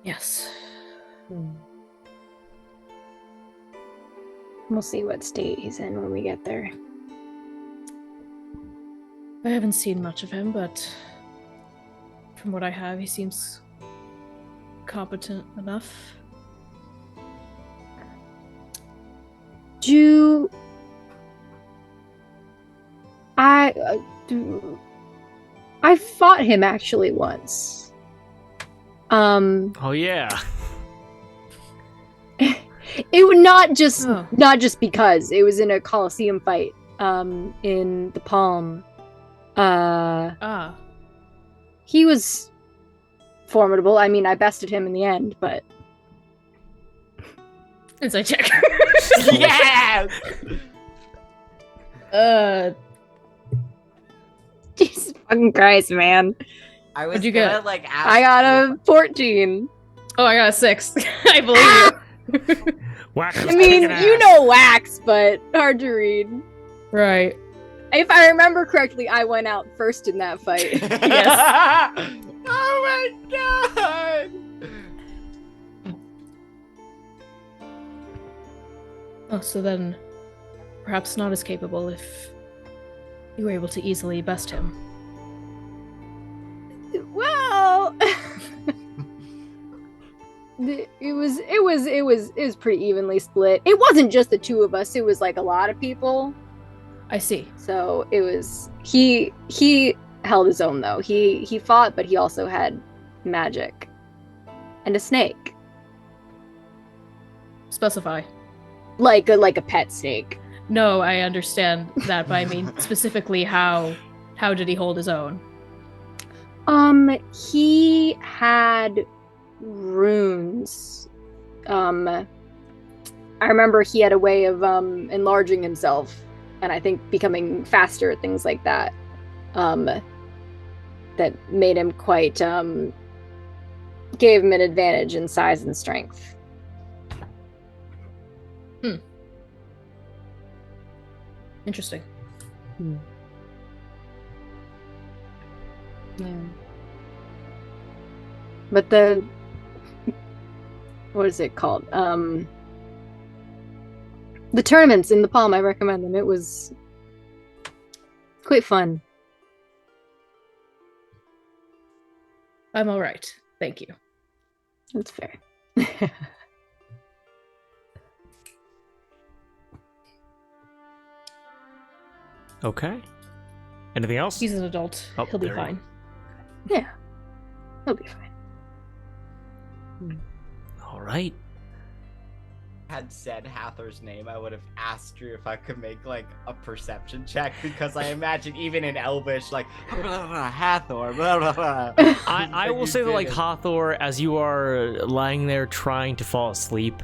Yes. We'll see what state he's in when we get there. I haven't seen much of him, but from what I have, he seems competent enough. I fought him actually once. Oh yeah. It would not just Oh. because it was in a Colosseum fight in the Palm. He was formidable. I mean, I bested him in the end, but Inside check. Yes! Jesus fucking Christ, man. I was What'd you gonna, get? like, ask I got you- a 14. Oh, I got a 6. I believe you. Wax was I mean, kicking you ass. know Wax, but hard to read. Right. If I remember correctly, I went out first in that fight. Yes. Oh my god! Oh, so then perhaps not as capable if you were able to easily best him. Well, it was pretty evenly split. It wasn't just the two of us. It was like a lot of people. I see. So it was he held his own though. He fought, but he also had magic and a snake, Specify. like a pet snake. No, I understand that, but I mean specifically how did he hold his own? He had runes. I remember he had a way of enlarging himself, and I think becoming faster, things like that. That made him quite gave him an advantage in size and strength. Interesting. Yeah. But the what is it called? The tournaments in the Palm, I recommend them. It was quite fun. I'm all right. Thank you. That's fair. Okay. Anything else? He's an adult. Oh, He'll be there you fine. Yeah. He'll be fine. All right. Had said Hathor's name, I would have asked her if I could make like a perception check, because I imagine even in Elvish, like Hathor. I will say that, like, Hathor, as you are lying there trying to fall asleep,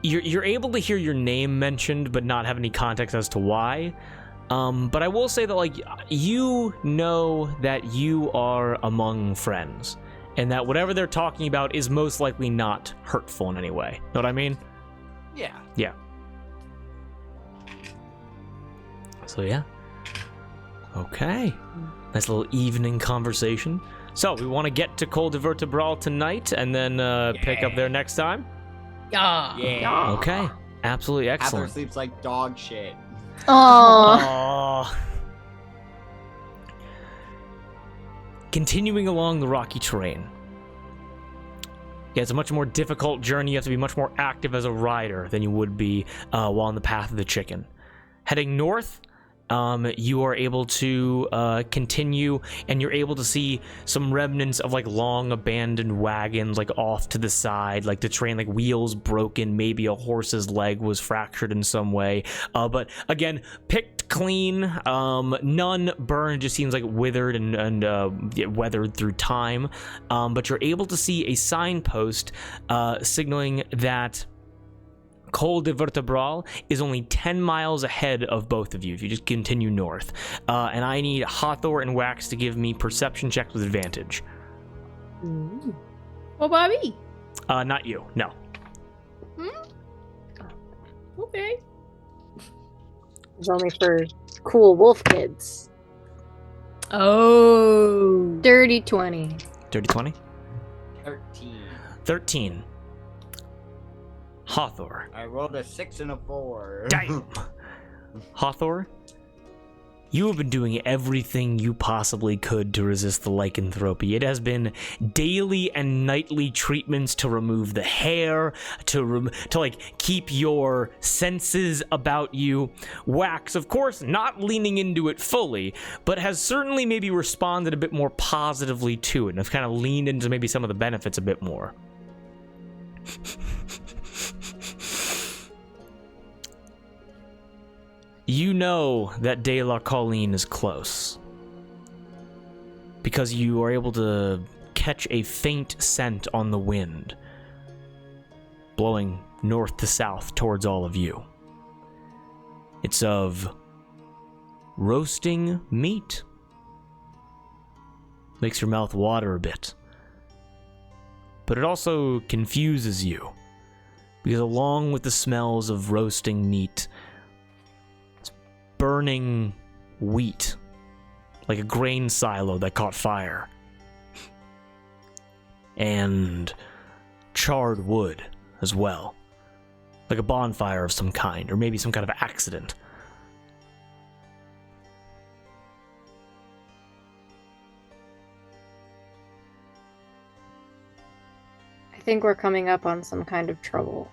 you're able to hear your name mentioned, but not have any context as to why. But I will say that, like, you know that you are among friends, and that whatever they're talking about is most likely not hurtful in any way. Know what I mean? Yeah. Yeah. So yeah. Okay. Nice little evening conversation. So we want to get to Col de Vertebral tonight, and then pick up there next time. Yeah. Yeah. Okay. Absolutely Hathor excellent. sleeps like dog shit. Oh. Continuing along the rocky terrain. Yeah, it's a much more difficult journey. You have to be much more active as a rider than you would be while on the path of the chicken. Heading north, you are able to continue, and you're able to see some remnants of like long abandoned wagons like off to the side, like the train, like wheels broken, maybe a horse's leg was fractured in some way, but again, picked clean, none burned, just seems like withered and weathered through time, but you're able to see a signpost signaling that Col de Vertebral is only 10 miles ahead of both of you if you just continue north. And I need Hathor and Wax to give me perception checks with advantage. Oh, Bobby. Not you, no. Okay. It's only for cool wolf kids. Oh. Dirty 20. Dirty 20? 13. 13. Hathor. I rolled a 6 and a 4. Damn. Hathor, you have been doing everything you possibly could to resist the lycanthropy. It has been daily and nightly treatments to remove the hair, to like keep your senses about you. Wax, of course, not leaning into it fully, but has certainly maybe responded a bit more positively to it, and has kind of leaned into maybe some of the benefits a bit more. You know that De La Colline is close, because you are able to catch a faint scent on the wind, blowing north to south towards all of you. It's of roasting meat. Makes your mouth water a bit. But it also confuses you, because along with the smells of roasting meat, burning wheat, like a grain silo that caught fire, and charred wood as well, like a bonfire of some kind, or maybe some kind of accident. I think we're coming up on some kind of trouble.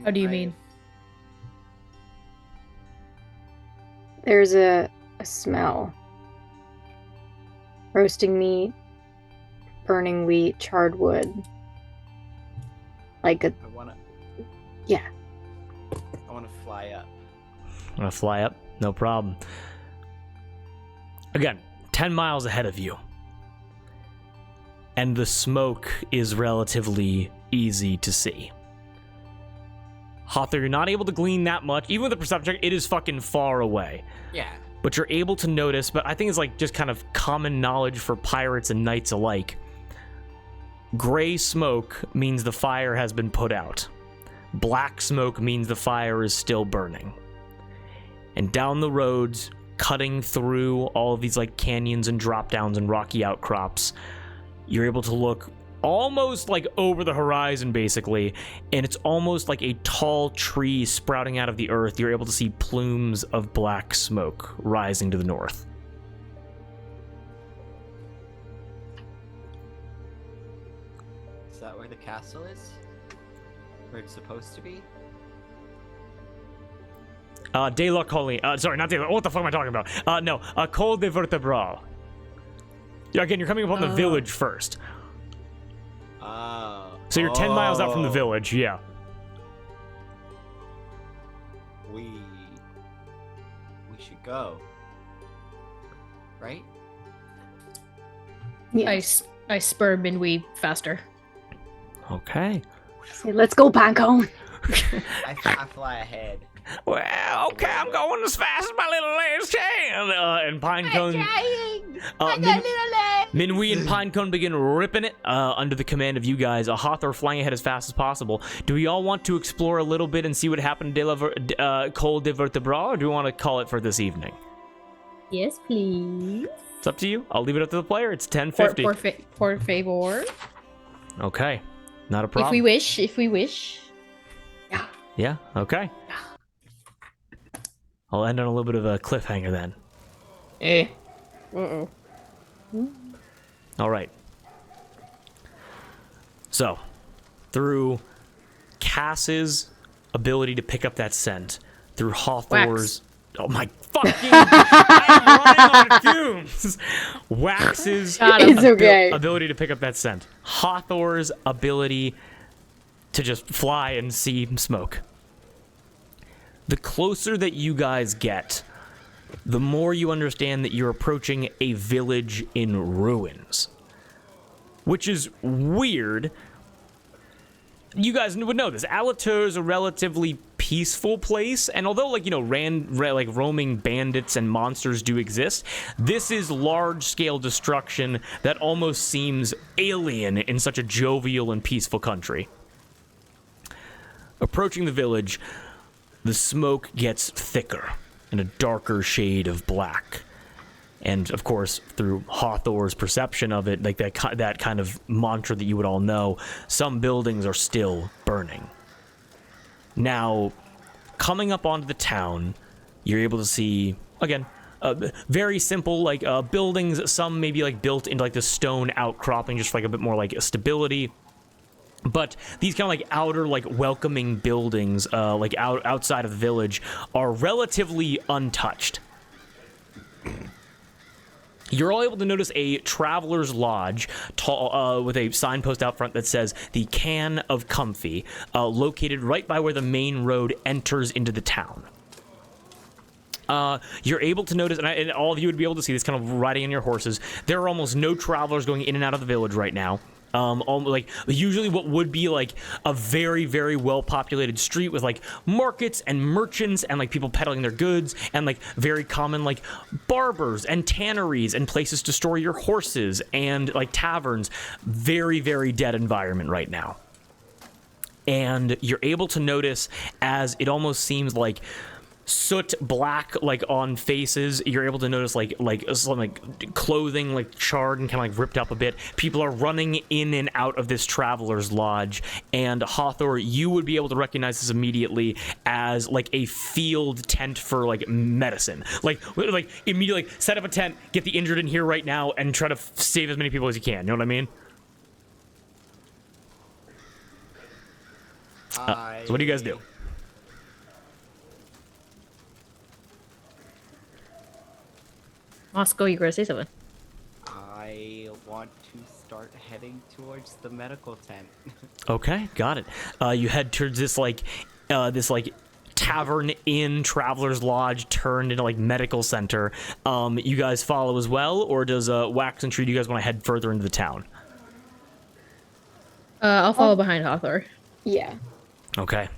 How do you mean? There's a smell. Roasting meat, burning wheat, charred wood. Like a Yeah. I want to fly up. I'm gonna fly up, no problem. Again, 10 miles ahead of you. And the smoke is relatively easy to see. Hawthorne, you're not able to glean that much. Even with the perception check, it is fucking far away. Yeah. But you're able to notice, but I think it's like just kind of common knowledge for pirates and knights alike. Gray smoke means the fire has been put out. Black smoke means the fire is still burning. And down the roads, cutting through all of these like canyons and drop downs and rocky outcrops, you're able to look almost like over the horizon basically, and it's almost like a tall tree sprouting out of the earth. You're able to see plumes of black smoke rising to the north. Is that where the castle is? Where it's supposed to be? De la Colline. Sorry, not De la. What the fuck am I talking about? No. Col de Vertebral. Yeah, again, you're coming upon the village first. Oh. So you're 10 miles out from the village, yeah. We should go. Right? Yeah. I spur Minwy faster. Okay. Say, let's go, Pancone. I fly ahead. Well, okay, I'm going as fast as my little legs can. And Pinecone. Minwy and Pinecone begin ripping it under the command of you guys. Hawthorne flying ahead as fast as possible. Do we all want to explore a little bit and see what happened to Col de Vertebral, or do we want to call it for this evening? Yes, please. It's up to you. I'll leave it up to the player. It's 10:50. Por favor. Okay, not a problem. If we wish. Yeah, okay. I'll end on a little bit of a cliffhanger then. Uh-oh. All right. So, through Cass's ability to pick up that scent, through Hawthorne's... Oh my fucking... I am running on fumes! Wax's It's okay. ability to pick up that scent. Hawthorne's ability to just fly and see smoke. The closer that you guys get, the more you understand that you're approaching a village in ruins. Which is weird. You guys would know this. Allatour is a relatively peaceful place, and although, like, you know, roaming bandits and monsters do exist, this is large-scale destruction that almost seems alien in such a jovial and peaceful country. Approaching the village, the smoke gets thicker and a darker shade of black. And, of course, through Hawthorne's perception of it, like that kind of mantra that you would all know, some buildings are still burning. Now, coming up onto the town, you're able to see, again, very simple, like, buildings, some maybe, like, built into, like, the stone outcropping, just for, like, a bit more, like, stability. But these kind of like outer, like welcoming buildings, like outside of the village, are relatively untouched. You're all able to notice a traveler's lodge with a signpost out front that says the Can of Comfy, located right by where the main road enters into the town. You're able to notice, and all of you would be able to see this kind of riding on your horses, there are almost no travelers going in and out of the village right now. Like usually what would be like a very, very well-populated street with like markets and merchants and like people peddling their goods and like very common like barbers and tanneries and places to store your horses and like taverns. Very, very dead environment right now. And you're able to notice as it almost seems like soot black like on faces, you're able to notice like some like clothing like charred and kind of like ripped up a bit. People are running in and out of this traveler's lodge, and Hawthorne, you would be able to recognize this immediately as like a field tent for like medicine. Like immediately like, set up a tent, get the injured in here right now, and try to save as many people as you can. You know what I mean? So what do you guys do? Moscow, you gonna say something? I want to start heading towards the medical tent. Okay, got it. You head towards this like this like tavern inn traveler's lodge turned into like medical center. You guys follow as well, or does Wax and Tree, do you guys want to head further into the town? I'll follow behind Hawthor. Yeah. Okay.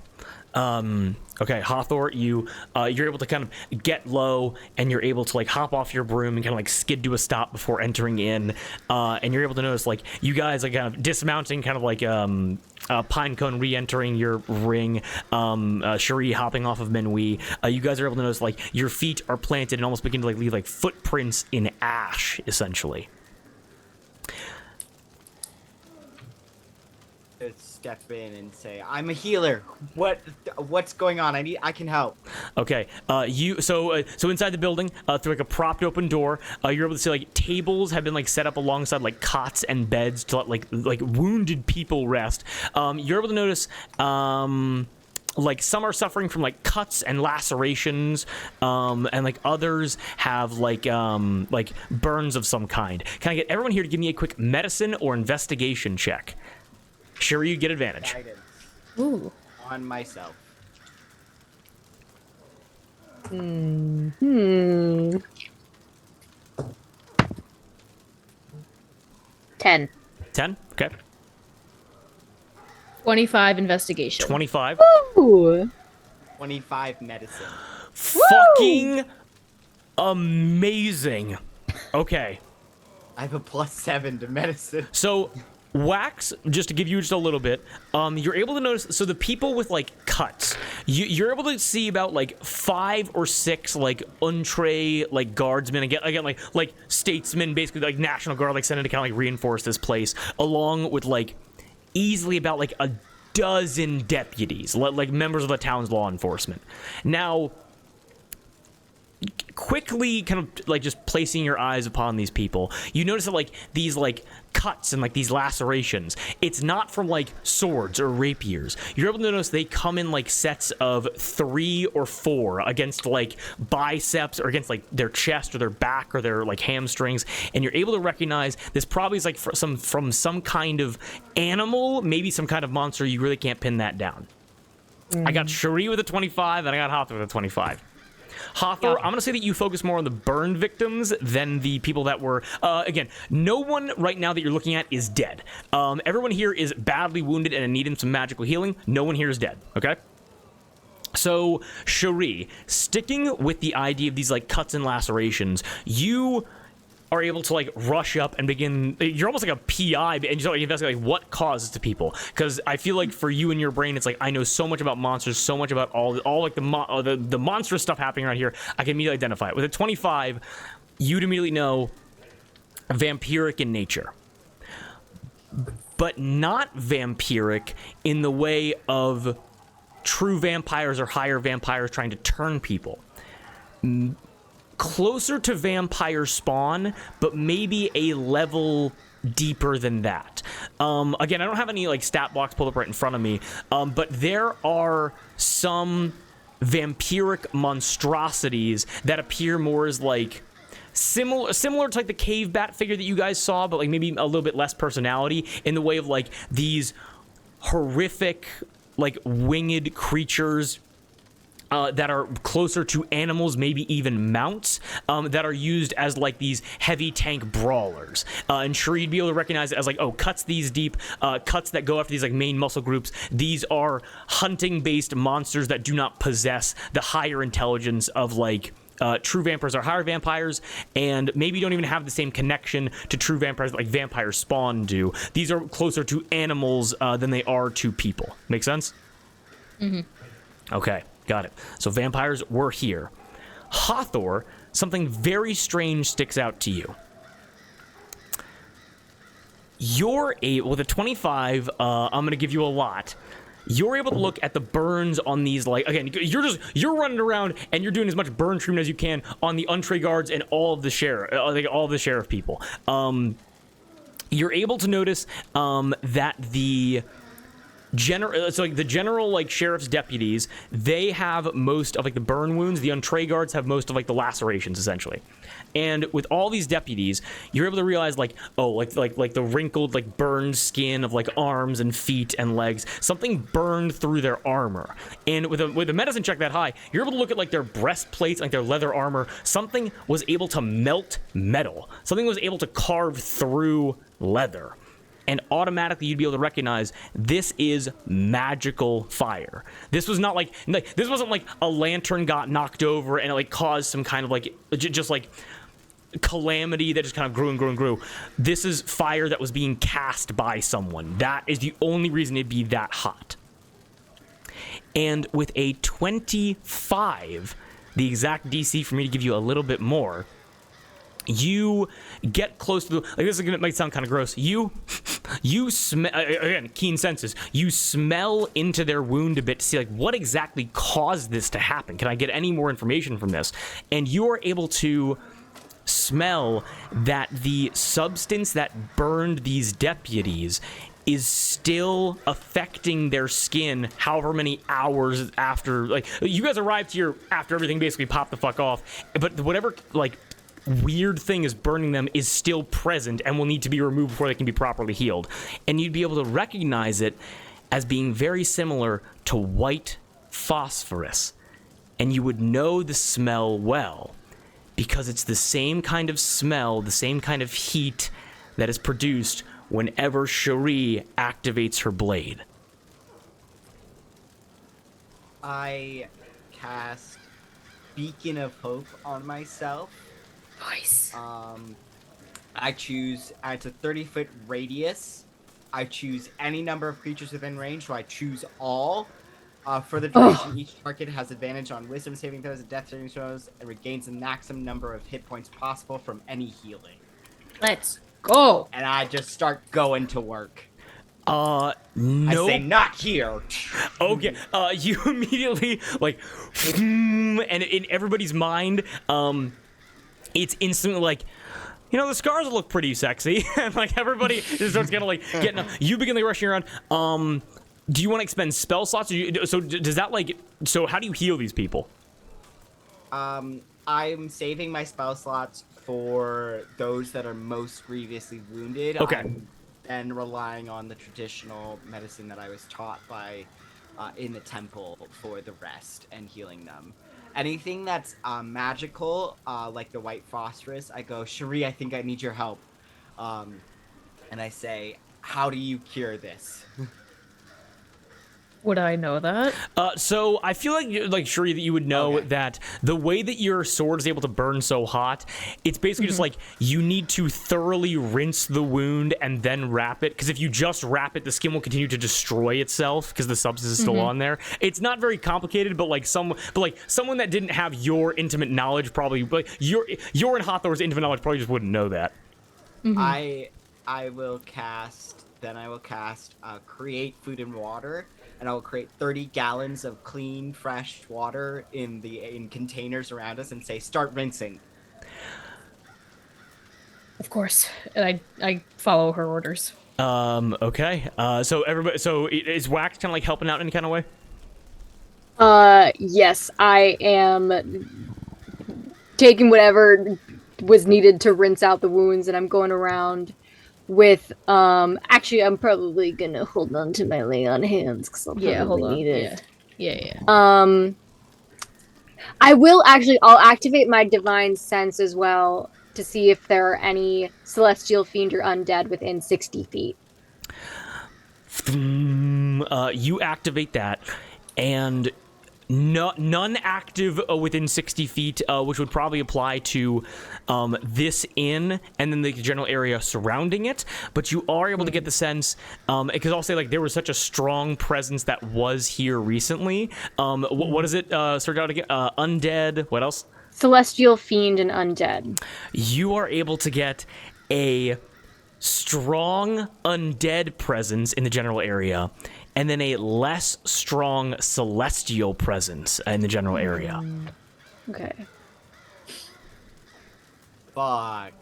Okay, Hawthor, you're able to kind of get low, and you're able to like hop off your broom and kind of like skid to a stop before entering in, and you're able to notice like you guys like kind of dismounting, kind of like Pinecone re-entering your ring, Cherie hopping off of Menui. You guys are able to notice like your feet are planted and almost begin to like leave like footprints in ash, essentially. Step in and say, "I'm a healer. What's going on? I can help." Okay. So inside the building, through like a propped open door, you're able to see like tables have been like set up alongside like cots and beds to let like wounded people rest. You're able to notice like some are suffering from like cuts and lacerations, and like others have like burns of some kind. Can I get everyone here to give me a quick medicine or investigation check? Sure, you get advantage. Guidance Ooh. on myself. 10. 10? Okay. 25 investigation. 25. Ooh. 25 medicine. Fucking amazing. Okay. I have a +7 to medicine. So, Wax, just to give you just a little bit, you're able to notice, so the people with, like, cuts, you're able to see about, like, 5 or 6, like, entree, like, guardsmen, again, like, statesmen, basically, like, National Guard, like, sent in to kind of, like, reinforce this place, along with, like, easily about, like, a dozen deputies, like, members of the town's law enforcement. Now, quickly kind of like just placing your eyes upon these people, you notice that like these like cuts and like these lacerations, it's not from like swords or rapiers. You're able to notice they come in like sets of 3 or 4 against like biceps or against like their chest or their back or their like hamstrings, and you're able to recognize this probably is like from some kind of animal, maybe some kind of monster. You really can't pin that down. I got Cherie with a 25 and I got Hawthor with a 25. Hawthor, I'm going to say that you focus more on the burn victims than the people that were... again, no one right now that you're looking at is dead. Everyone here is badly wounded and needing some magical healing. No one here is dead, okay? So, Cherie, sticking with the idea of these, like, cuts and lacerations, you are able to like rush up and begin. You're almost like a PI, and you start like investigating like what causes to people. Because I feel like for you in your brain, it's like I know so much about monsters, so much about all like the monstrous stuff happening around here. I can immediately identify it. With a 25, you'd immediately know vampiric in nature, but not vampiric in the way of true vampires or higher vampires trying to turn people. Closer to vampire spawn, but maybe a level deeper than that. Again, I don't have any like stat blocks pulled up right in front of me, but there are some vampiric monstrosities that appear more as like similar to like the cave bat figure that you guys saw, but like maybe a little bit less personality in the way of like these horrific like winged creatures that are closer to animals, maybe even mounts, that are used as like these heavy tank brawlers. And sure, you'd be able to recognize it as like, oh, cuts these deep, cuts that go after these like main muscle groups. These are hunting-based monsters that do not possess the higher intelligence of like true vampires or higher vampires, and maybe don't even have the same connection to true vampires like vampire spawn do. These are closer to animals than they are to people. Make sense? Mm-hmm. Okay. Got it. So vampires were here. Hawthor, something very strange sticks out to you. You're able, with a 25, I'm going to give you a lot. You're able to look at the burns on these, like, again, you're running around and you're doing as much burn treatment as you can on the entree guards and all of the sheriff people. You're able to notice that the so like the general like sheriff's deputies, they have most of like the burn wounds. The Entree guards have most of like the lacerations essentially. And with all these deputies, you're able to realize like, oh, like the wrinkled, like burned skin of like arms and feet and legs, something burned through their armor. And with a medicine check that high, you're able to look at like their breastplates, like their leather armor. Something was able to melt metal. Something was able to carve through leather. And automatically you'd be able to recognize this is magical fire. This was not like this wasn't like a lantern got knocked over and it like caused some kind of like just like calamity that just kind of grew and grew and grew. This is fire that was being cast by someone. That is the only reason it'd be that hot. And with a 25, the exact DC for me to give you a little bit more, you get close to the, like this might sound kind of gross. You smell, again, keen senses. You smell into their wound a bit to see like what exactly caused this to happen. Can I get any more information from this? And you are able to smell that the substance that burned these deputies is still affecting their skin however many hours after, like, you guys arrived here after everything basically popped the fuck off, but whatever, like, weird thing is burning them is still present and will need to be removed before they can be properly healed. And you'd be able to recognize it as being very similar to white phosphorus. And you would know the smell well because it's the same kind of smell, the same kind of heat that is produced whenever Cherie activates her blade. I cast Beacon of Hope on myself. Nice. It's a 30-foot radius. I choose any number of creatures within range, so I choose all. For the duration, each target has advantage on wisdom saving throws and death saving throws, and regains the maximum number of hit points possible from any healing. Let's go. And I just start going to work. No. I say, not here. Okay. You immediately, like, and in everybody's mind, it's instantly like, you know, the scars look pretty sexy. And, like, everybody just starts kind of, like, getting up. You begin, like, rushing around. Do you want to expend spell slots? So does that, like, so how do you heal these people? I'm saving my spell slots for those that are most grievously wounded. Okay. I'm then relying on the traditional medicine that I was taught by in the temple for the rest and healing them. Anything that's magical, like the white phosphorus, I go, Cherie, I think I need your help. And I say, how do you cure this? Would I know that? So I feel like Cherie, that you would know that the way that your sword is able to burn so hot, it's basically just like you need to thoroughly rinse the wound and then wrap it. Because if you just wrap it, the skin will continue to destroy itself because the substance is still on there. It's not very complicated, but someone that didn't have your intimate knowledge probably, like your and Hathor's intimate knowledge probably just wouldn't know that. I will cast create food and water. And I will create 30 gallons of clean, fresh water in containers around us and say, start rinsing. Of course. And I follow her orders. Okay. So everybody, is Wax kind of like helping out in any kind of way? Yes, I am taking whatever was needed to rinse out the wounds, and I'm going around with actually I'm probably gonna hold on to my lay on hands because I'll probably need it. Yeah. I'll activate my divine sense as well to see if there are any celestial fiend or undead within 60 feet. You activate that, and none active within 60 feet, which would probably apply to this inn and then the general area surrounding it. But you are able to get the sense, because I'll say like there was such a strong presence that was here recently. What is it? Start out again. Undead. What else? Celestial fiend and undead. You are able to get a strong undead presence in the general area, and then a less strong celestial presence in the general area. Okay. Fuck.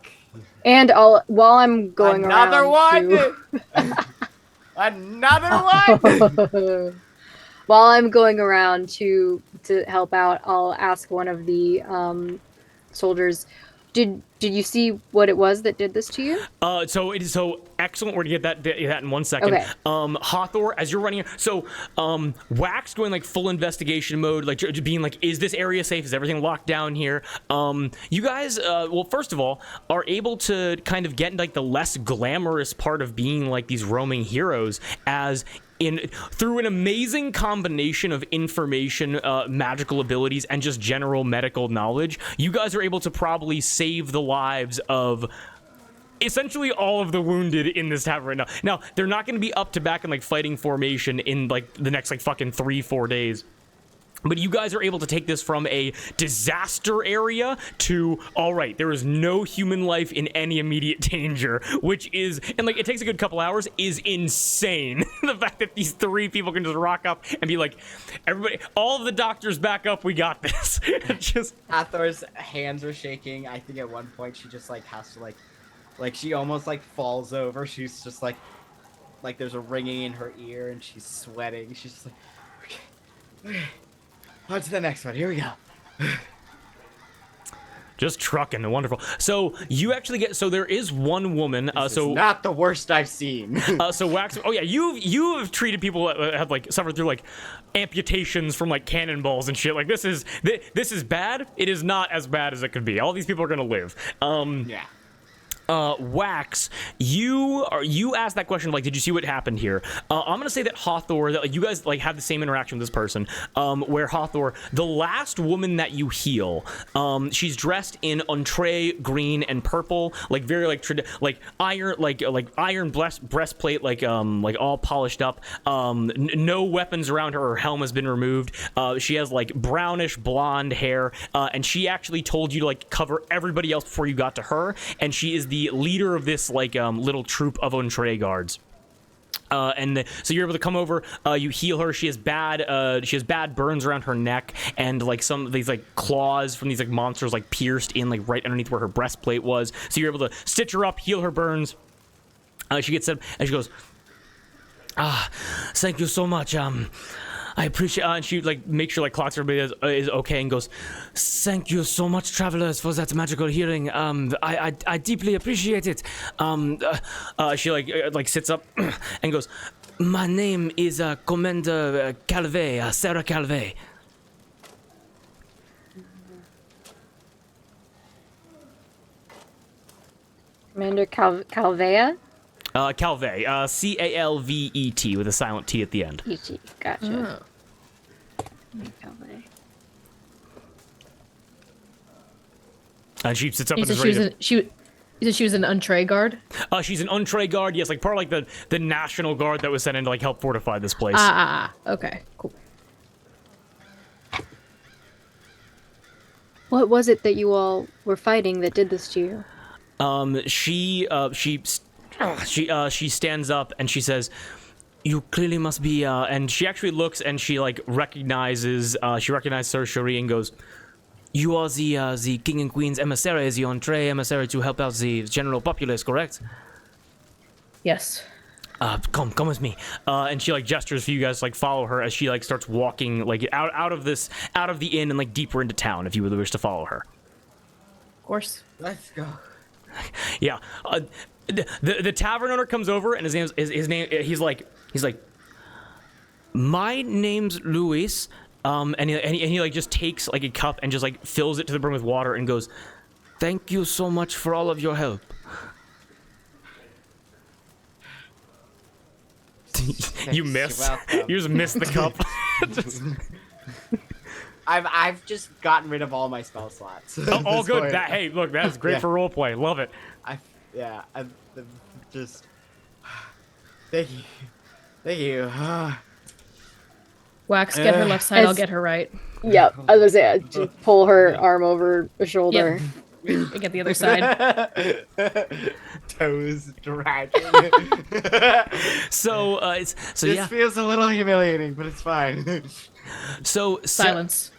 And while I'm going Another around one. Another one. While I'm going around to help out, I'll ask one of the soldiers, Did you see what it was that did this to you? So excellent. We're gonna get that in 1 second. Okay. Hawthor, as you're running, so Wax going like full investigation mode, like being like, is this area safe? Is everything locked down here? You guys, well, first of all, are able to kind of get into like the less glamorous part of being like these roaming heroes, as through an amazing combination of information, magical abilities, and just general medical knowledge, you guys are able to probably save the lives of essentially all of the wounded in this tavern right now. Now, they're not going to be up to back in like fighting formation in like the next like fucking 3-4 days. But you guys are able to take this from a disaster area to, all right, there is no human life in any immediate danger, which is, and like, it takes a good couple hours, is insane. The fact that these 3 people can just rock up and be like, everybody, all of the doctors back up, we got this. Just Hathor's hands are shaking. I think at one point she just like has to like she almost like falls over. She's just like there's a ringing in her ear and she's sweating. She's just like, okay. On to the next one. Here we go. just trucking. Wonderful. So you actually get. So there is one woman. This is not the worst I've seen. So Wax. Oh yeah, you have treated people that have like suffered through like amputations from like cannonballs and shit. Like this is bad. It is not as bad as it could be. All these people are gonna live. Yeah. Wax, you asked that question, like, did you see what happened here? I'm gonna say that Hawthor, that like you guys like have the same interaction with this person, where Hawthor, the last woman that you heal, she's dressed in entree green and purple, like very like iron, like iron breastplate, like all polished up, no weapons around her. Her helm has been removed. She has like brownish blonde hair, and she actually told you to like cover everybody else before you got to her, and she is the leader of this like little troop of entree guards. So you're able to come over, you heal her. She has bad burns around her neck, and like some of these like claws from these like monsters like pierced in like right underneath where her breastplate was. So you're able to stitch her up, heal her burns. She gets up and she goes, thank you so much. I appreciate, and she like makes sure like clocks everybody is okay and goes, thank you so much, travelers, for that magical healing. I deeply appreciate it. She like sits up and goes, my name is Commander Calvé, Sarah Calvé. Commander Calvea? Calvé, Calvet, with a silent T at the end. E.T. Gotcha. Calvet. And she sits up You and is said ready to... she was an entree guard? She's an entree guard, yes, like part of like the National Guard that was sent in to like help fortify this place. Okay, cool. What was it that you all were fighting that did this to you? She stands up and she says, you clearly must be, and she actually looks and she like recognizes Sir Cherie and goes, you are the king and queen's emissary, the entree emissary to help out the general populace, correct? Yes. Come with me. And she like gestures for you guys to like follow her as she like starts walking like out of the inn and like deeper into town, if you would wish to follow her. Of course. Let's go. Yeah. The tavern owner comes over and his name he's like my name's Luis, and he like just takes like a cup and just like fills it to the brim with water and goes, thank you so much for all of your help. You miss. You just missed the cup. I've just gotten rid of all my spell slots. All good. Hey, look, that's great for roleplay. Love it. I'm just thank you. Wax, get her left side, I'll get her right. Yep, I was gonna say, just pull her arm over her shoulder. Yep. Get the other side. Toes dragging. This feels a little humiliating, but it's fine. So Silence.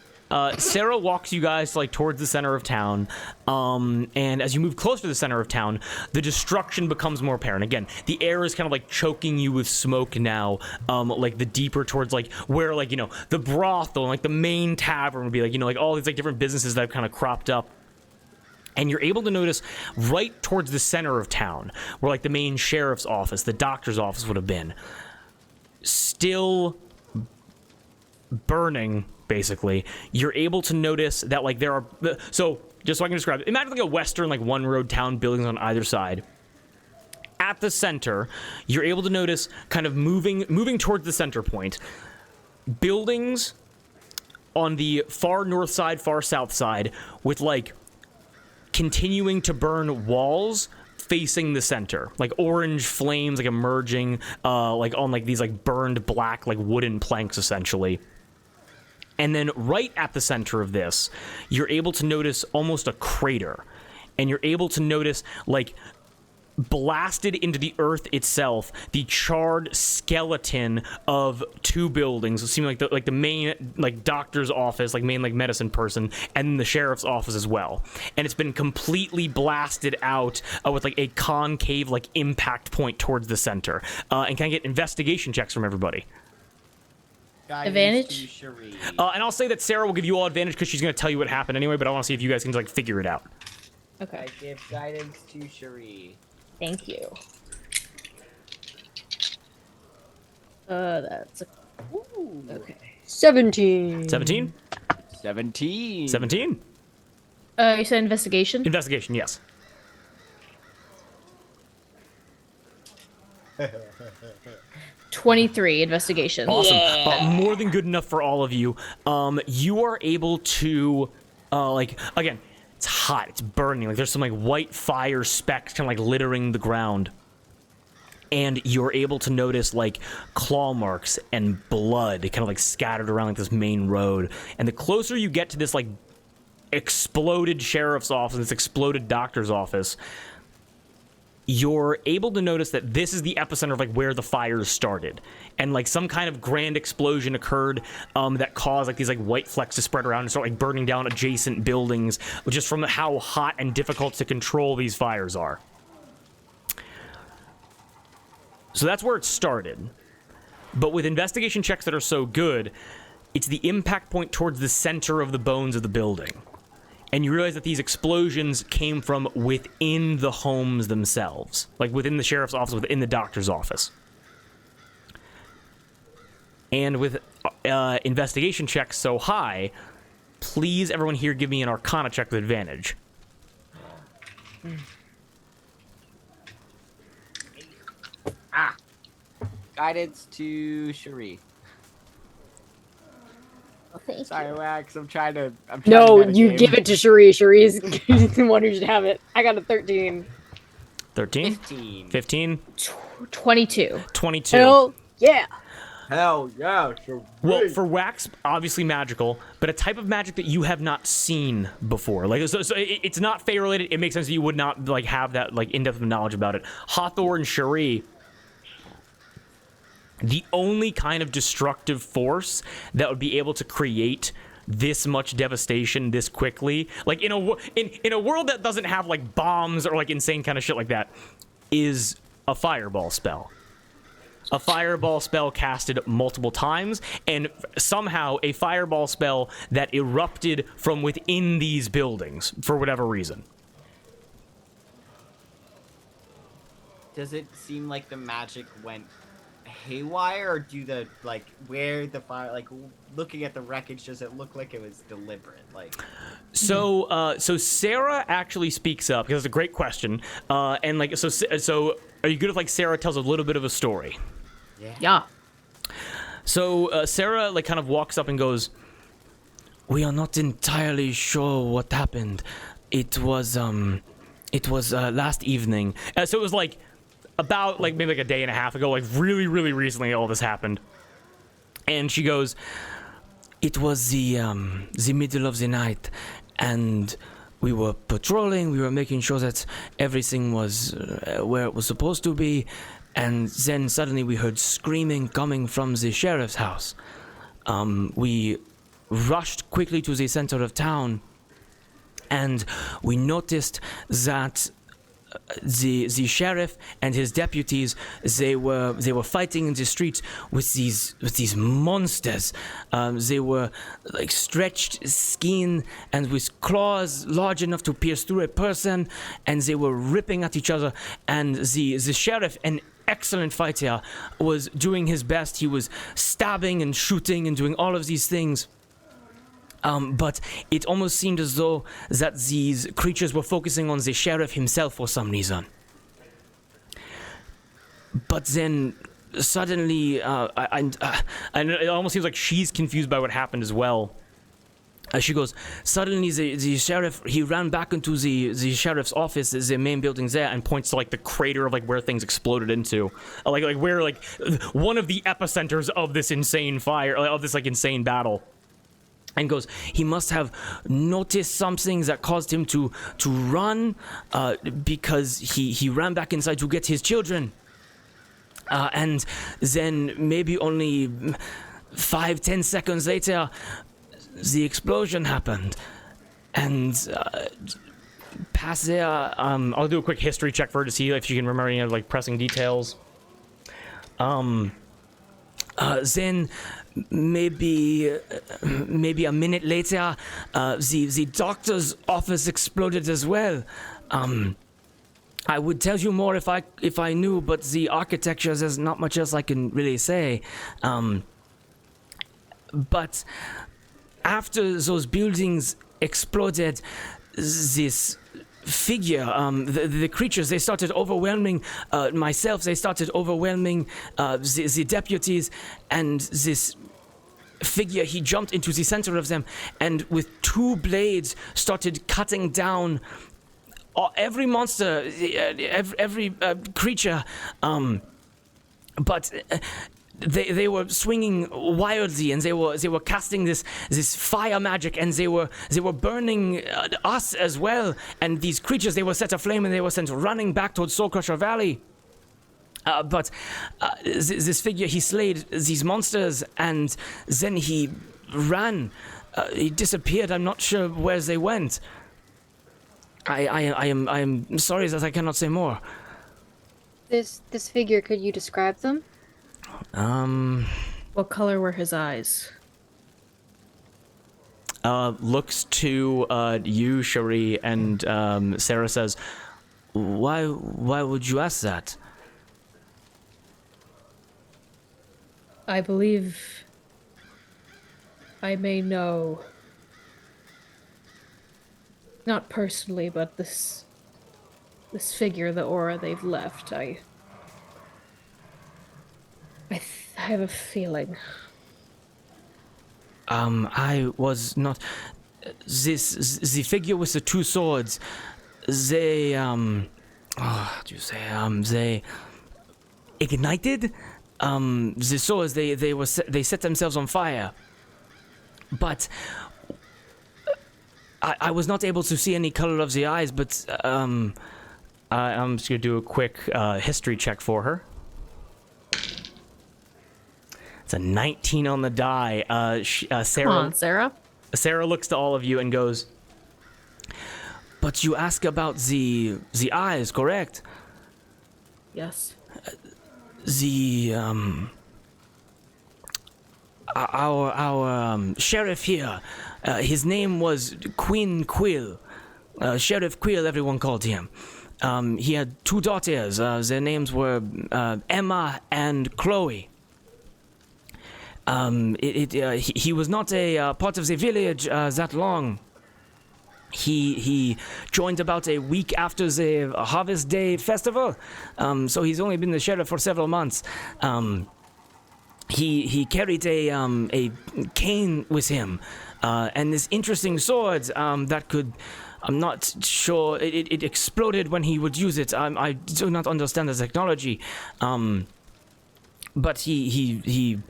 Sarah walks you guys like towards the center of town, and as you move closer to the center of town, the destruction becomes more apparent. Again, the air is kind of like choking you with smoke now, like the deeper towards like where like, you know, the brothel and like the main tavern would be, like, you know, like all these like different businesses that have kind of cropped up. And you're able to notice right towards the center of town, where like the main sheriff's office, the doctor's office would have been, still burning, basically. You're able to notice that like there are, so just so I can describe it, imagine like a western like one road town, buildings on either side. At the center, you're able to notice kind of moving towards the center point, buildings on the far north side, far south side, with like continuing to burn walls facing the center, like orange flames like emerging like on like these like burned black like wooden planks essentially. And then right at the center of this, you're able to notice almost a crater, and you're able to notice like blasted into the earth itself the charred skeleton of two buildings. It seemed like the main like doctor's office, like main like medicine person, and the sheriff's office as well. And it's been completely blasted out with like a concave like impact point towards the center. And can I get investigation checks from everybody? Advantage? And I'll say that Sarah will give you all advantage because she's going to tell you what happened anyway, but I want to see if you guys can like figure it out. Okay. I give guidance to Cherie. Thank you. That's a... Ooh. Okay. 17. 17? 17. 17? You said investigation? Investigation, yes. $23 investigation. Awesome. More than good enough for all of you. You are able to, like, again, it's hot, it's burning, like there's some like white fire specks kind of like littering the ground. And you're able to notice like claw marks and blood kind of like scattered around like this main road. And the closer you get to this like exploded sheriff's office, this exploded doctor's office, you're able to notice that this is the epicenter of like where the fires started, and like some kind of grand explosion occurred that caused like these like white flecks to spread around and start like burning down adjacent buildings, just from how hot and difficult to control these fires are. So that's where it started. But with investigation checks that are so good, it's the impact point towards the center of the bones of the building. And you realize that these explosions came from within the homes themselves, like within the sheriff's office, within the doctor's office. And with investigation checks so high, please, everyone here, give me an Arcana check with advantage. Guidance to Cherie. Sorry, Wax. I'm trying to. No, you give it to Cherie. Cherie's the one who should have it. I got a 13. 13? 15. 15? 22. 22. Hell yeah. Hell yeah. Well, for Wax, obviously magical, but a type of magic that you have not seen before. Like, so it's not Fey related. It makes sense that you would not like have that like in-depth knowledge about it. Hawthorne and Cherie, the only kind of destructive force that would be able to create this much devastation this quickly, like in a world that doesn't have like bombs or like insane kind of shit like that, is a fireball spell. A fireball spell casted multiple times, and somehow a fireball spell that erupted from within these buildings for whatever reason. Does it seem like the magic went haywire, or do the like where the fire, like looking at the wreckage, does it look like it was deliberate? Like, so Sarah actually speaks up because it's a great question, and like so are you good if like Sarah tells a little bit of a story? Yeah. So Sarah like kind of walks up and goes, "We are not entirely sure what happened. It was last evening." So it was like about like maybe like a day and a half ago, like really, really recently all this happened. And she goes, "It was the middle of the night, and we were patrolling. We were making sure that everything was where it was supposed to be. And then suddenly we heard screaming coming from the sheriff's house. We rushed quickly to the center of town, and we noticed that the sheriff and his deputies, they were fighting in the streets with these monsters. They were like stretched skin and with claws large enough to pierce through a person, and they were ripping at each other. And the sheriff, an excellent fighter, was doing his best. He was stabbing and shooting and doing all of these things. But it almost seemed as though that these creatures were focusing on the sheriff himself for some reason. But then suddenly, it almost seems like she's confused by what happened as well. She goes, suddenly the sheriff, he ran back into the sheriff's office, the main building's there, and points to like the crater of like where things exploded into. Like where like one of the epicenters of this insane fire, of this like insane battle. And goes, he must have noticed something that caused him to run, because he ran back inside to get his children. And then maybe only 5-10 seconds later, the explosion happened. And past there, I'll do a quick history check for her to see if she can remember any of like pressing details. Then maybe a minute later, the doctor's office exploded as well. I would tell you more if I knew, but the architecture, there's not much else I can really say. But after those buildings exploded, this figure, the creatures, they started overwhelming myself, they started overwhelming the deputies, and this figure, he jumped into the center of them, and with 2 blades started cutting down every monster, every creature, but they were swinging wildly, and they were casting this fire magic, and they were burning us as well. And these creatures, they were set aflame, and they were sent running back towards Soul Crusher Valley. But this figure, he slayed these monsters, and then he ran. He disappeared. I'm not sure where they went. I am sorry that I cannot say more. This figure, could you describe them? What color were his eyes? Looks to you, Cherie, and Sarah says, Why would you ask that? I believe I may know, not personally, but this figure, the aura they've left, I have a feeling. I was not. The figure with the 2 swords, they, how do you say, they ignited. The swords, they set themselves on fire. But I was not able to see any color of the eyes, but, I'm just gonna do a quick history check for her. It's a 19 on the die. Sarah. Come on, Sarah. Sarah looks to all of you and goes, but you ask about the eyes, correct? Yes. Our sheriff here, his name was Quinn Quill. Sheriff Quill, everyone called him. He had 2 daughters. Their names were Emma and Chloe. He was not a part of the village that long. He joined about a week after the Harvest Day festival, so he's only been the sheriff for several months. He carried a cane with him, and this interesting sword that could. I'm not sure. It exploded when he would use it. I do not understand the technology. But he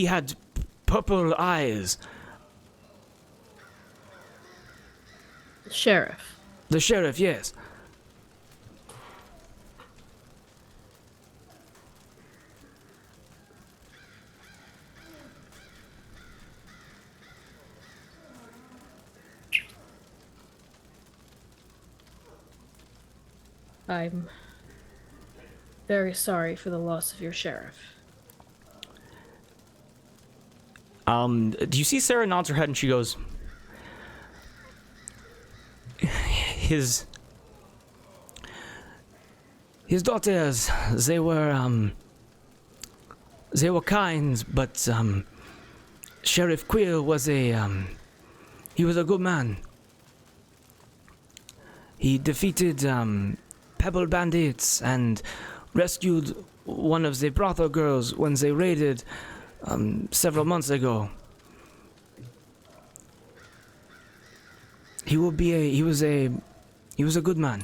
had purple eyes. Sheriff. The sheriff, yes. I'm very sorry for the loss of your sheriff. Do you see Sarah nods her head and she goes, his daughters, they were kind, but Sheriff Quill was he was a good man. He defeated Pebble Bandits and rescued one of the brothel girls when they raided several months ago. He was a good man.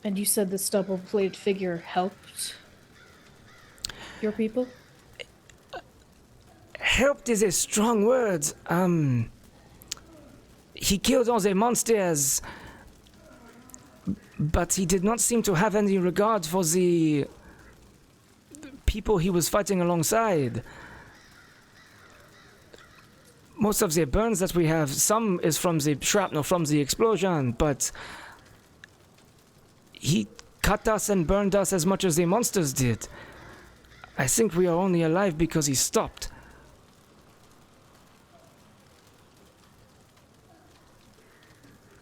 And you said this double-bladed figure helped your people? Helped is a strong word. He killed all the monsters, but he did not seem to have any regard for the people he was fighting alongside. Most of the burns that we have, some is from the shrapnel from the explosion, but he cut us and burned us as much as the monsters did. I think we are only alive because he stopped.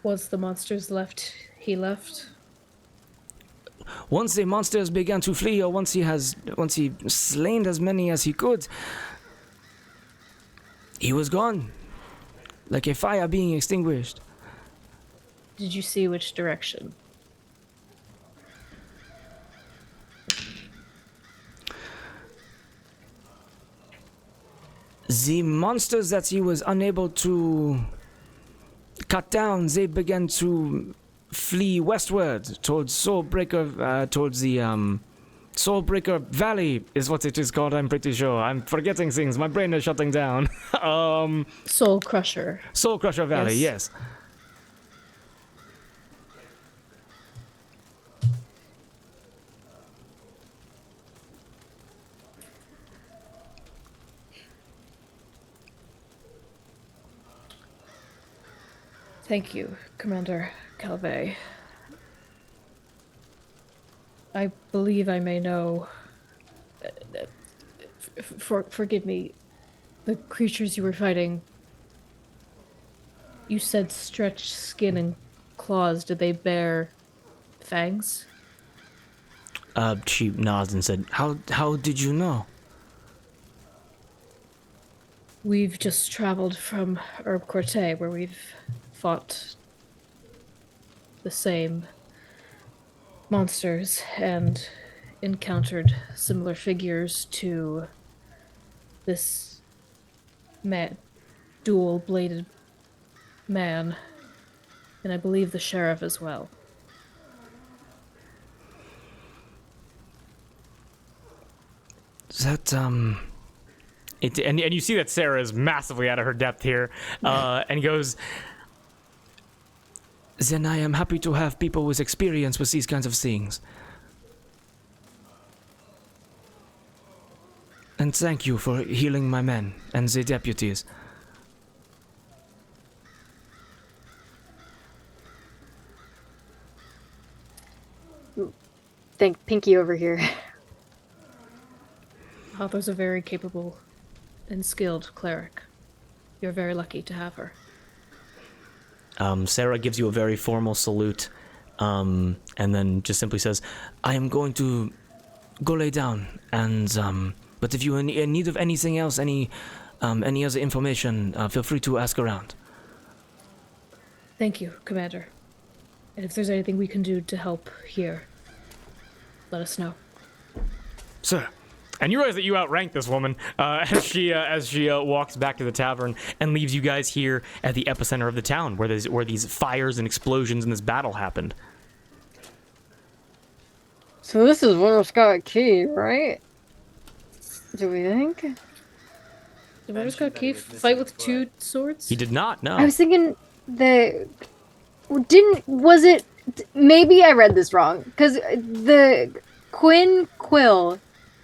Once the monsters left, he left? Once the monsters began to flee, or once he slain as many as he could, he was gone, like a fire being extinguished. Did you see which direction? The monsters that he was unable to cut down, they began to flee westward towards Soulbreaker, towards the Soulbreaker Valley is what it is called, I'm pretty sure. I'm forgetting things, my brain is shutting down. Soul Crusher. Soul Crusher Valley, yes. Thank you, Commander Calvé. I believe I may know... forgive me. The creatures you were fighting... You said stretched skin and claws. Did they bear fangs? She nods and said, How did you know? We've just traveled from Herb Corte, where we've fought the same monsters and encountered similar figures to this dual-bladed man, and I believe the sheriff as well. That, and you see that Sarah is massively out of her depth here, and goes, then I am happy to have people with experience with these kinds of things. And thank you for healing my men and the deputies. Thank Pinky over here. Arthur's a very capable and skilled cleric. You're very lucky to have her. Sarah gives you a very formal salute, and then just simply says, I am going to go lay down, and, but if you are in need of anything else, any other information, feel free to ask around. Thank you, Commander. And if there's anything we can do to help here, let us know. Sir. And you realize that you outrank this woman as she walks back to the tavern and leaves you guys here at the epicenter of the town, where these fires and explosions and this battle happened. So this is Winter Scott Key, right? Do we think? Did Winter Scott Keith fight with two swords? He did not, no. I was thinking maybe I read this wrong, because the Quill,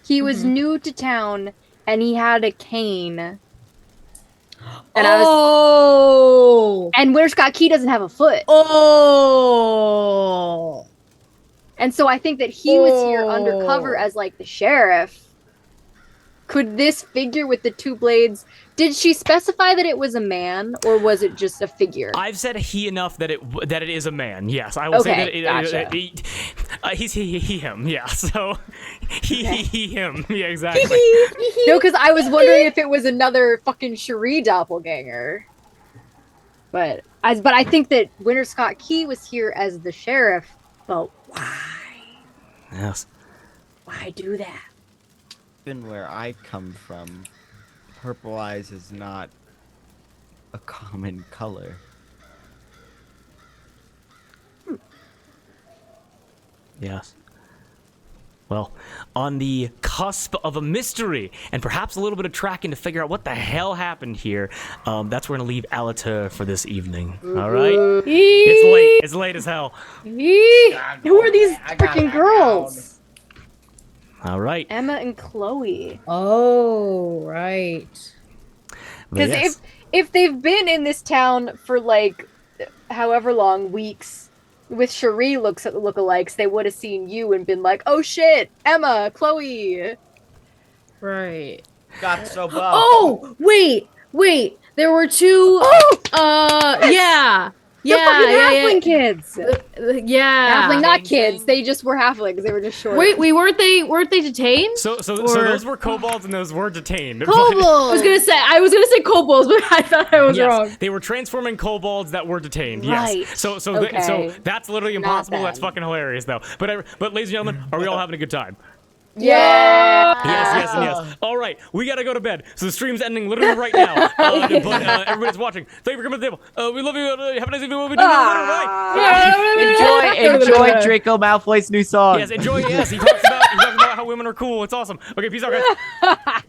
he was new to town, and he had a cane. And And Winter Scott Key doesn't have a foot. Oh. And so I think that he was here undercover as like the sheriff. Could this figure with the two blades, did she specify that it was a man or was it just a figure? I've said he enough that it is a man. Yes, I will say that gotcha. He's he him. Yeah, so he him. Yeah, exactly. No, because I was wondering if it was another fucking Cherie doppelganger. But I think that Winter Scott Key was here as the sheriff. But why? Yes. Why do that? Even where I come from, purple eyes is not a common color. Yes. Well, on the cusp of a mystery and perhaps a little bit of tracking to figure out what the hell happened here, that's where we're gonna leave Allatour for this evening. All right. It's late. It's late as hell. Who are these freaking girls? All right. Emma and Chloe. Oh, right. But Because yes. if they've been in this town for like however long, weeks, with Cherie lookalikes, they would have seen you and been like, "Oh shit, Emma, Chloe." Right. Got so buff. Oh, wait. There were two. Yeah. They're fucking halfling kids. Yeah. Halfling, not Dang, kids. dang. They just were halflings. They were just short. Wait, weren't they detained? So Or- those were kobolds and those were detained. I was gonna say kobolds, but I thought I was Yes, wrong. they were transforming kobolds that were detained. Right. Yes. So Okay. that's literally Not impossible. bad. That's fucking hilarious though. But ladies and gentlemen, are we all having a good time? Yeah. Yes. All right, we gotta go to bed. So the stream's ending literally right now. But everybody's watching. Thank you for coming to the table. We love you. Have a nice evening. We'll be doing Enjoy Draco Malfoy's new song. Yes, enjoy. Yes, he talks about how women are cool. It's awesome. Okay, peace out, guys.